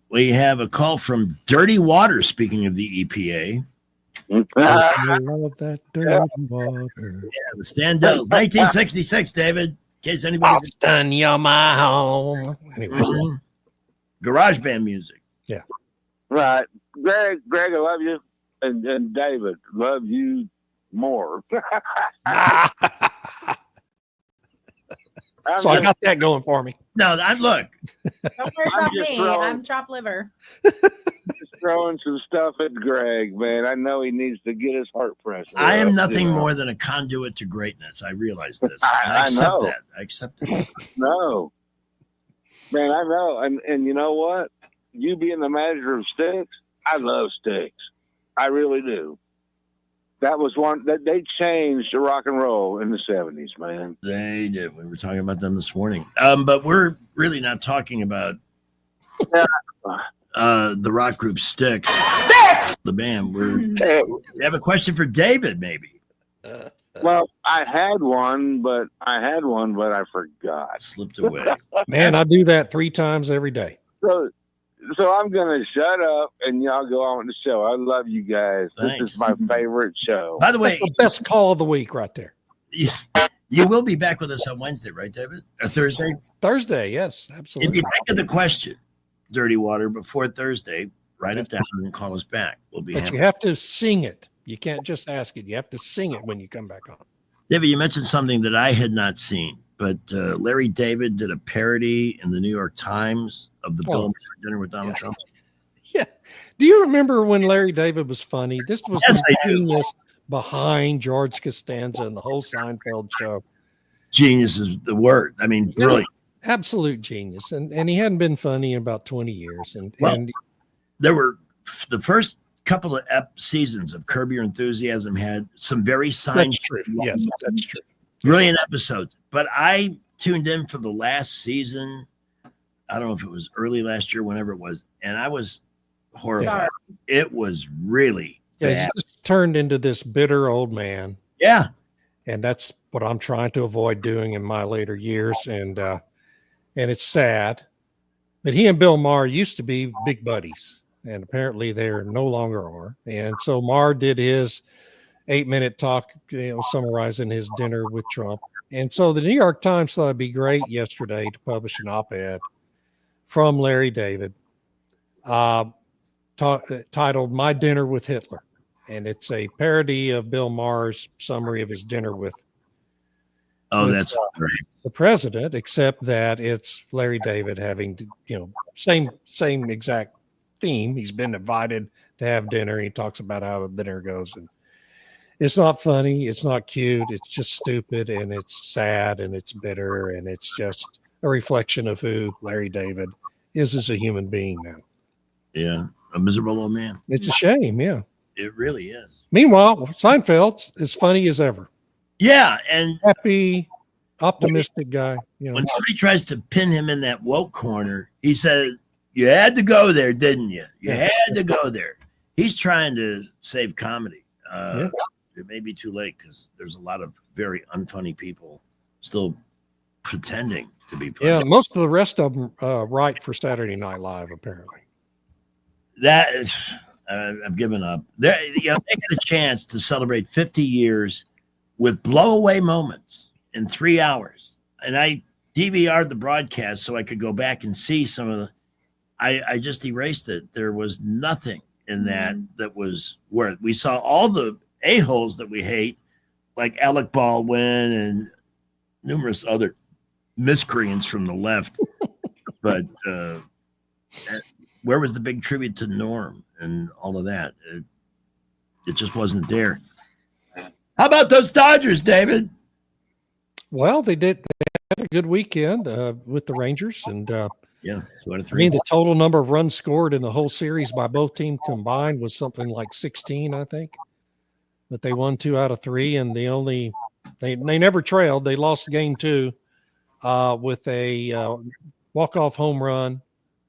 We have a call from Dirty Water, speaking of the EPA. I love that dirty water. Yeah, the Standells, 1966, David. In case anybody. Boston, you're my home. Anyway. Garage band music. Yeah. Right. Greg, I love you. And David, love you more. So I got that going for me. No, look. Don't worry about me. I'm chopped liver. Just throwing some stuff at Greg, man. I know he needs to get his heart pressure. I am nothing more than a conduit to greatness. I realize this. I accept that. I accept it. No. Man, I know. And you know what? You being the manager of Sticks, I love Sticks. I really do. That was one that they changed rock and roll in the 70s, man. They did. We were talking about them this morning. But we're really not talking about the rock group Styx. Styx! The band. We have a question for David, maybe. Well, I had one, but I forgot. Slipped away. Man, I do that 3 times every day. So I'm gonna shut up and y'all go on with the show. I love you guys. Thanks. This is my favorite show. By the way, That's the best call of the week right there. You will be back with us on Wednesday, right, David? Or Thursday? Thursday, yes, absolutely. If you think of the question, Dirty Water, before Thursday, write it down and call us back. We'll be But happy. you have to sing it. You can't just ask it. You have to sing it when you come back on. David, you mentioned something that I had not seen, but Larry David did a parody in the New York Times of the Bill Maher dinner with Donald Trump. Yeah. Do you remember when Larry David was funny? This was Yes, I do. genius behind George Costanza and the whole Seinfeld show. Genius is the word. I mean, brilliant. Absolute genius. And he hadn't been funny in about 20 years. And There were the first couple of seasons of Curb Your Enthusiasm had some very Seinfeld. that's true. Yes, that's true. Brilliant episodes. But I tuned in for the last season. I don't know if it was early last year, whenever it was, and I was horrified. Sorry. It was really bad. He just turned into this bitter old man. Yeah. And that's what I'm trying to avoid doing in my later years. And it's sad. But he and Bill Maher used to be big buddies. And apparently they're no longer are. And so Maher did his 8-minute talk, summarizing his dinner with Trump. And so the New York Times thought it'd be great yesterday to publish an op-ed from Larry David titled "My Dinner with Hitler," and it's a parody of Bill Maher's summary of his dinner with That's great. the president, except that it's Larry David having same exact theme. He's been invited to have dinner. He talks about how the dinner goes, and it's not funny, it's not cute, it's just stupid, and it's sad, and it's bitter, and it's just a reflection of who Larry David is as a human being now. Yeah, a miserable old man. It's a shame, yeah. It really is. Meanwhile, Seinfeld's as funny as ever. Yeah, and happy, optimistic guy. When somebody tries to pin him in that woke corner, he says, "You had to go there, didn't you? You had to go there." He's trying to save comedy. It may be too late because there's a lot of very unfunny people still pretending to be funny. Yeah, most of the rest of them write for Saturday Night Live, apparently. That is, I've given up. They get a chance to celebrate 50 years with blowaway moments in 3 hours. And I DVR'd the broadcast so I could go back and see some of the. I just erased it. There was nothing in that was worth. We saw all the a-holes that we hate, like Alec Baldwin and numerous other miscreants from the left. But where was the big tribute to Norm and all of that? It just wasn't there. How about those Dodgers, David? Well, they had a good weekend with the Rangers, and 2 out of 3. I mean, the total number of runs scored in the whole series by both teams combined was something like 16, I think. But they won 2 out of 3, and they never trailed. They lost game 2 with a walk-off home run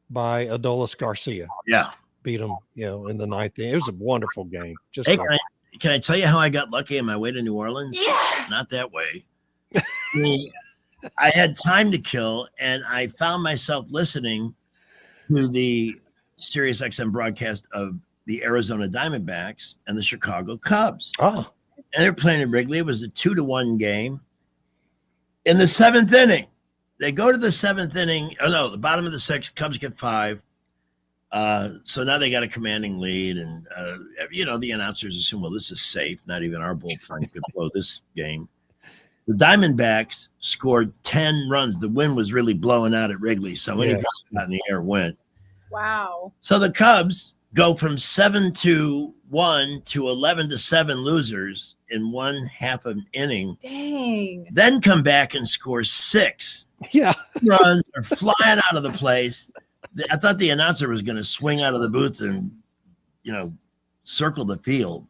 by Adolis Garcia. Yeah, beat them, in the 9th inning. It was a wonderful game. Just hey, can I tell you how I got lucky on my way to New Orleans? Yeah. Not that way. I had time to kill, and I found myself listening to the Sirius XM broadcast of the Arizona Diamondbacks and the Chicago Cubs. Oh. And they're playing at Wrigley. It was a 2-1 game. In the 7th inning, they go to the 7th inning. Oh, no, the bottom of the 6th, Cubs get 5. So now they got a commanding lead. And, the announcers assume, well, this is safe. Not even our bullpen could blow this game. The Diamondbacks scored 10 runs. The wind was really blowing out at Wrigley. So anything out in the air went. Wow. So the Cubs go from 7-1 to 11-7 losers in 1/2 of an inning. Dang. Then come back and score 6. Yeah. Runs are flying out of the place. I thought the announcer was going to swing out of the booth and, circle the field.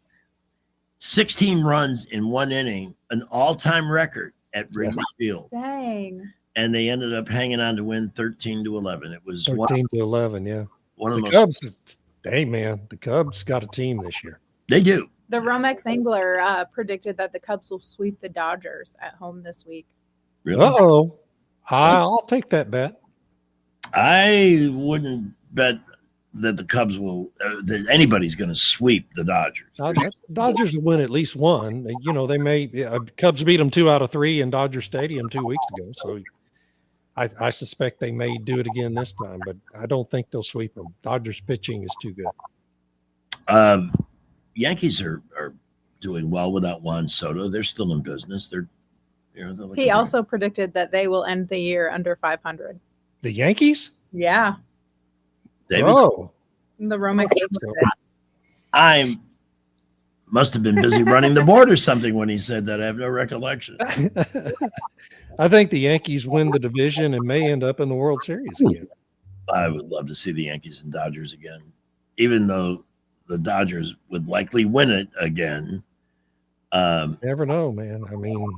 16 runs in one inning, an all-time record at Wrigley Field. Dang. And they ended up hanging on to win 13-11. It was 13-11, yeah. One of the the most, Cubs, hey, man, the Cubs got a team this year. They do. The Romex Angler predicted that the Cubs will sweep the Dodgers at home this week. Really? Uh-oh. I'll take that bet. I wouldn't bet that the Cubs will, that anybody's going to sweep the Dodgers. Dodgers will win at least one. They may. Cubs beat them 2 out of 3 in Dodger Stadium 2 weeks ago. So I suspect they may do it again this time, but I don't think they'll sweep them. Dodgers pitching is too good. Yankees are doing well without Juan Soto. They're still in business. They're He also predicted that they will end the year under 500. The Yankees? Yeah. Davis? The Romex Angler. I must have been busy running the board or something when he said that. I have no recollection. I think the Yankees win the division and may end up in the World Series again. I would love to see the Yankees and Dodgers again, even though the Dodgers would likely win it again. Never know, man. I mean,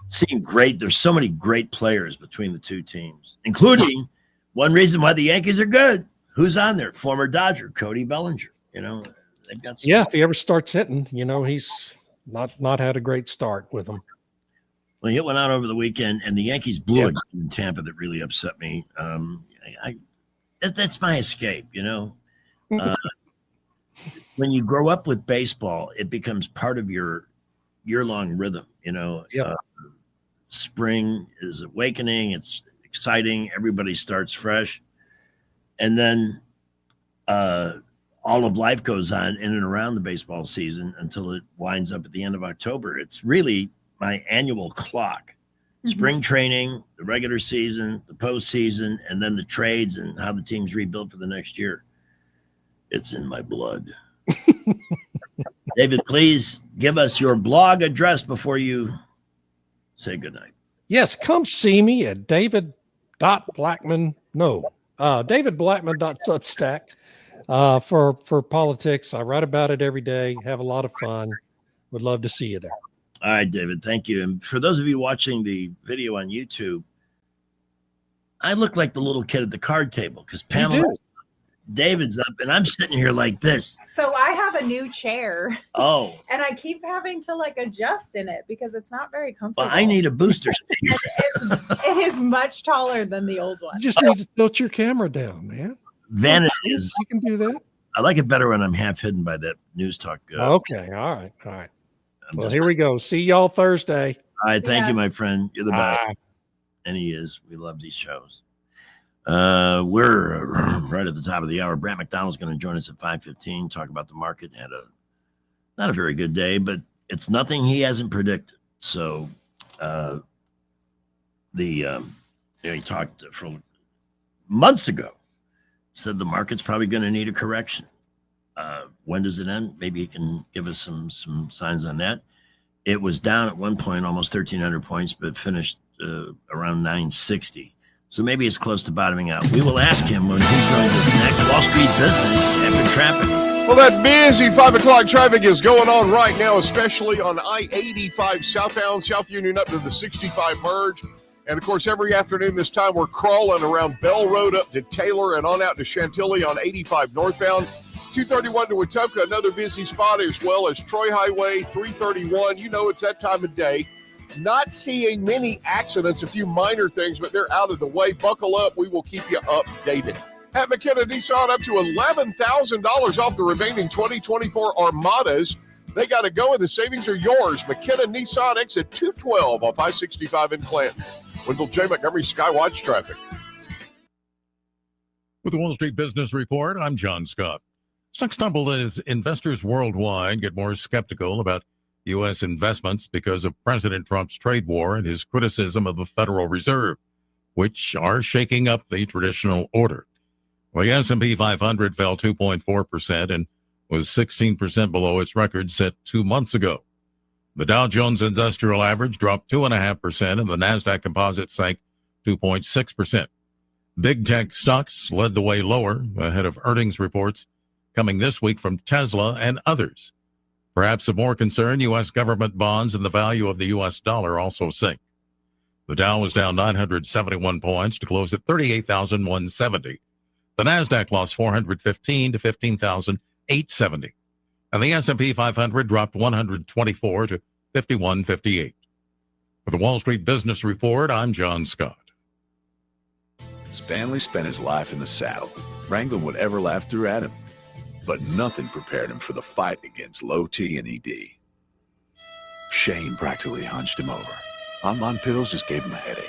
seem great. There's so many great players between the two teams, including one reason why the Yankees are good. Who's on there? Former Dodger, Cody Bellinger. They've got if he ever starts hitting, he's not had a great start with them. Well, he hit one out over the weekend, and the Yankees blew it in Tampa. That really upset me. That's my escape, when you grow up with baseball, it becomes part of your year-long rhythm. Spring is awakening. It's exciting. Everybody starts fresh. And then all of life goes on in and around the baseball season until it winds up at the end of October. It's really my annual clock. Spring training, the regular season, the postseason, and then the trades and how the teams rebuild for the next year. It's in my blood. David, please give us your blog address before you say goodnight. Yes, come see me at davidblackman.substack for politics. I write about it every day, have a lot of fun. Would love to see you there. All right, David, thank you. And for those of you watching the video on YouTube, I look like the little kid at the card table because Pamela, David's up, and I'm sitting here like this. So I have a new chair. Oh. And I keep having to adjust in it because it's not very comfortable. Well, I need a booster seat. It is much taller than the old one. You just need to tilt your camera down, man. Vanity is. You can do that. I like it better when I'm half hidden by that news talk. Okay. All right. Well, here we go. See y'all Thursday. All right. Thank you, my friend. You're the best. And he is. We love these shows. We're right at the top of the hour. Brant McDonald's going to join us at 5:15. Talk about the market. Had not a very good day, but it's nothing he hasn't predicted. So, he talked from months ago. Said the market's probably going to need a correction. When does it end? Maybe he can give us some signs on that. It was down at one point, almost 1,300 points, but finished around 960. So maybe it's close to bottoming out. We will ask him when he joins us next. Wall Street Business after traffic. Well, that busy 5 o'clock traffic is going on right now, especially on I-85 southbound, South Union up to the 65 merge. And, of course, every afternoon this time we're crawling around Bell Road up to Taylor and on out to Chantilly on 85 northbound. 231 to Wetumpka, another busy spot, as well as Troy Highway 331. It's that time of day. Not seeing many accidents, a few minor things, but they're out of the way. Buckle up. We will keep you updated. At McKenna Nissan, up to $11,000 off the remaining 2024 Armadas. They got to go, and the savings are yours. McKenna Nissan, exit 212 off I-65 in Clanton. Wendell J. Montgomery, Skywatch Traffic. With the Wall Street Business Report, I'm John Scott. Stocks stumbled as investors worldwide get more skeptical about U.S. investments because of President Trump's trade war and his criticism of the Federal Reserve, which are shaking up the traditional order. Well, the S&P 500 fell 2.4% and was 16% below its record set 2 months ago. The Dow Jones Industrial Average dropped 2.5%, and the NASDAQ Composite sank 2.6%. Big tech stocks led the way lower ahead of earnings reports coming this week from Tesla and others. Perhaps of more concern, U.S. government bonds and the value of the U.S. dollar also sink. The Dow was down 971 points to close at 38,170. The Nasdaq lost 415 to 15,870. And the S&P 500 dropped 124 to 5158. For the Wall Street Business Report, I'm John Scott. Stanley spent his life in the saddle, wrangling whatever life threw at him. But nothing prepared him for the fight against low T and ED. Shame practically hunched him over. Online pills just gave him a headache.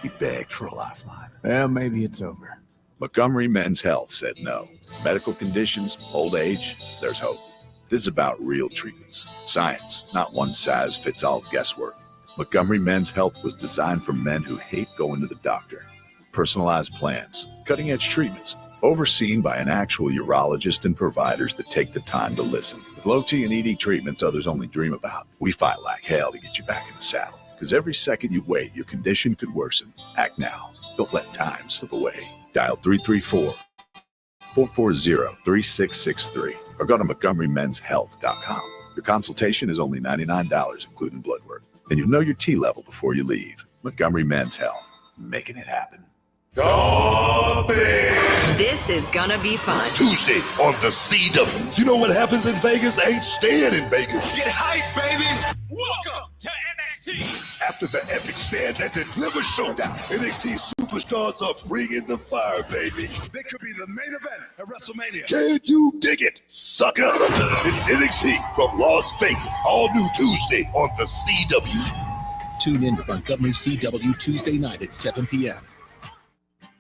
He begged for a lifeline. Well, maybe it's over. Montgomery Men's Health said no. Medical conditions, old age, there's hope. This is about real treatments. Science, not one-size-fits-all guesswork. Montgomery Men's Health was designed for men who hate going to the doctor. Personalized plans, cutting-edge treatments, overseen by an actual urologist and providers that take the time to listen. With low T and ED treatments others only dream about, we fight like hell to get you back in the saddle. Because every second you wait, your condition could worsen. Act now. Don't let time slip away. Dial 334-440-3663 or go to MontgomeryMen'sHealth.com. Your consultation is only $99, including blood work. And you'll know your T level before you leave. Montgomery Men's Health. Making it happen. This is gonna be fun. Tuesday on the CW. You know what happens in Vegas ain't staying in Vegas. Get hype, baby! Welcome to NXT! After the epic Stand and Deliver showdown, NXT superstars are bringing the fire, baby. They could be the main event at WrestleMania. Can you dig it, sucker? It's NXT from Las Vegas, all new Tuesday on the CW. Tune in to Montgomery CW Tuesday night at 7 p.m.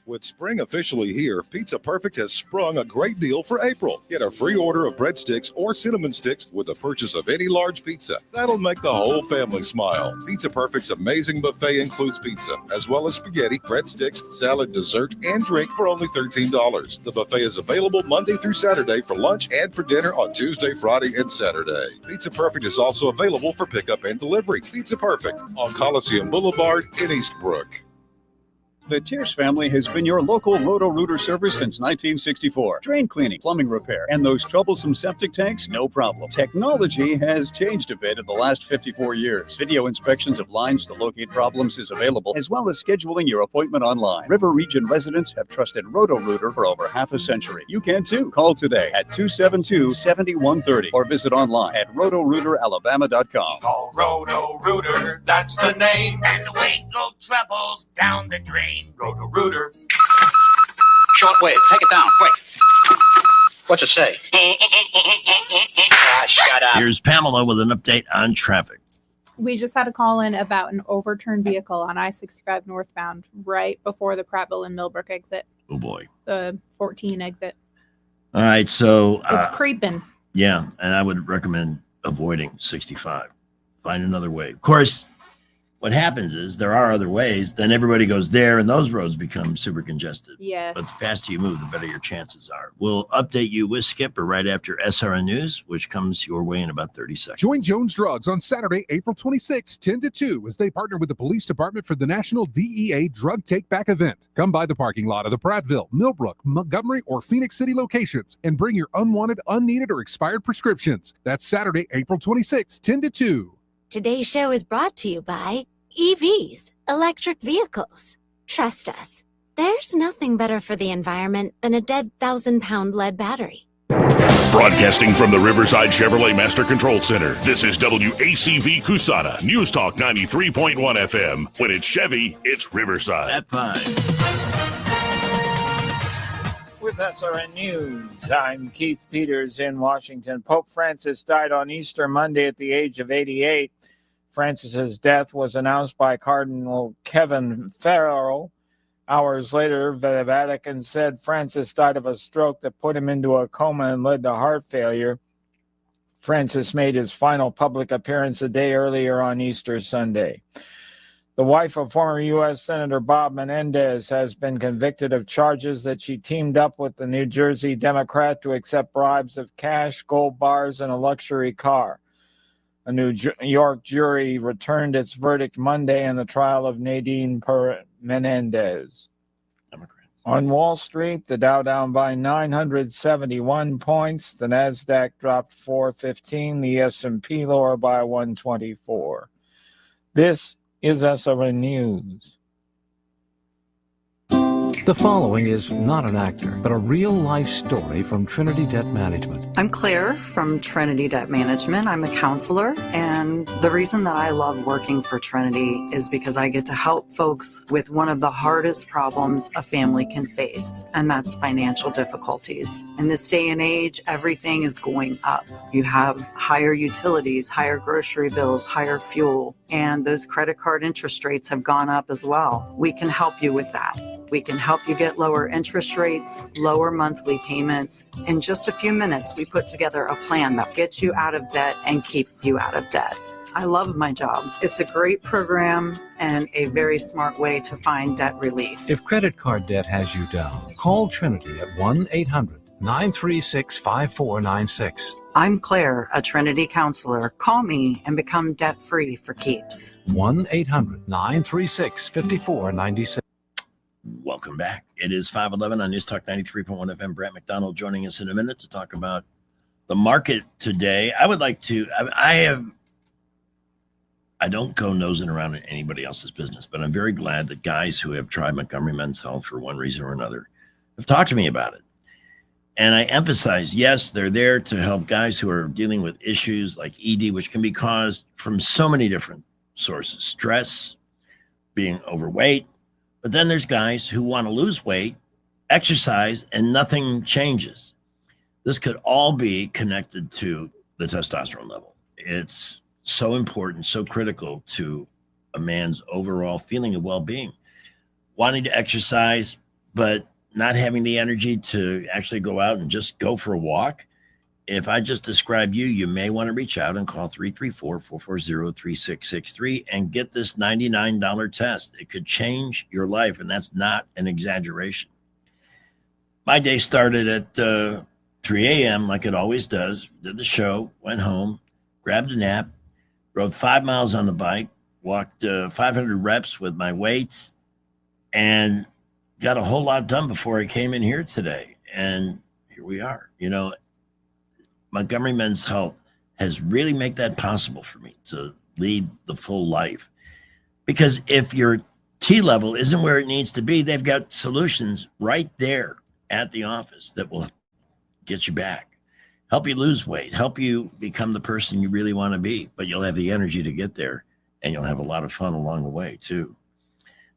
With spring officially here, Pizza Perfect has sprung a great deal for April. Get a free order of breadsticks or cinnamon sticks with the purchase of any large pizza. That'll make the whole family smile. Pizza Perfect's amazing buffet includes pizza, as well as spaghetti, breadsticks, salad, dessert, and drink for only $13. The buffet is available Monday through Saturday for lunch and for dinner on Tuesday, Friday, and Saturday. Pizza Perfect is also available for pickup and delivery. Pizza Perfect on Coliseum Boulevard in Eastbrook. The Tierce family has been your local Roto-Rooter service since 1964. Drain cleaning, plumbing repair, and those troublesome septic tanks, no problem. Technology has changed a bit in the last 54 years. Video inspections of lines to locate problems is available, as well as scheduling your appointment online. River Region residents have trusted Roto-Rooter for over half a century. You can too. Call today at 272-7130 or visit online at rotorooteralabama.com. Call Roto-Rooter, that's the name. And away go troubles down the drain. Roto-Rooter. Shortwave, take it down, quick. What's it say? Shut up. Here's Pamela with an update on traffic. We just had a call in about an overturned vehicle on I-65 northbound right before the Prattville and Millbrook exit. Oh, boy. The 14 exit. All right, so It's creeping. yeah, and I would recommend avoiding 65. Find another way. Of course, what happens is there are other ways, then everybody goes there and those roads become super congested. Yes. But the faster you move, the better your chances are. We'll update you with Skipper right after SRN News, which comes your way in about 30 seconds. Join Jones Drugs on Saturday, April 26, 10 to 2, as they partner with the police department for the National DEA Drug Take Back event. Come by the parking lot of the Prattville, Millbrook, Montgomery, or Phoenix City locations and bring your unwanted, unneeded, or expired prescriptions. That's Saturday, April 26, 10 to 2. Today's show is brought to you by EVs, electric vehicles. Trust us, there's nothing better for the environment than a dead 1,000-pound lead battery. Broadcasting from the Riverside Chevrolet Master Control Center, this is WACV Cusana, News Talk 93.1 FM. When it's Chevy, it's Riverside. At 5. With SRN News, I'm Keith Peters in Washington. Pope Francis died on Easter Monday at the age of 88. Francis's death was announced by Cardinal Kevin Farrell. Hours later, the Vatican said Francis died of a stroke that put him into a coma and led to heart failure. Francis made his final public appearance a day earlier on Easter Sunday. The wife of former U.S. Senator Bob Menendez has been convicted of charges that she teamed up with the New Jersey Democrat to accept bribes of cash, gold bars, and a luxury car. A New York jury returned its verdict Monday in the trial of Nadine Menendez. On Wall Street, the Dow down by 971 points. The Nasdaq dropped 415. The S&P lower by 124. This is SRN News. The following is not an actor, but a real-life story from Trinity Debt Management. I'm Claire from Trinity Debt Management. I'm a counselor, and the reason that I love working for Trinity is because I get to help folks with one of the hardest problems a family can face, and that's financial difficulties. In this day and age, everything is going up. You have higher utilities, higher grocery bills, higher fuel, and those credit card interest rates have gone up as well. We can help you with that. We can help you get lower interest rates, lower monthly payments. In just a few minutes, we put together a plan that gets you out of debt and keeps you out of debt. I love my job. It's a great program and a very smart way to find debt relief. If credit card debt has you down, call Trinity at 1-800-936-5496. I'm Claire, a Trinity counselor. Call me and become debt-free for keeps. 1-800-936-5496. Welcome back. It is 5:11 on News Talk 93.1 FM. Brett McDonald joining us in a minute to talk about the market today. I would like to, I don't go nosing around in anybody else's business, but I'm very glad that guys who have tried Montgomery Men's Health for one reason or another have talked to me about it. And I emphasize, yes, they're there to help guys who are dealing with issues like ED, which can be caused from so many different sources, stress, being overweight. But then there's guys who want to lose weight, exercise, and nothing changes. This could all be connected to the testosterone level. It's so important, so critical to a man's overall feeling of well-being. Wanting to exercise, but not having the energy to actually go out and just go for a walk. If I just describe you, you may want to reach out and call 334-440-3663 and get this $99 test. It could change your life, and that's not an exaggeration. My day started at 3 a.m. like it always does. Did the show, went home, grabbed a nap, rode 5 miles on the bike, walked 500 reps with my weights, and got a whole lot done before I came in here today. And here we are. You know, Montgomery Men's Health has really made that possible for me to lead the full life. Because if your T level isn't where it needs to be, they've got solutions right there at the office that will get you back, help you lose weight, help you become the person you really want to be, but you'll have the energy to get there, and you'll have a lot of fun along the way too.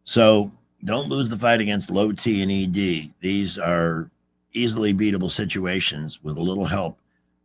So don't lose the fight against low T and ED. These are easily beatable situations with a little help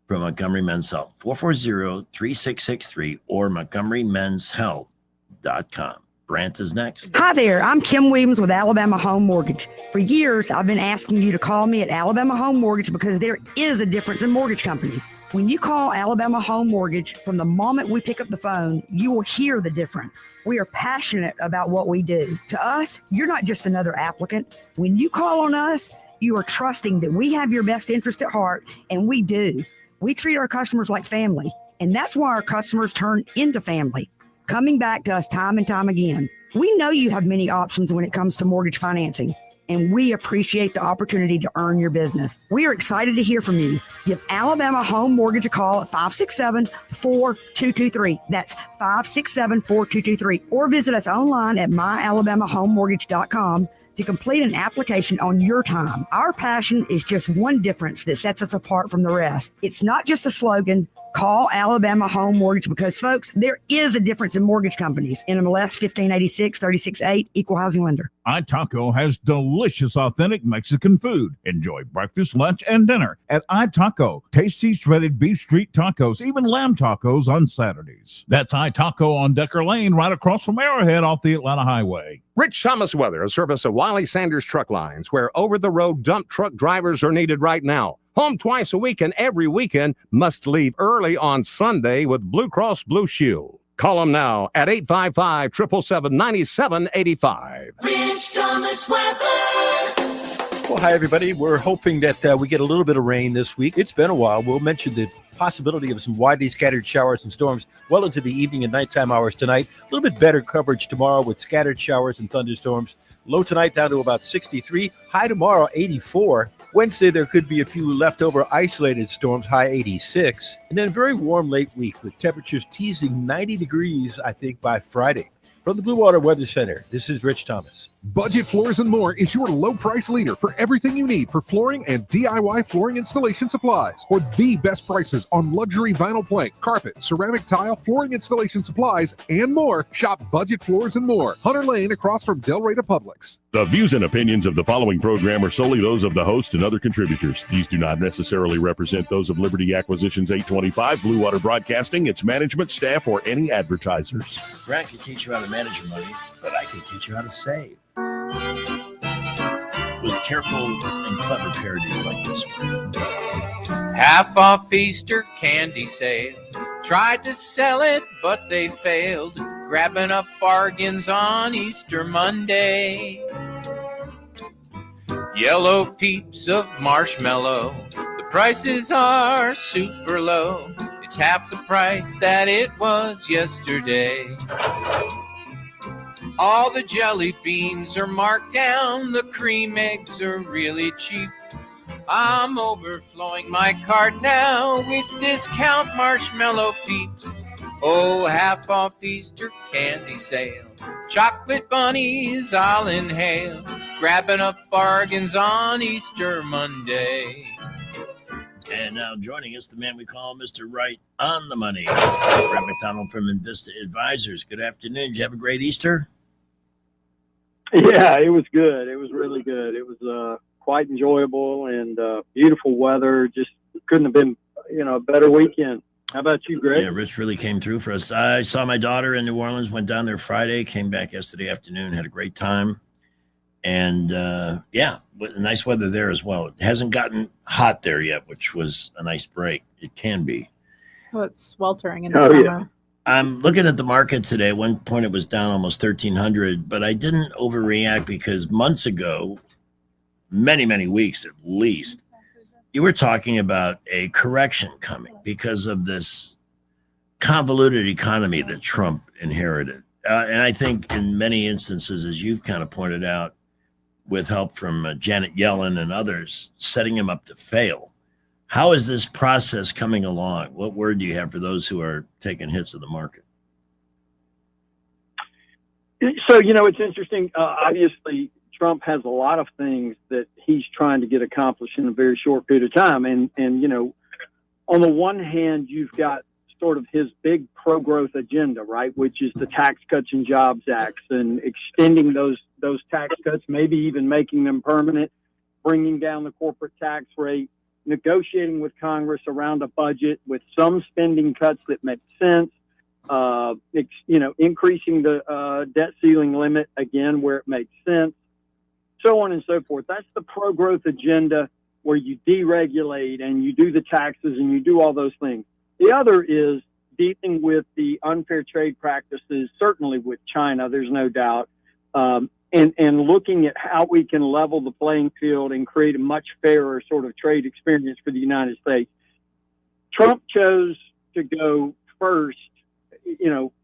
from Montgomery Men's Health. 440-3663 or montgomerymenshealth.com. Brant is next. Hi there, I'm Kim Williams with Alabama Home Mortgage. For years, I've been asking you to call me at Alabama Home Mortgage because there is a difference in mortgage companies. When you call Alabama Home Mortgage, from the moment we pick up the phone, you will hear the difference. We are passionate about what we do. To us, you're not just another applicant. When you call on us, you are trusting that we have your best interest at heart, and we do. We treat our customers like family, and that's why our customers turn into family, coming back to us time and time again. We know you have many options when it comes to mortgage financing, and we appreciate the opportunity to earn your business. We are excited to hear from you. Give Alabama Home Mortgage a call at 567-4223. That's 567-4223. Or visit us online at myalabamahomemortgage.com to complete an application on your time. Our passion is just one difference that sets us apart from the rest. It's not just a slogan. Call Alabama Home Mortgage because, folks, there is a difference in mortgage companies. NMLS 1586 368, Equal Housing Lender. iTaco has delicious, authentic Mexican food. Enjoy breakfast, lunch, and dinner at iTaco. Tasty shredded beef street tacos, even lamb tacos on Saturdays. That's iTaco on Decker Lane, right across from Arrowhead off the Atlanta Highway. Rich Thomas weather, a service of Wiley Sanders Truck Lines, where over-the-road dump truck drivers are needed right now. Home twice a week and every weekend, must leave early on Sunday with Blue Cross Blue Shield. Call them now at 855-777-9785. Rich Thomas weather. Well, hi, everybody. We're hoping that we get a little bit of rain this week. It's been a while. We'll mention the possibility of some widely scattered showers and storms well into the evening and nighttime hours tonight. A little bit better coverage tomorrow with scattered showers and thunderstorms. Low tonight down to about 63. High tomorrow, 84. Wednesday, there could be a few leftover isolated storms, high 86. And then a very warm late week with temperatures teasing 90 degrees, I think, by Friday. From the Blue Water Weather Center, this is Rich Thomas. Budget Floors and More is your low price leader for everything you need for flooring and DIY flooring installation supplies. For the best prices on luxury vinyl plank, carpet, ceramic tile, flooring installation supplies, and more, shop Budget Floors and More, Hunter Lane across from Del Rey to Publix. The views and opinions of the following program are solely those of the host and other contributors. These do not necessarily represent those of Liberty Acquisitions 825, Blue Water Broadcasting, its management, staff, or any advertisers. Grant can teach you how to manage your money, but I can teach you how to save. With careful and clever parodies like this one. Half off Easter candy sale. Tried to sell it, but they failed. Grabbing up bargains on Easter Monday. Yellow peeps of marshmallow. The prices are super low. It's half the price that it was yesterday. All the jelly beans are marked down. The cream eggs are really cheap. I'm overflowing my cart now with discount marshmallow peeps. Oh, half off Easter candy sale. Chocolate bunnies I'll inhale. Grabbing up bargains on Easter Monday. And now joining us, the man we call Mr. Right on the Money, Brett McDonald from Invista Advisors. Good afternoon. Did you have a great Easter? Yeah, it was good. It was really good. It was quite enjoyable and beautiful weather. Just couldn't have been, a better weekend. How about you, Greg? Yeah, Rich really came through for us. I saw my daughter in New Orleans, went down there Friday, came back yesterday afternoon, had a great time. And nice weather there as well. It hasn't gotten hot there yet, which was a nice break. It can be. Oh, it's sweltering in the summer. Yeah. I'm looking at the market today. At one point it was down almost 1,300, but I didn't overreact because months ago, many weeks at least, you were talking about a correction coming because of this convoluted economy that Trump inherited. And I think in many instances, as you've kind of pointed out, with help from Janet Yellen and others, setting him up to fail. How is this process coming along? What word do you have for those who are taking hits of the market? So, it's interesting. Obviously, Trump has a lot of things that he's trying to get accomplished in a very short period of time. And on the one hand, you've got sort of his big pro-growth agenda, right, which is the Tax Cuts and Jobs Acts and extending those tax cuts, maybe even making them permanent, bringing down the corporate tax rate, negotiating with Congress around a budget with some spending cuts that make sense, increasing the debt ceiling limit again where it makes sense, so on and so forth. That's the pro-growth agenda where you deregulate and you do the taxes and you do all those things. The other is dealing with the unfair trade practices, certainly with China, there's no doubt, and looking at how we can level the playing field and create a much fairer sort of trade experience for the United States. Trump chose to go first,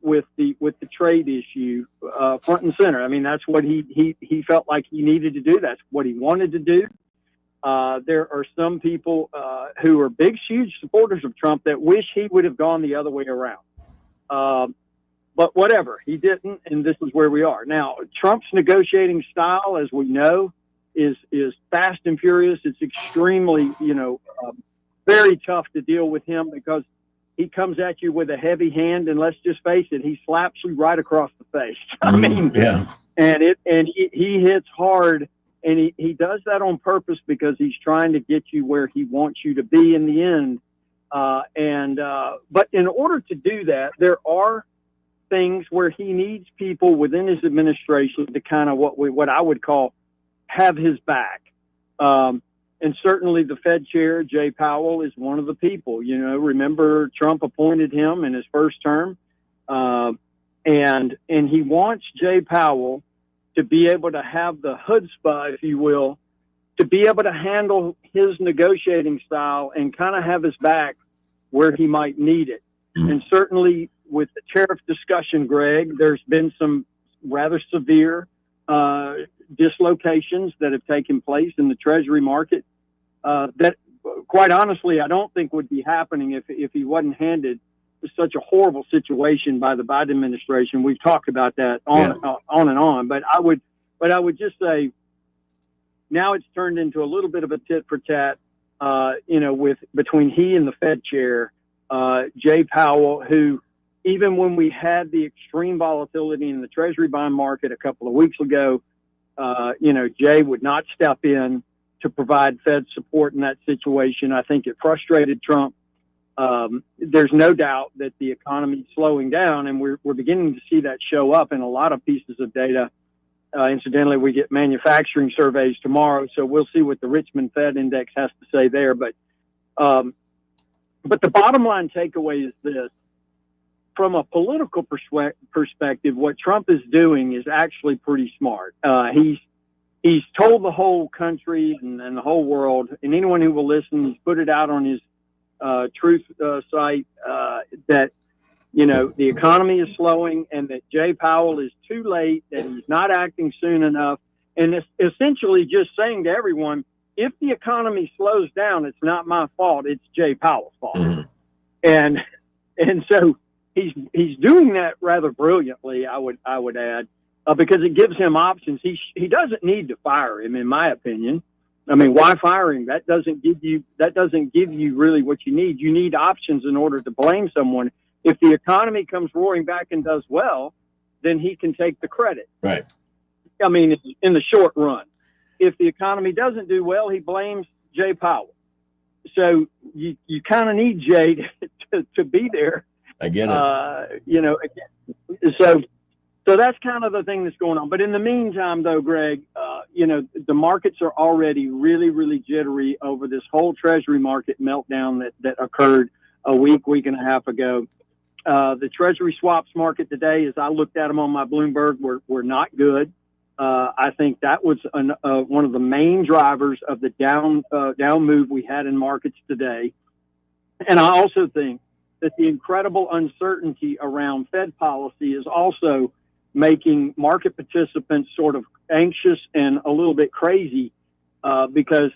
with the trade issue front and center. I mean, that's what he felt like he needed to do. That's what he wanted to do. There are some people who are big, huge supporters of Trump that wish he would have gone the other way around. But whatever, he didn't, and this is where we are. Now, Trump's negotiating style, as we know, is fast and furious. It's extremely, very tough to deal with him because he comes at you with a heavy hand, and let's just face it, he slaps you right across the face. I mean, yeah. And he hits hard. And he does that on purpose because he's trying to get you where he wants you to be in the end. But in order to do that, there are things where he needs people within his administration to kind of what I would call have his back. And certainly the Fed chair, Jay Powell, is one of the people. Remember Trump appointed him in his first term. And he wants Jay Powell to be able to have the chutzpah, if you will, to be able to handle his negotiating style and kind of have his back where he might need it. And certainly with the tariff discussion, Greg, there's been some rather severe dislocations that have taken place in the Treasury market that, quite honestly, I don't think would be happening if he wasn't handed such a horrible situation by the Biden administration. We've talked about that on and on, but I would just say now it's turned into a little bit of a tit for tat, between he and the Fed chair, Jay Powell, who, even when we had the extreme volatility in the Treasury bond market a couple of weeks ago, Jay would not step in to provide Fed support in that situation. I think it frustrated Trump. There's no doubt that the economy is slowing down, and we're beginning to see that show up in a lot of pieces of data. Incidentally, we get manufacturing surveys tomorrow, so we'll see what the Richmond Fed Index has to say there. But the bottom line takeaway is this. From a political perspective, what Trump is doing is actually pretty smart. He's told the whole country and the whole world, and anyone who will listen, he's put it out on his truth site that the economy is slowing and that Jay Powell is too late, that he's not acting soon enough, and it's essentially just saying to everyone, if the economy slows down, it's not my fault, it's Jay Powell's fault. Mm-hmm. And so he's doing that rather brilliantly, I would add, because it gives him options. He doesn't need to fire him, in my opinion. I mean, why fire him? That doesn't give you really what you need. You need options in order to blame someone. If the economy comes roaring back and does well, then he can take the credit. Right. I mean, in the short run. If the economy doesn't do well, he blames Jay Powell. So you kind of need Jay to be there. I get it. So that's kind of the thing that's going on. But in the meantime, though, Greg, the markets are already really, really jittery over this whole Treasury market meltdown that occurred a week and a half ago. The Treasury swaps market today, as I looked at them on my Bloomberg, were not good. I think that was one of the main drivers of the down move we had in markets today. And I also think that the incredible uncertainty around Fed policy is also making market participants sort of anxious and a little bit crazy because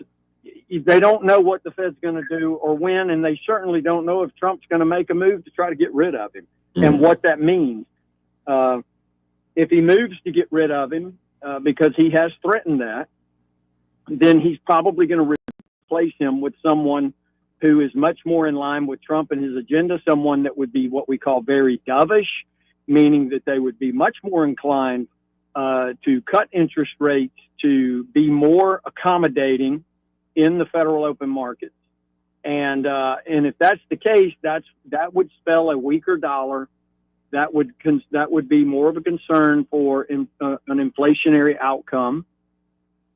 they don't know what the Fed's going to do or when, and they certainly don't know if Trump's going to make a move to try to get rid of him and what that means. If he moves to get rid of him because he has threatened that, then he's probably going to replace him with someone who is much more in line with Trump and his agenda, someone that would be what we call very dovish, meaning that they would be much more inclined to cut interest rates, to be more accommodating in the federal open markets. And if that's the case, that would spell a weaker dollar. That would be more of a concern for an inflationary outcome,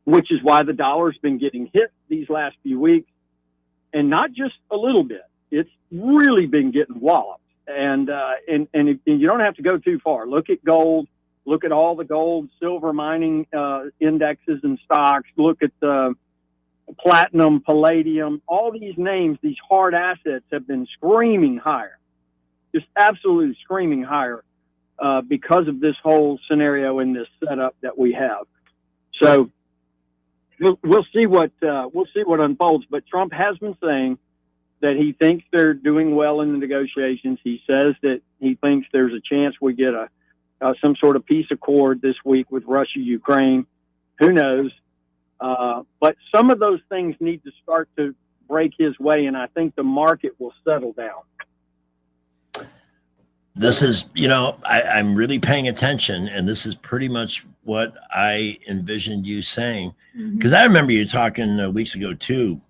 which is why the dollar's been getting hit these last few weeks. And not just a little bit. It's really been getting walloped. And you don't have to go too far. Look at gold. Look at all the gold, silver mining indexes and stocks. Look at the platinum, palladium. All these names, these hard assets have been screaming higher, just absolutely screaming higher because of this whole scenario and this setup that we have. So we'll see what unfolds. But Trump has been saying that he thinks they're doing well in the negotiations. He says that he thinks there's a chance we get some sort of peace accord this week with Russia, Ukraine. Who knows? But some of those things need to start to break his way, and I think the market will settle down. This is, I'm really paying attention, and this is pretty much what I envisioned you saying. Because I remember you talking weeks ago, too.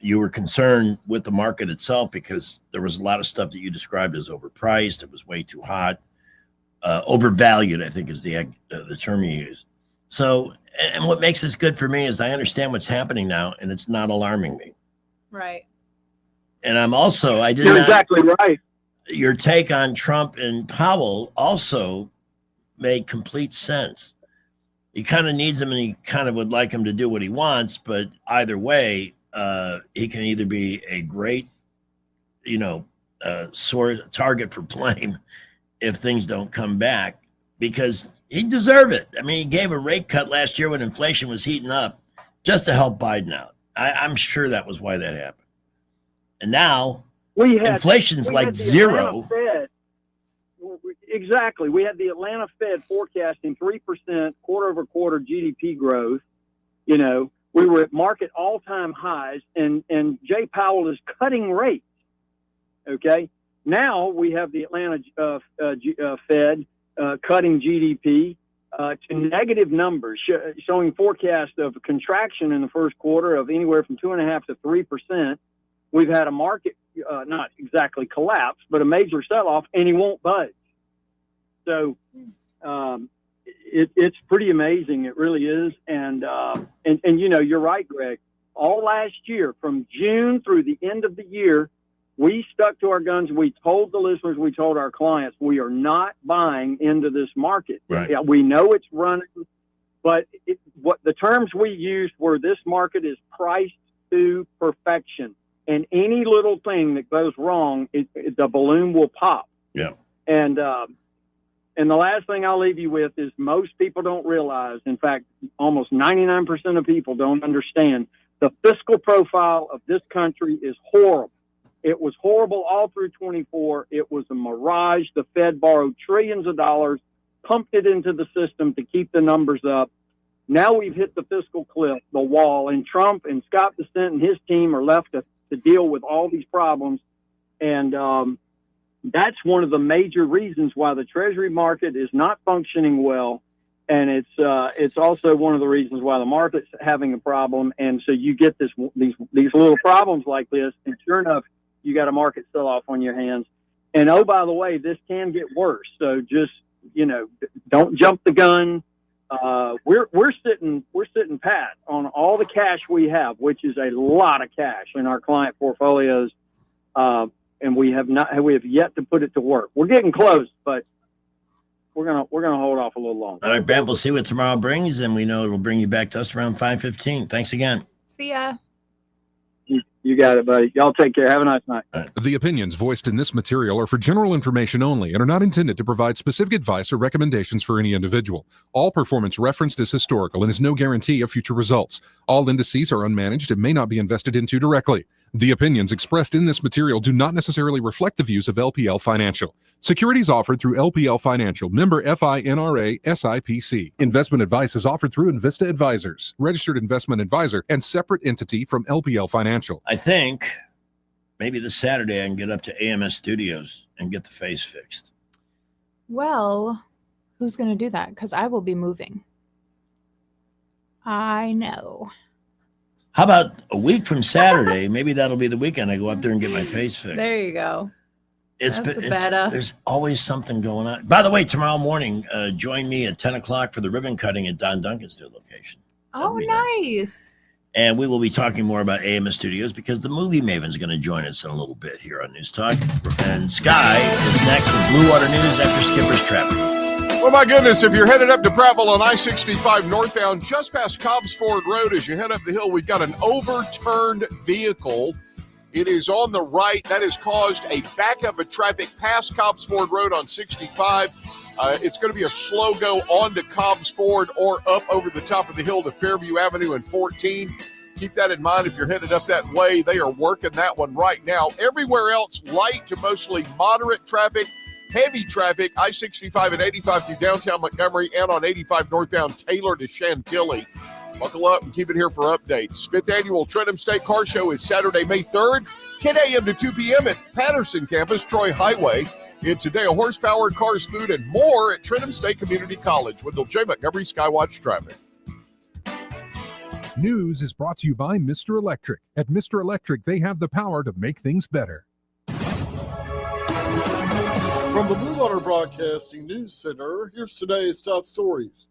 You were concerned with the market itself because there was a lot of stuff that you described as overpriced. It was way too hot. Overvalued, I think, is the term you used. So, and what makes this good for me is I understand what's happening now, and it's not alarming me. Right. And I'm also, You're exactly right. Your take on Trump and Powell also made complete sense. He kind of needs him, and he kind of would like him to do what he wants, but either way, he can either be a great, target for blame if things don't come back, because he deserved it. I mean, he gave a rate cut last year when inflation was heating up just to help Biden out. I'm sure that was why that happened. And now inflation's like zero. Fed, exactly. We had the Atlanta Fed forecasting 3% quarter-over-quarter GDP growth. You know, we were at market all-time highs, and Jay Powell is cutting rates. Okay? Now we have the Atlanta Fed cutting GDP to negative numbers, showing forecast of a contraction in the first quarter of anywhere from 2.5% to 3%. We've had a market not exactly collapse, but a major sell-off, and he won't budge. So it's pretty amazing. It really is. And you know, you're right, Greg. All last year, from June through the end of the year, we stuck to our guns. We told the listeners, we told our clients, we are not buying into this market. Right. Yeah, we know it's running, but what the terms we used were this market is priced to perfection. And any little thing that goes wrong, the balloon will pop. Yeah. And the last thing I'll leave you with is most people don't realize, in fact, almost 99% of people don't understand, the fiscal profile of this country is horrible. It was horrible all through 24. It was a mirage. The Fed borrowed trillions of dollars, pumped it into the system to keep the numbers up. Now we've hit the fiscal cliff, the wall, and Trump and Scott Bessent and his team are left to deal with all these problems. And that's one of the major reasons why the Treasury market is not functioning well. And it's also one of the reasons why the market's having a problem. And so you get these little problems like this, and sure enough, you got a market sell-off on your hands. And oh, by the way, this can get worse. So just, you know, don't jump the gun. We're sitting pat on all the cash we have, which is a lot of cash in our client portfolios, and we have yet to put it to work. We're getting close, but we're gonna hold off a little longer. All right, Brad, we'll see what tomorrow brings, and we know it'll bring you back to us around 5:15. Thanks again. See ya. You got it, buddy. Y'all take care. Have a nice night. The opinions voiced in this material are for general information only and are not intended to provide specific advice or recommendations for any individual. All performance referenced is historical and is no guarantee of future results. All indices are unmanaged and may not be invested into directly. The opinions expressed in this material do not necessarily reflect the views of LPL Financial. Securities offered through LPL Financial, member FINRA SIPC. Investment advice is offered through Invista Advisors, registered investment advisor, and separate entity from LPL Financial. I think maybe this Saturday I can get up to AMS Studios and get the face fixed. Well, who's going to do that? Because I will be moving. I know. How about a week from Saturday? Maybe that'll be the weekend I go up there and get my face fixed. There you go. There's always something going on. By the way, tomorrow morning, join me at 10 o'clock for the ribbon cutting at Don Duncan's new location. Oh, nice. And we will be talking more about AMS Studios because the movie Maven's going to join us in a little bit here on News Talk. And Sky is next with Blue Water News after Skipper's Traffic. Oh, my goodness. If you're headed up to Prattville on I-65 northbound, just past Cobbs Ford Road, as you head up the hill, we've got an overturned vehicle. It is on the right. That has caused a backup of traffic past Cobbs Ford Road on 65. It's going to be a slow go on to Cobbs Ford or up over the top of the hill to Fairview Avenue and 14. Keep that in mind if you're headed up that way. They are working that one right now. Everywhere else, light to mostly moderate traffic. Heavy traffic, I-65 and 85 through downtown Montgomery and on 85 northbound Taylor to Chantilly. Buckle up and keep it here for updates. 5th Annual Trentham State Car Show is Saturday, May 3rd, 10 a.m. to 2 p.m. at Patterson Campus, Troy Highway. It's a day of horsepower, cars, food, and more at Trentham State Community College. Wendell J. Montgomery, Skywatch Traffic. News is brought to you by Mr. Electric. At Mr. Electric, they have the power to make things better. From the Blue Water Broadcasting News Center, here's today's top stories.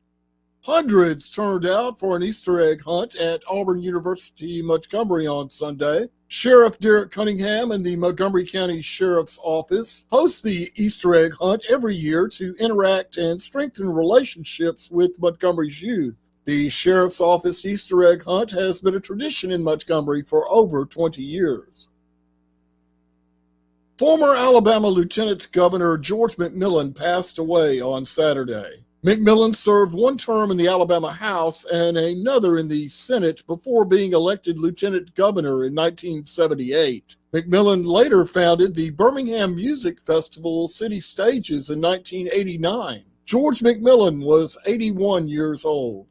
Hundreds turned out for an Easter egg hunt at Auburn University, Montgomery on Sunday. Sheriff Derek Cunningham and the Montgomery County Sheriff's Office host the Easter egg hunt every year to interact and strengthen relationships with Montgomery's youth. The Sheriff's Office Easter egg hunt has been a tradition in Montgomery for over 20 years. Former Alabama Lieutenant Governor George McMillan passed away on Saturday. McMillan served one term in the Alabama House and another in the Senate before being elected lieutenant governor in 1978. McMillan later founded the Birmingham Music Festival City Stages in 1989. George McMillan was 81 years old.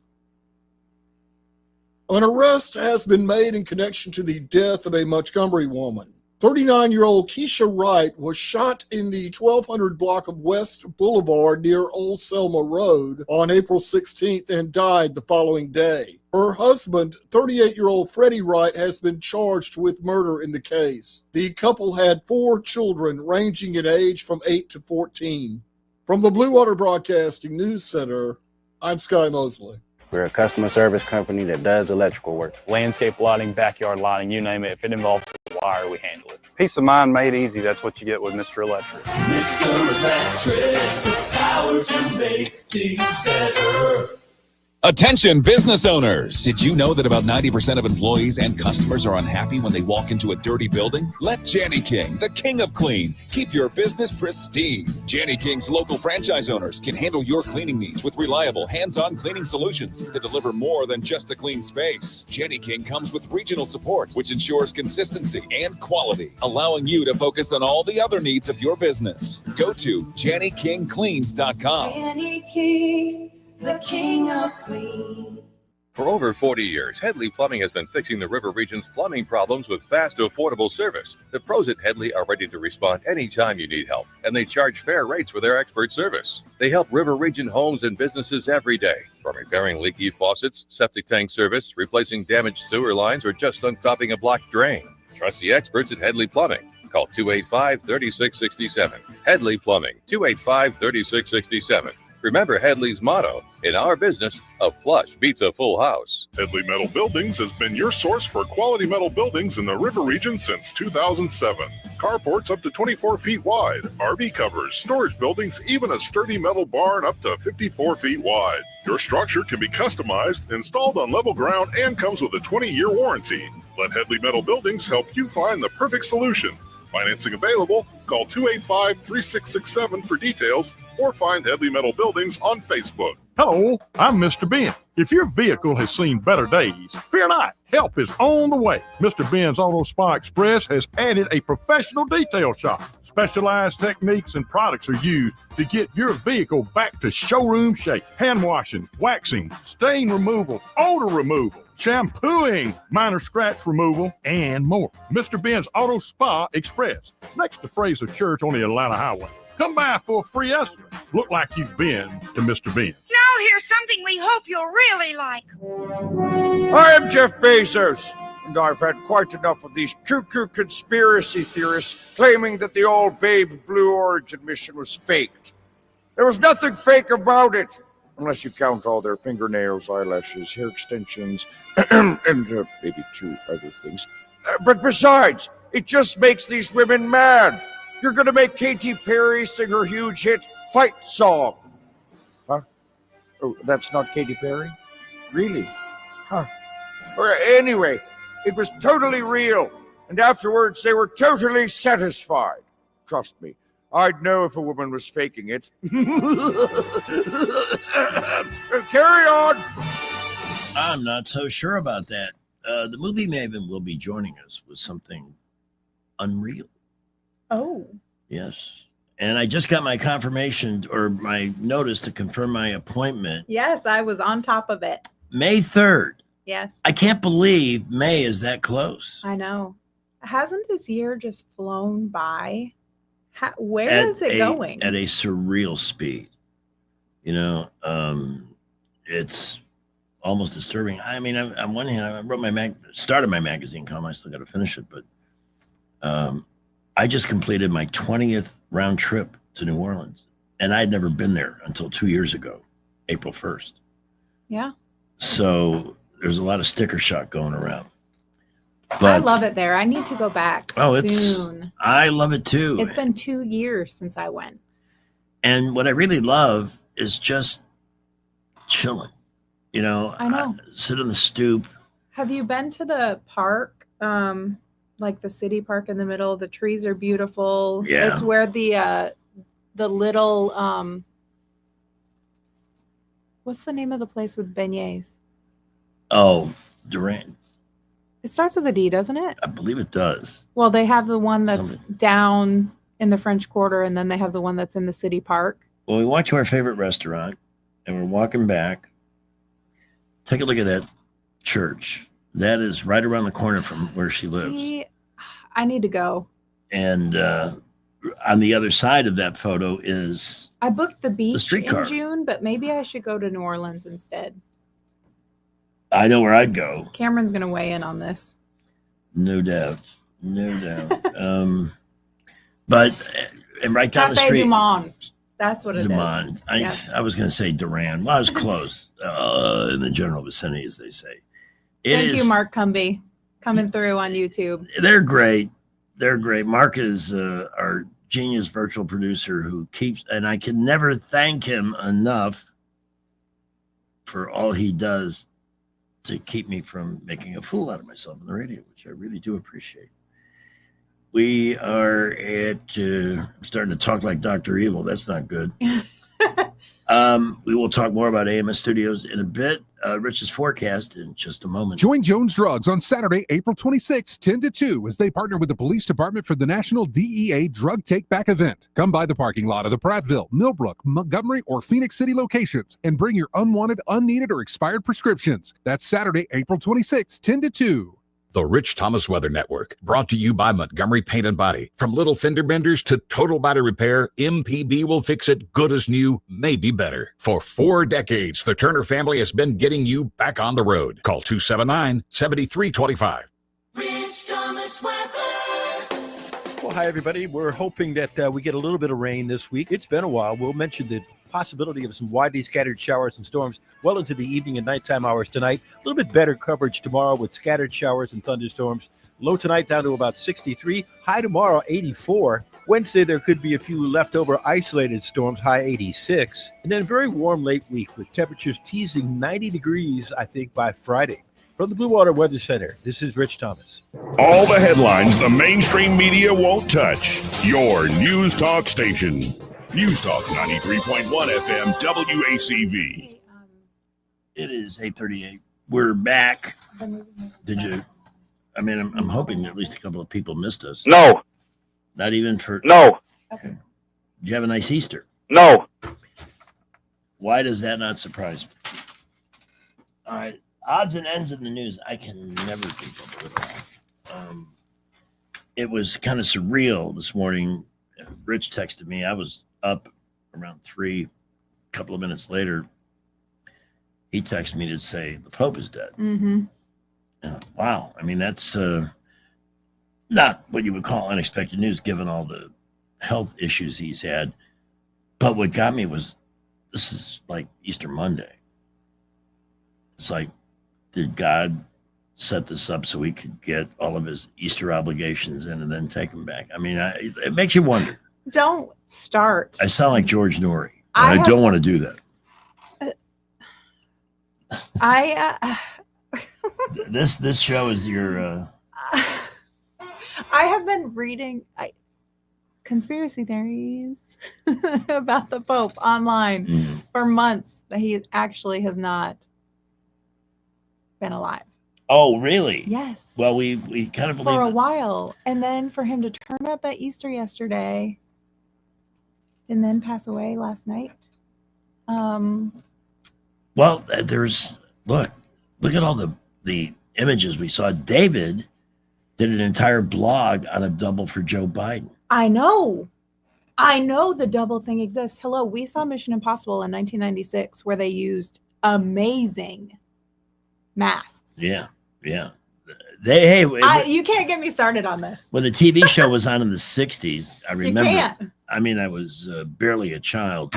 An arrest has been made in connection to the death of a Montgomery woman. 39-year-old Keisha Wright was shot in the 1200 block of West Boulevard near Old Selma Road on April 16th and died the following day. Her husband, 38-year-old Freddie Wright, has been charged with murder in the case. The couple had 4 children ranging in age from 8 to 14. From the Blue Water Broadcasting News Center, I'm Sky Mosley. We're a customer service company that does electrical work. Landscape lighting, backyard lighting, you name it. If it involves wire, we handle it. Peace of mind made easy. That's what you get with Mr. Electric. Mr. Electric, the power to make things better. Attention business owners. Did you know that about 90% of employees and customers are unhappy when they walk into a dirty building? Let Janny King, the king of clean, keep your business pristine. Janny King's local franchise owners can handle your cleaning needs with reliable, hands-on cleaning solutions that deliver more than just a clean space. Janny King comes with regional support, which ensures consistency and quality, allowing you to focus on all the other needs of your business. Go to JannyKingCleans.com. Janny King, the king of clean. For over 40 years, Headley Plumbing has been fixing the River Region's plumbing problems with fast, affordable service. The pros at Headley are ready to respond anytime you need help, and they charge fair rates for their expert service. They help River Region homes and businesses every day, from repairing leaky faucets, septic tank service, replacing damaged sewer lines, or just unstopping a blocked drain. Trust the experts at Headley Plumbing. Call 285-3667. Headley Plumbing, 285-3667. Remember Headley's motto, in our business, a flush beats a full house. Headley Metal Buildings has been your source for quality metal buildings in the River Region since 2007. Carports up to 24 feet wide, RV covers, storage buildings, even a sturdy metal barn up to 54 feet wide. Your structure can be customized, installed on level ground, and comes with a 20-year warranty. Let Headley Metal Buildings help you find the perfect solution. Financing available. Call 285-3667 for details or find Headley Metal Buildings on Facebook. Hello, I'm Mr. Ben. If your vehicle has seen better days, fear not. Help is on the way. Mr. Ben's Auto Spa Express has added a professional detail shop. Specialized techniques and products are used to get your vehicle back to showroom shape. Hand washing, waxing, stain removal, odor removal, shampooing, minor scratch removal, and more. Mr. Ben's Auto Spa Express, next to Fraser Church on the Atlanta Highway. Come by for a free estimate. Look like you've been to Mr. Ben. Now here's something we hope you'll really like. I am Jeff Bezos, and I've had quite enough of these cuckoo conspiracy theorists claiming that the old Babe Blue Origin mission was faked. There was nothing fake about it, unless you count all their fingernails, eyelashes, hair extensions, and maybe 2 other things. But besides, it just makes these women mad. You're going to make Katy Perry sing her huge hit, Fight Song. Huh? Oh, that's not Katy Perry? Really? Huh. Anyway, it was totally real, and afterwards they were totally satisfied. Trust me, I'd know if a woman was faking it. Carry on! I'm not so sure about that. The movie maven will be joining us with something unreal. Oh. Yes. And I just got my confirmation or my notice to confirm my appointment. Yes, I was on top of it. May 3rd. Yes. I can't believe May is that close. I know. Hasn't this year just flown by? Where is it going? At a surreal speed. You know, it's almost disturbing. I mean, on one hand, I wrote started my magazine column. I still got to finish it, but I just completed my 20th round trip to New Orleans, and I'd never been there until 2 years ago, April 1st. Yeah. So there's a lot of sticker shock going around. But, I love it there. I need to go back soon. I love it too. It's been 2 years since I went. And what I really love is just chilling. You know, I know. Sit on the stoop. Have you been to the park like the city park in the middle. The trees are beautiful. Yeah. It's where the little what's the name of the place with beignets? Oh, Durant. It starts with a D, doesn't it? I believe it does. Well, they have the one that's down in the French Quarter, and then they have the one that's in the city park. Well, we walked to our favorite restaurant, and we're walking back. Take a look at that church. That is right around the corner from where she lives. See, I need to go. And on the other side of that photo is I booked the beach streetcar. in June, but maybe I should go to New Orleans instead. I know where I'd go. Cameron's going to weigh in on this. No doubt. But and right down the Cafe street. Du Monde. That's what it is. Du Monde. Yeah. I was going to say Duran. Well, I was close in the general vicinity, as they say. Thank you, Mark Cumby, coming through on YouTube. They're great. They're great. Mark is our genius virtual producer who keeps, and I can never thank him enough for all he does to keep me from making a fool out of myself on the radio, which I really do appreciate. We are at, I'm starting to talk like Dr. Evil. That's not good. We will talk more about AMS Studios in a bit. Rich's forecast in just a moment. Join Jones Drugs on Saturday, April 26, 10 to 2, as they partner with the police department for the National DEA Drug Take Back event. Come by the parking lot of the Prattville, Millbrook, Montgomery, or Phoenix City locations and bring your unwanted, unneeded, or expired prescriptions. That's Saturday, April 26, 10 to 2. The Rich Thomas Weather Network, brought to you by Montgomery Paint and Body. From little fender benders to total body repair, MPB will fix it good as new, maybe better. For 4 decades, the Turner family has been getting you back on the road. Call 279-7325. Rich Thomas Weather. Well, hi, everybody. We're hoping that we get a little bit of rain this week. It's been a while. We'll mention the possibility of some widely scattered showers and storms well into the evening and nighttime hours tonight. A little bit better coverage tomorrow with scattered showers and thunderstorms. Low tonight down to about 63. High tomorrow, 84. Wednesday, there could be a few leftover isolated storms, high 86. And then a very warm late week with temperatures teasing 90 degrees, I think, by Friday. From the Blue Water Weather Center, this is Rich Thomas. All the headlines the mainstream media won't touch. Your News Talk station. News Talk 93.1 FM WACV. It is 8:38. We're back. Did you? I mean, I'm hoping at least a couple of people missed us. No. Not even for. No. Okay. Did you have a nice Easter? No. Why does that not surprise me? All right. Odds and ends in the news. I can never keep up with it all. It was kind of surreal this morning. Rich texted me. I was up around 3. A couple of minutes later, he texted me to say the Pope is dead. Mm-hmm. Wow. I mean, that's not what you would call unexpected news given all the health issues he's had. But what got me was this is like Easter Monday. It's like, did God set this up so he could get all of his Easter obligations in and then take them back? I mean, it makes you wonder. Don't start. I sound like George Norrie. I don't want to do that. This show is your. I have been reading conspiracy theories about the Pope online for months that he actually has not been alive. Oh, really? Yes. Well, we kind of believe For a while, and then for him to turn up at Easter yesterday, and then pass away last night. Well, there's look at all the images we saw. David did an entire blog on a double for Joe Biden. I know the double thing exists. Hello, we saw Mission Impossible in 1996 where they used amazing masks. Yeah. You can't get me started on this. When the TV show was on in the 60s, I remember. You can't. I mean, I was barely a child.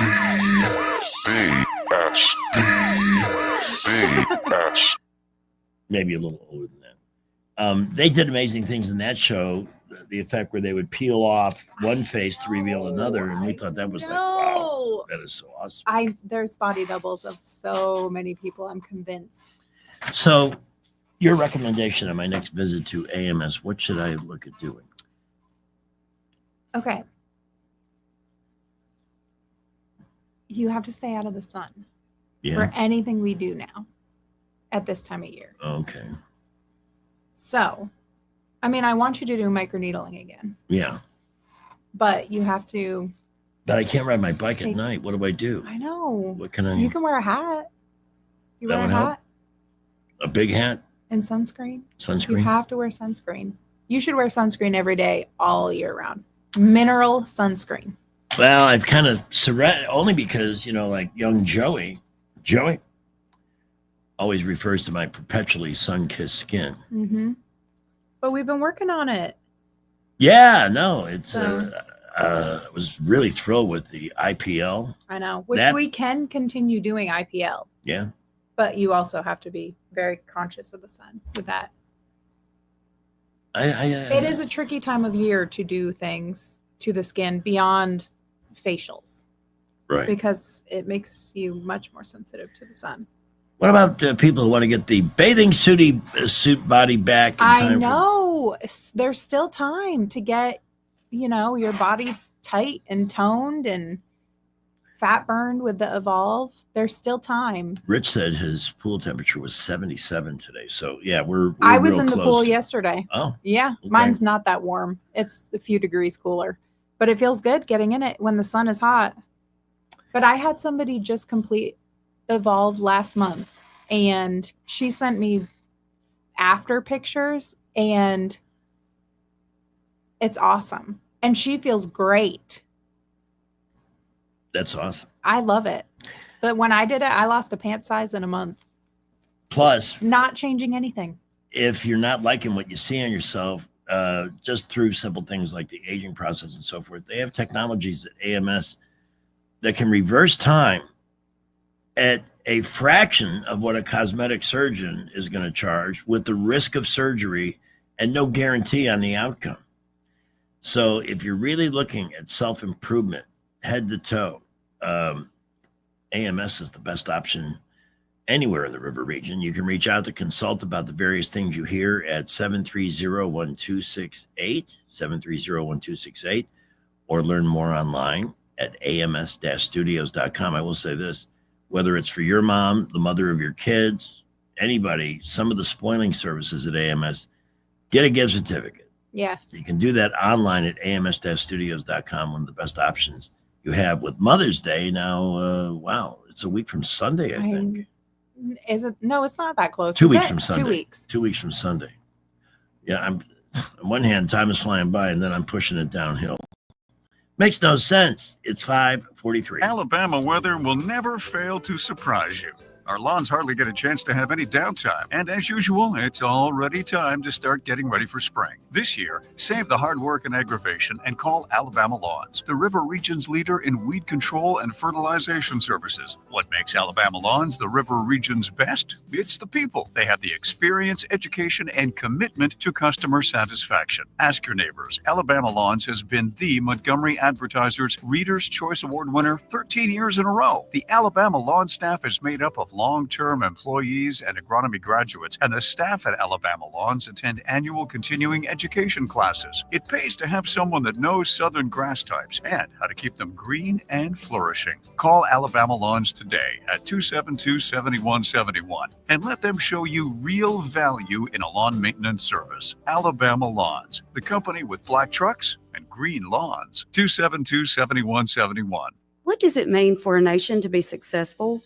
Maybe a little older than that. They did amazing things in that show. The effect where they would peel off one face to reveal another, and we thought that was like, wow, that is so awesome. There's body doubles of so many people. I'm convinced. So Your recommendation on my next visit to AMS, what should I look at doing? Okay. You have to stay out of the sun for anything we do now at this time of year. Okay. So, I mean, I want you to do microneedling again, Yeah. but you have to. But I can't ride my bike at night. What do I do? I know. What can I? You can wear a hat. You That wear a would help? hat A big hat? and sunscreen. Sunscreen? You have to wear sunscreen. You should wear sunscreen every day, all year round. Mineral sunscreen. Well, I've kind of surrendered only because, like young Joey always refers to my perpetually sun-kissed skin. Mm-hmm. But we've been working on it. Yeah, no, it's I was really thrilled with the IPL. I know, which That- we can continue doing IPL, Yeah. but you also have to be very conscious of the sun with that. It is a tricky time of year to do things to the skin beyond facials. Right. Because it makes you much more sensitive to the sun. What about people who want to get the bathing suit body back in I time know. There's still time to get, your body tight and toned and fat burned with the Evolve. There's still time. Rich said his pool temperature was 77 today. So, yeah, we're I was real in the close pool to- yesterday. Oh. Yeah. okay. Mine's not that warm. It's a few degrees cooler. But it feels good getting in it when the sun is hot. But I had somebody just complete Evolve last month, and she sent me after pictures, and it's awesome. And she feels great. That's awesome. I love it. But when I did it, I lost a pant size in a month. Plus, Not changing anything. if you're not liking what you see on yourself, just through simple things like the aging process and so forth, they have technologies at AMS that can reverse time at a fraction of what a cosmetic surgeon is going to charge, with the risk of surgery and no guarantee on the outcome. So if you're really looking at self-improvement head to toe, AMS is the best option anywhere in the river region. You can reach out to consult about the various things you hear at 730-1268, 730-1268, or learn more online at ams-studios.com. I will say this, whether it's for your mom, the mother of your kids, anybody, some of the spoiling services at AMS, get a gift certificate. Yes. You can do that online at ams-studios.com, one of the best options you have with Mother's Day. Now, wow, it's a week from Sunday, I think. Is it? No, it's not that close. 2 Is weeks it? from Sunday. 2 weeks. 2 weeks from Sunday. Yeah, on one hand, time is flying by, and then I'm pushing it downhill. Makes no sense. It's 5:43. Alabama weather will never fail to surprise you. Our lawns hardly get a chance to have any downtime. And as usual, it's already time to start getting ready for spring. This year, save the hard work and aggravation and call Alabama Lawns, the River Region's leader in weed control and fertilization services. What makes Alabama Lawns the River Region's best? It's the people. They have the experience, education, and commitment to customer satisfaction. Ask your neighbors. Alabama Lawns has been the Montgomery Advertiser's Reader's Choice Award winner 13 years in a row. The Alabama Lawn staff is made up of long-term employees and agronomy graduates, and the staff at Alabama Lawns attend annual continuing education classes. It pays to have someone that knows southern grass types and how to keep them green and flourishing. Call Alabama Lawns today at 272-7171 and let them show you real value in a lawn maintenance service. Alabama Lawns, the company with black trucks and green lawns. 272-7171. What does it mean for a nation to be successful?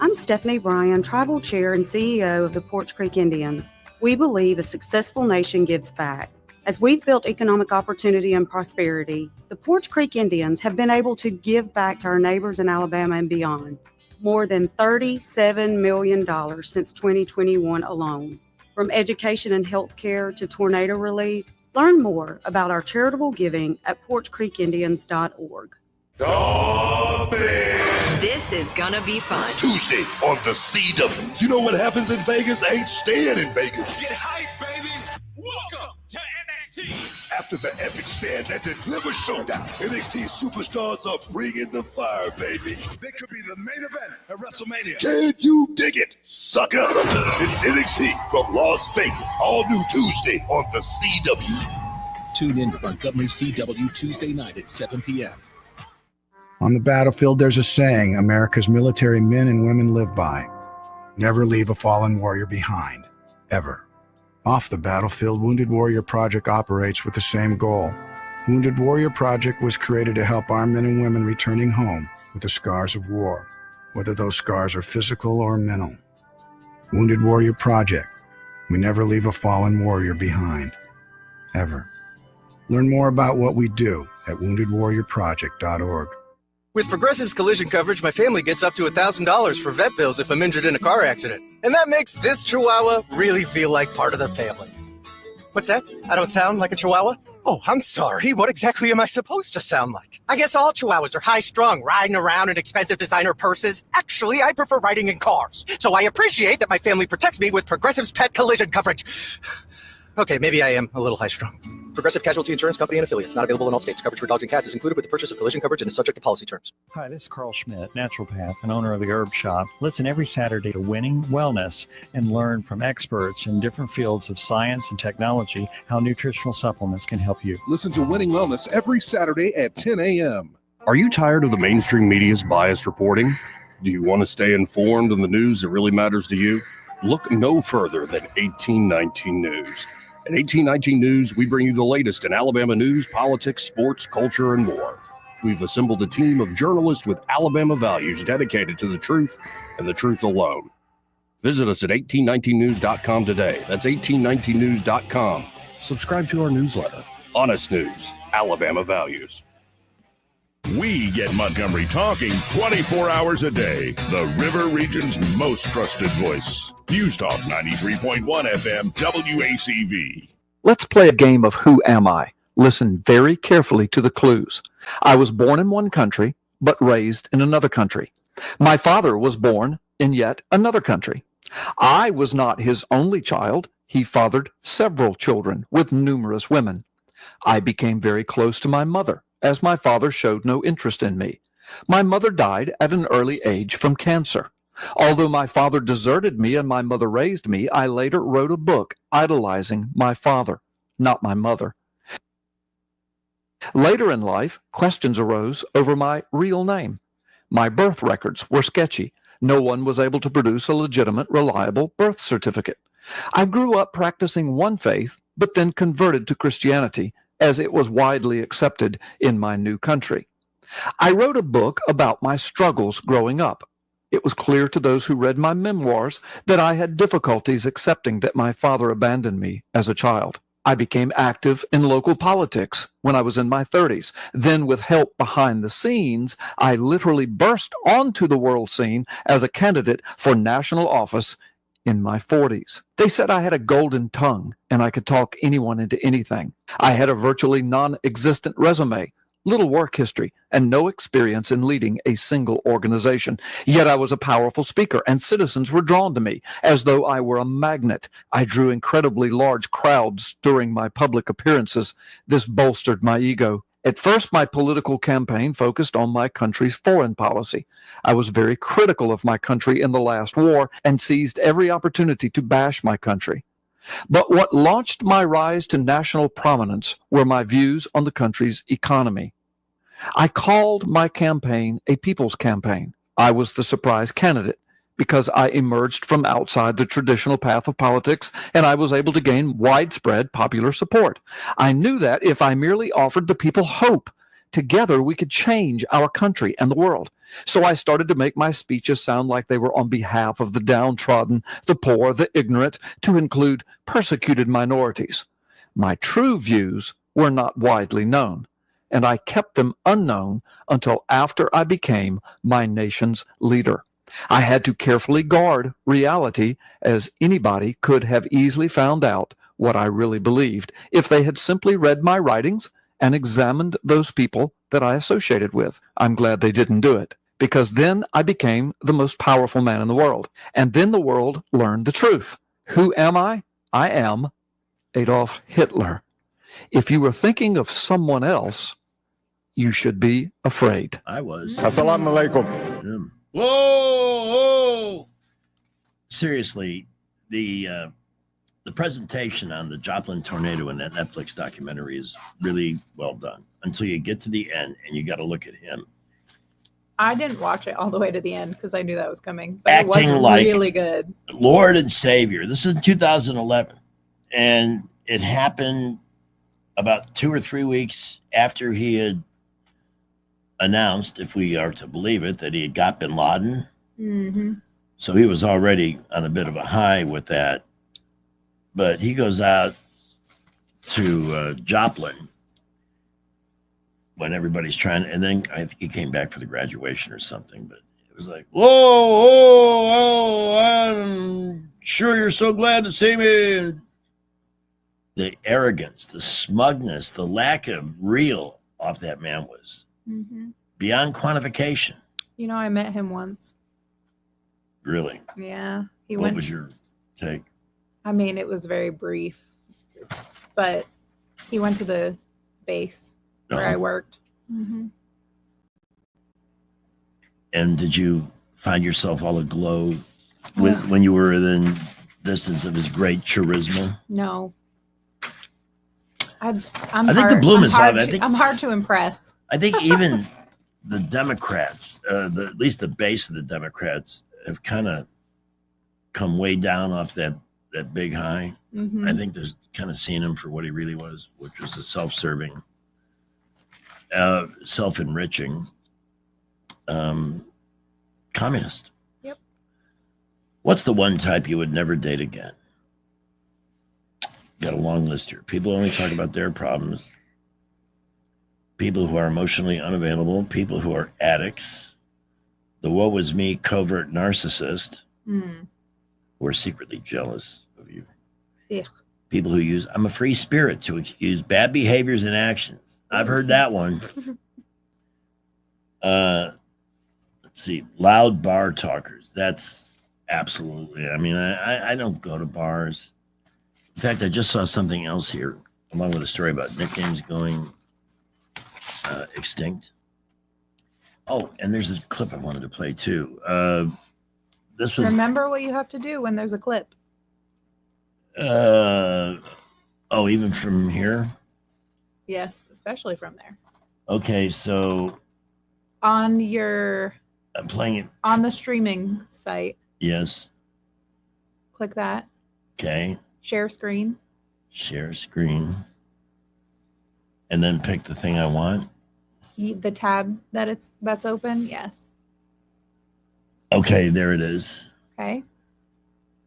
I'm Stephanie Bryan, Tribal Chair and CEO of the Porch Creek Indians. We believe a successful nation gives back. As we've built economic opportunity and prosperity, the Porch Creek Indians have been able to give back to our neighbors in Alabama and beyond. More than $37 million since 2021 alone. From education and health care to tornado relief, learn more about our charitable giving at porchcreekindians.org. This is gonna be fun. Tuesday on the CW. You know what happens in Vegas ain't staying in Vegas. Get hype, baby. Welcome to NXT. After the epic stand and deliver showdown, NXT superstars are bringing the fire, baby. They could be the main event at WrestleMania. Can you dig it, sucker? It's NXT from Las Vegas, all new Tuesday on the CW. Tune in to Montgomery CW Tuesday night at 7 p.m. On the battlefield, there's a saying America's military men and women live by. Never leave a fallen warrior behind, ever. Off the battlefield, Wounded Warrior Project operates with the same goal. Wounded Warrior Project was created to help our men and women returning home with the scars of war, whether those scars are physical or mental. Wounded Warrior Project. We never leave a fallen warrior behind, ever. Learn more about what we do at woundedwarriorproject.org. With Progressive's collision coverage, my family gets up to $1,000 for vet bills if I'm injured in a car accident. And that makes this Chihuahua really feel like part of the family. What's that? I don't sound like a Chihuahua? Oh, I'm sorry. What exactly am I supposed to sound like? I guess all Chihuahuas are high-strung, riding around in expensive designer purses. Actually, I prefer riding in cars. So I appreciate that my family protects me with Progressive's pet collision coverage. Okay, maybe I am a little high-strung. Progressive Casualty Insurance Company and affiliates. Not available in all states. Coverage for dogs and cats is included with the purchase of collision coverage and is subject to policy terms. Hi, this is Carl Schmidt, naturopath and owner of the Herb Shop. Listen every Saturday to Winning Wellness and learn from experts in different fields of science and technology how nutritional supplements can help you. Listen to Winning Wellness every Saturday at 10 a.m. Are you tired of the mainstream media's biased reporting? Do you want to stay informed on the news that really matters to you? Look no further than 1819 News. At 1819 News, we bring you the latest in Alabama news, politics, sports, culture, and more. We've assembled a team of journalists with Alabama values dedicated to the truth and the truth alone. Visit us at 1819news.com today. That's 1819news.com. Subscribe to our newsletter. Honest News, Alabama Values. We get Montgomery talking 24 hours a day. The River Region's most trusted voice. News Talk 93.1 FM WACV. Let's play a game of Who Am I? Listen very carefully to the clues. I was born in one country, but raised in another country. My father was born in yet another country. I was not his only child. He fathered several children with numerous women. I became very close to my mother, as my father showed no interest in me. My mother died at an early age from cancer. Although my father deserted me and my mother raised me, I later wrote a book idolizing my father, not my mother. Later in life, questions arose over my real name. My birth records were sketchy. No one was able to produce a legitimate, reliable birth certificate. I grew up practicing one faith, but then converted to Christianity, as it was widely accepted in my new country. I wrote a book about my struggles growing up. It was clear to those who read my memoirs that I had difficulties accepting that my father abandoned me as a child. I became active in local politics when I was in my 30s. Then, with help behind the scenes, I literally burst onto the world scene as a candidate for national office in my 40s. They said I had a golden tongue and I could talk anyone into anything. I had a virtually non-existent resume, little work history, and no experience in leading a single organization. Yet I was a powerful speaker, and citizens were drawn to me as though I were a magnet. I drew incredibly large crowds during my public appearances. This bolstered my ego. At first, my political campaign focused on my country's foreign policy. I was very critical of my country in the last war and seized every opportunity to bash my country. But what launched my rise to national prominence were my views on the country's economy. I called my campaign a people's campaign. I was the surprise candidate because I emerged from outside the traditional path of politics and I was able to gain widespread popular support. I knew that if I merely offered the people hope, together we could change our country and the world. So I started to make my speeches sound like they were on behalf of the downtrodden, the poor, the ignorant, to include persecuted minorities. My true views were not widely known, and I kept them unknown until after I became my nation's leader. I had to carefully guard reality, as anybody could have easily found out what I really believed if they had simply read my writings and examined those people that I associated with. I'm glad they didn't do it, because then I became the most powerful man in the world. And then the world learned the truth. Who am I? I am Adolf Hitler. If you were thinking of someone else, you should be afraid. I was. Assalamu alaikum. Whoa! Seriously, the presentation on the Joplin tornado in that Netflix documentary is really well done until you get to the end and you got to look at him. I didn't watch it all the way to the end because I knew that was coming. But Acting it was like really good. Lord and Savior. This is in 2011. And it happened about 2 or 3 weeks after he had announced, if we are to believe it, that he had got bin Laden. Mm-hmm. So he was already on a bit of a high with that. But he goes out to Joplin when everybody's trying, and then I think he came back for the graduation or something, but it was like, whoa, I'm sure you're so glad to see me. The arrogance, the smugness, the lack of real off that man was beyond quantification. You know, I met him once. Really? Yeah. What was your take? I mean, it was very brief, but he went to the base where I worked. Mm-hmm. And did you find yourself all aglow when you were within distance of his great charisma? No. I think the bloom is off. I'm hard to impress. I think even the Democrats, at least the base of the Democrats, have kind of come way down off that big high. Mm-hmm. I think they're kind of seeing him for what he really was, which was a self-serving, self-enriching communist. Yep. What's the one type you would never date again? Got a long list here. People only talk about their problems. People who are emotionally unavailable. People who are addicts. The woe is me covert narcissist who are secretly jealous of you. Yeah. People who use I'm a free spirit to excuse bad behaviors and actions. I've heard that one. Let's see. Loud bar talkers. That's absolutely. I mean, I don't go to bars. In fact, I just saw something else here, along with a story about nicknames going extinct. Oh, and there's a clip I wanted to play too. This was. Remember what you have to do when there's a clip. Even from here? Yes, especially from there. Okay, so. On your. I'm playing it. On the streaming site. Yes. Click that. Okay. Share screen. Share screen. And then pick the thing I want. The tab that's open. Yes. Okay, there it is. Okay.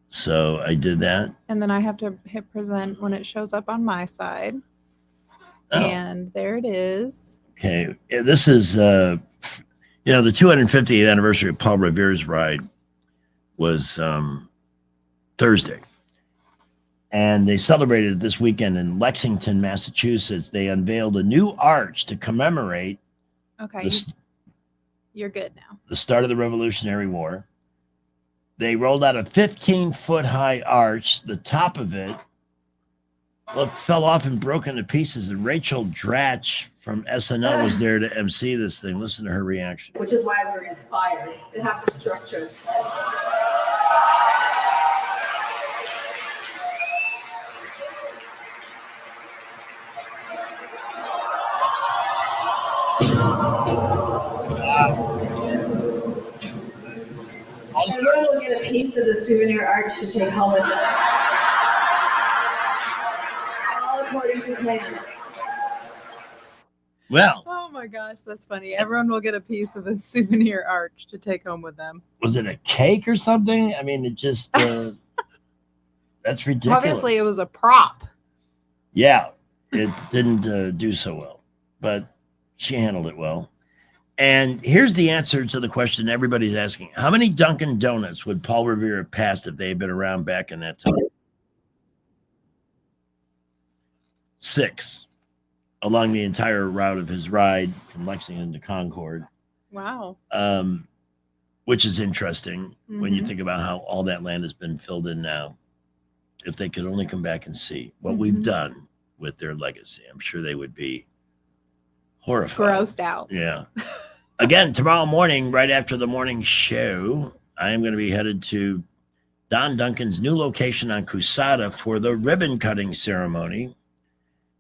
So I did that. And then I have to hit present when it shows up on my side. Oh. And there it is. Okay. This is, the 250th anniversary of Paul Revere's ride was Thursday. And they celebrated it this weekend in Lexington, Massachusetts. They unveiled a new arch to commemorate you're good now. The start of the Revolutionary War. They rolled out a 15-foot high arch. The top of it fell off and broke into pieces. And Rachel Dratch from SNL was there to MC this thing. Listen to her reaction. Which is why we're inspired to have the structure. Everyone will get a piece of the souvenir arch to take home with them. All according to plan. Well. Oh my gosh, that's funny. Everyone will get a piece of the souvenir arch to take home with them. Was it a cake or something? I mean, it just, that's ridiculous. Obviously, it was a prop. Yeah, it didn't do so well, but she handled it well. And here's the answer to the question everybody's asking. How many Dunkin' Donuts would Paul Revere have passed if they had been around back in that time? 6 along the entire route of his ride from Lexington to Concord. Wow. Which is interesting when you think about how all that land has been filled in now. If they could only come back and see what we've done with their legacy. I'm sure they would be horrified. Grossed out. Yeah. Again, tomorrow morning, right after the morning show, I am going to be headed to Don Duncan's new location on Cusada for the ribbon cutting ceremony.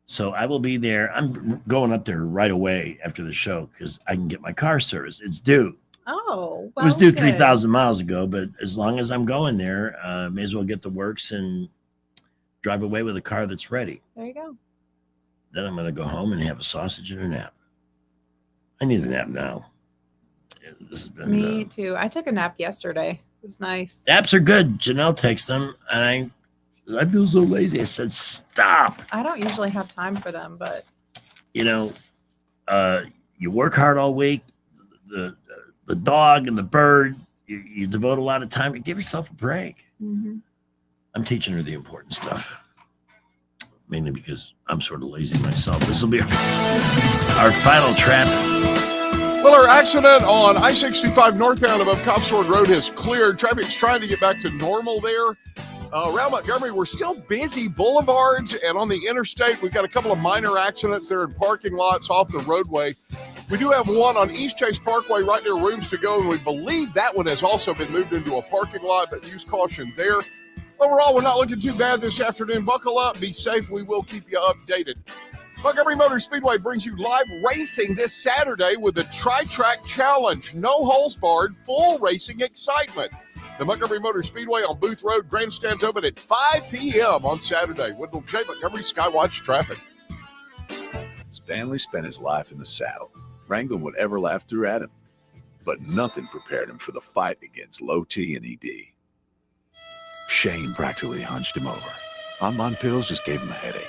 So I will be there. I'm going up there right away after the show because I can get my car serviced. It's due. Oh, It was due 3,000 miles ago, but as long as I'm going there, may as well get the works and drive away with a car that's ready. There you go. Then I'm going to go home and have a sausage and a nap. I need a nap now. This has been, Me too. I took a nap yesterday. It was nice. naps are good. Janelle takes them, and I feel so lazy. I said, stop. I don't usually have time for them, but You know, you work hard all week. The dog and the bird, you devote a lot of time to give yourself a break. I'm teaching her the important stuff, mainly because I'm sort of lazy myself. This will be our final trap. Well, our accident on I-65 northbound above Copsford Road has cleared. Traffic's trying to get back to normal there. Around Montgomery, we're still busy boulevards, and on the interstate, we've got a couple of minor accidents there in parking lots off the roadway. We do have one on East Chase Parkway right near Rooms to Go, and we believe that one has also been moved into a parking lot, but use caution there. Overall, we're not looking too bad this afternoon. Buckle up, be safe. We will keep you updated. Montgomery Motor Speedway brings you live racing this Saturday with the Tri-Track Challenge. No holes barred, full racing excitement. The Montgomery Motor Speedway on Booth Road. Grandstands open at 5 p.m. on Saturday. Wendell J. Montgomery Skywatch Traffic. Stanley spent his life in the saddle, wrangling whatever life threw at him. But nothing prepared him for the fight against low T and ED. Shane practically hunched him over. On pills just gave him a headache.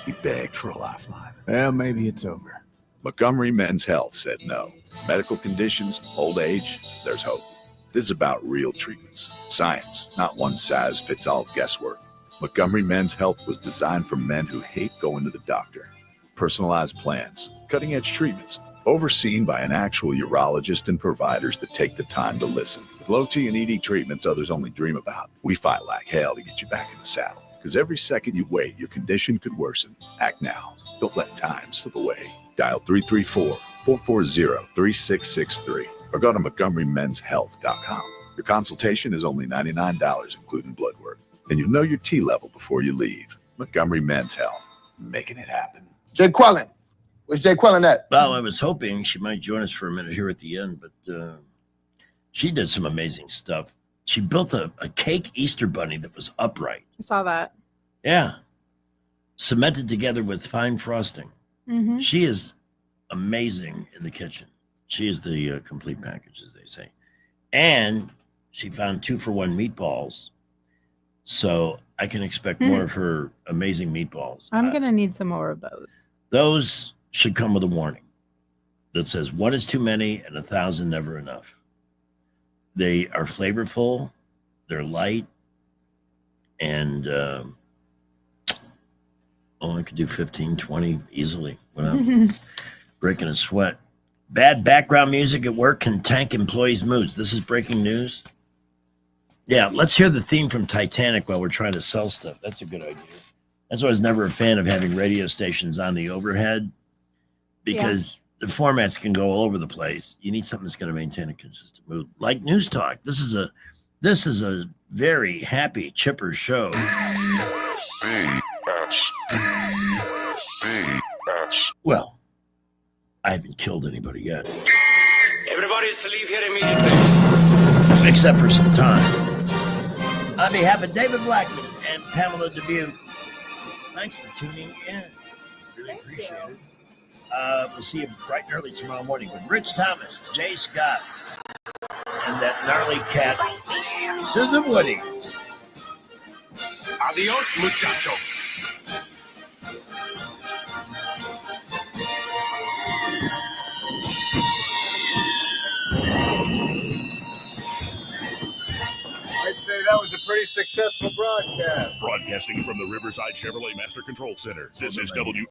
He begged for a lifeline. Well, maybe it's over. Montgomery Men's Health said no. Medical conditions, old age, there's hope. This is about real treatments. Science, not one-size-fits-all guesswork. Montgomery Men's Health was designed for men who hate going to the doctor. Personalized plans, cutting-edge treatments, overseen by an actual urologist and providers that take the time to listen. With low T and ED treatments others only dream about, we fight like hell to get you back in the saddle. Because every second you wait, your condition could worsen. Act now. Don't let time slip away. Dial 334-440-3663 or go to MontgomeryMen'sHealth.com. Your consultation is only $99, including blood work. And you'll know your T level before you leave. Montgomery Men's Health, making it happen. Jay Quellen. Where's Jay Quellen at? Well, I was hoping she might join us for a minute here at the end, but she did some amazing stuff. She built a cake Easter bunny that was upright. I saw that. Yeah. Cemented together with fine frosting. Mm-hmm. She is amazing in the kitchen. She is the complete package, as they say. And she found 2-for-1 meatballs. So I can expect more of her amazing meatballs. I'm going to need some more of those. Those should come with a warning that says 1 is too many and 1,000 never enough. They are flavorful, they're light, and I could do 15, 20 easily without breaking a sweat. Bad background music at work can tank employees' moods. This is breaking news. Yeah, let's hear the theme from Titanic while we're trying to sell stuff. That's a good idea. That's why I was never a fan of having radio stations on the overhead because the formats can go all over the place. You need something that's going to maintain a consistent mood, like News Talk. This is a very happy, chipper show. Well, I haven't killed anybody yet. Everybody is to leave here immediately. Except for some time. On behalf of David Blackmon and Pamela Dubuque, thanks for tuning in. Really appreciate it. We'll see you bright and early tomorrow morning with Rich Thomas, Jay Scott, and that gnarly cat, Susan Woody. Adios, muchacho. I'd say that was a pretty successful broadcast. Broadcasting from the Riverside Chevrolet Master Control Center. This is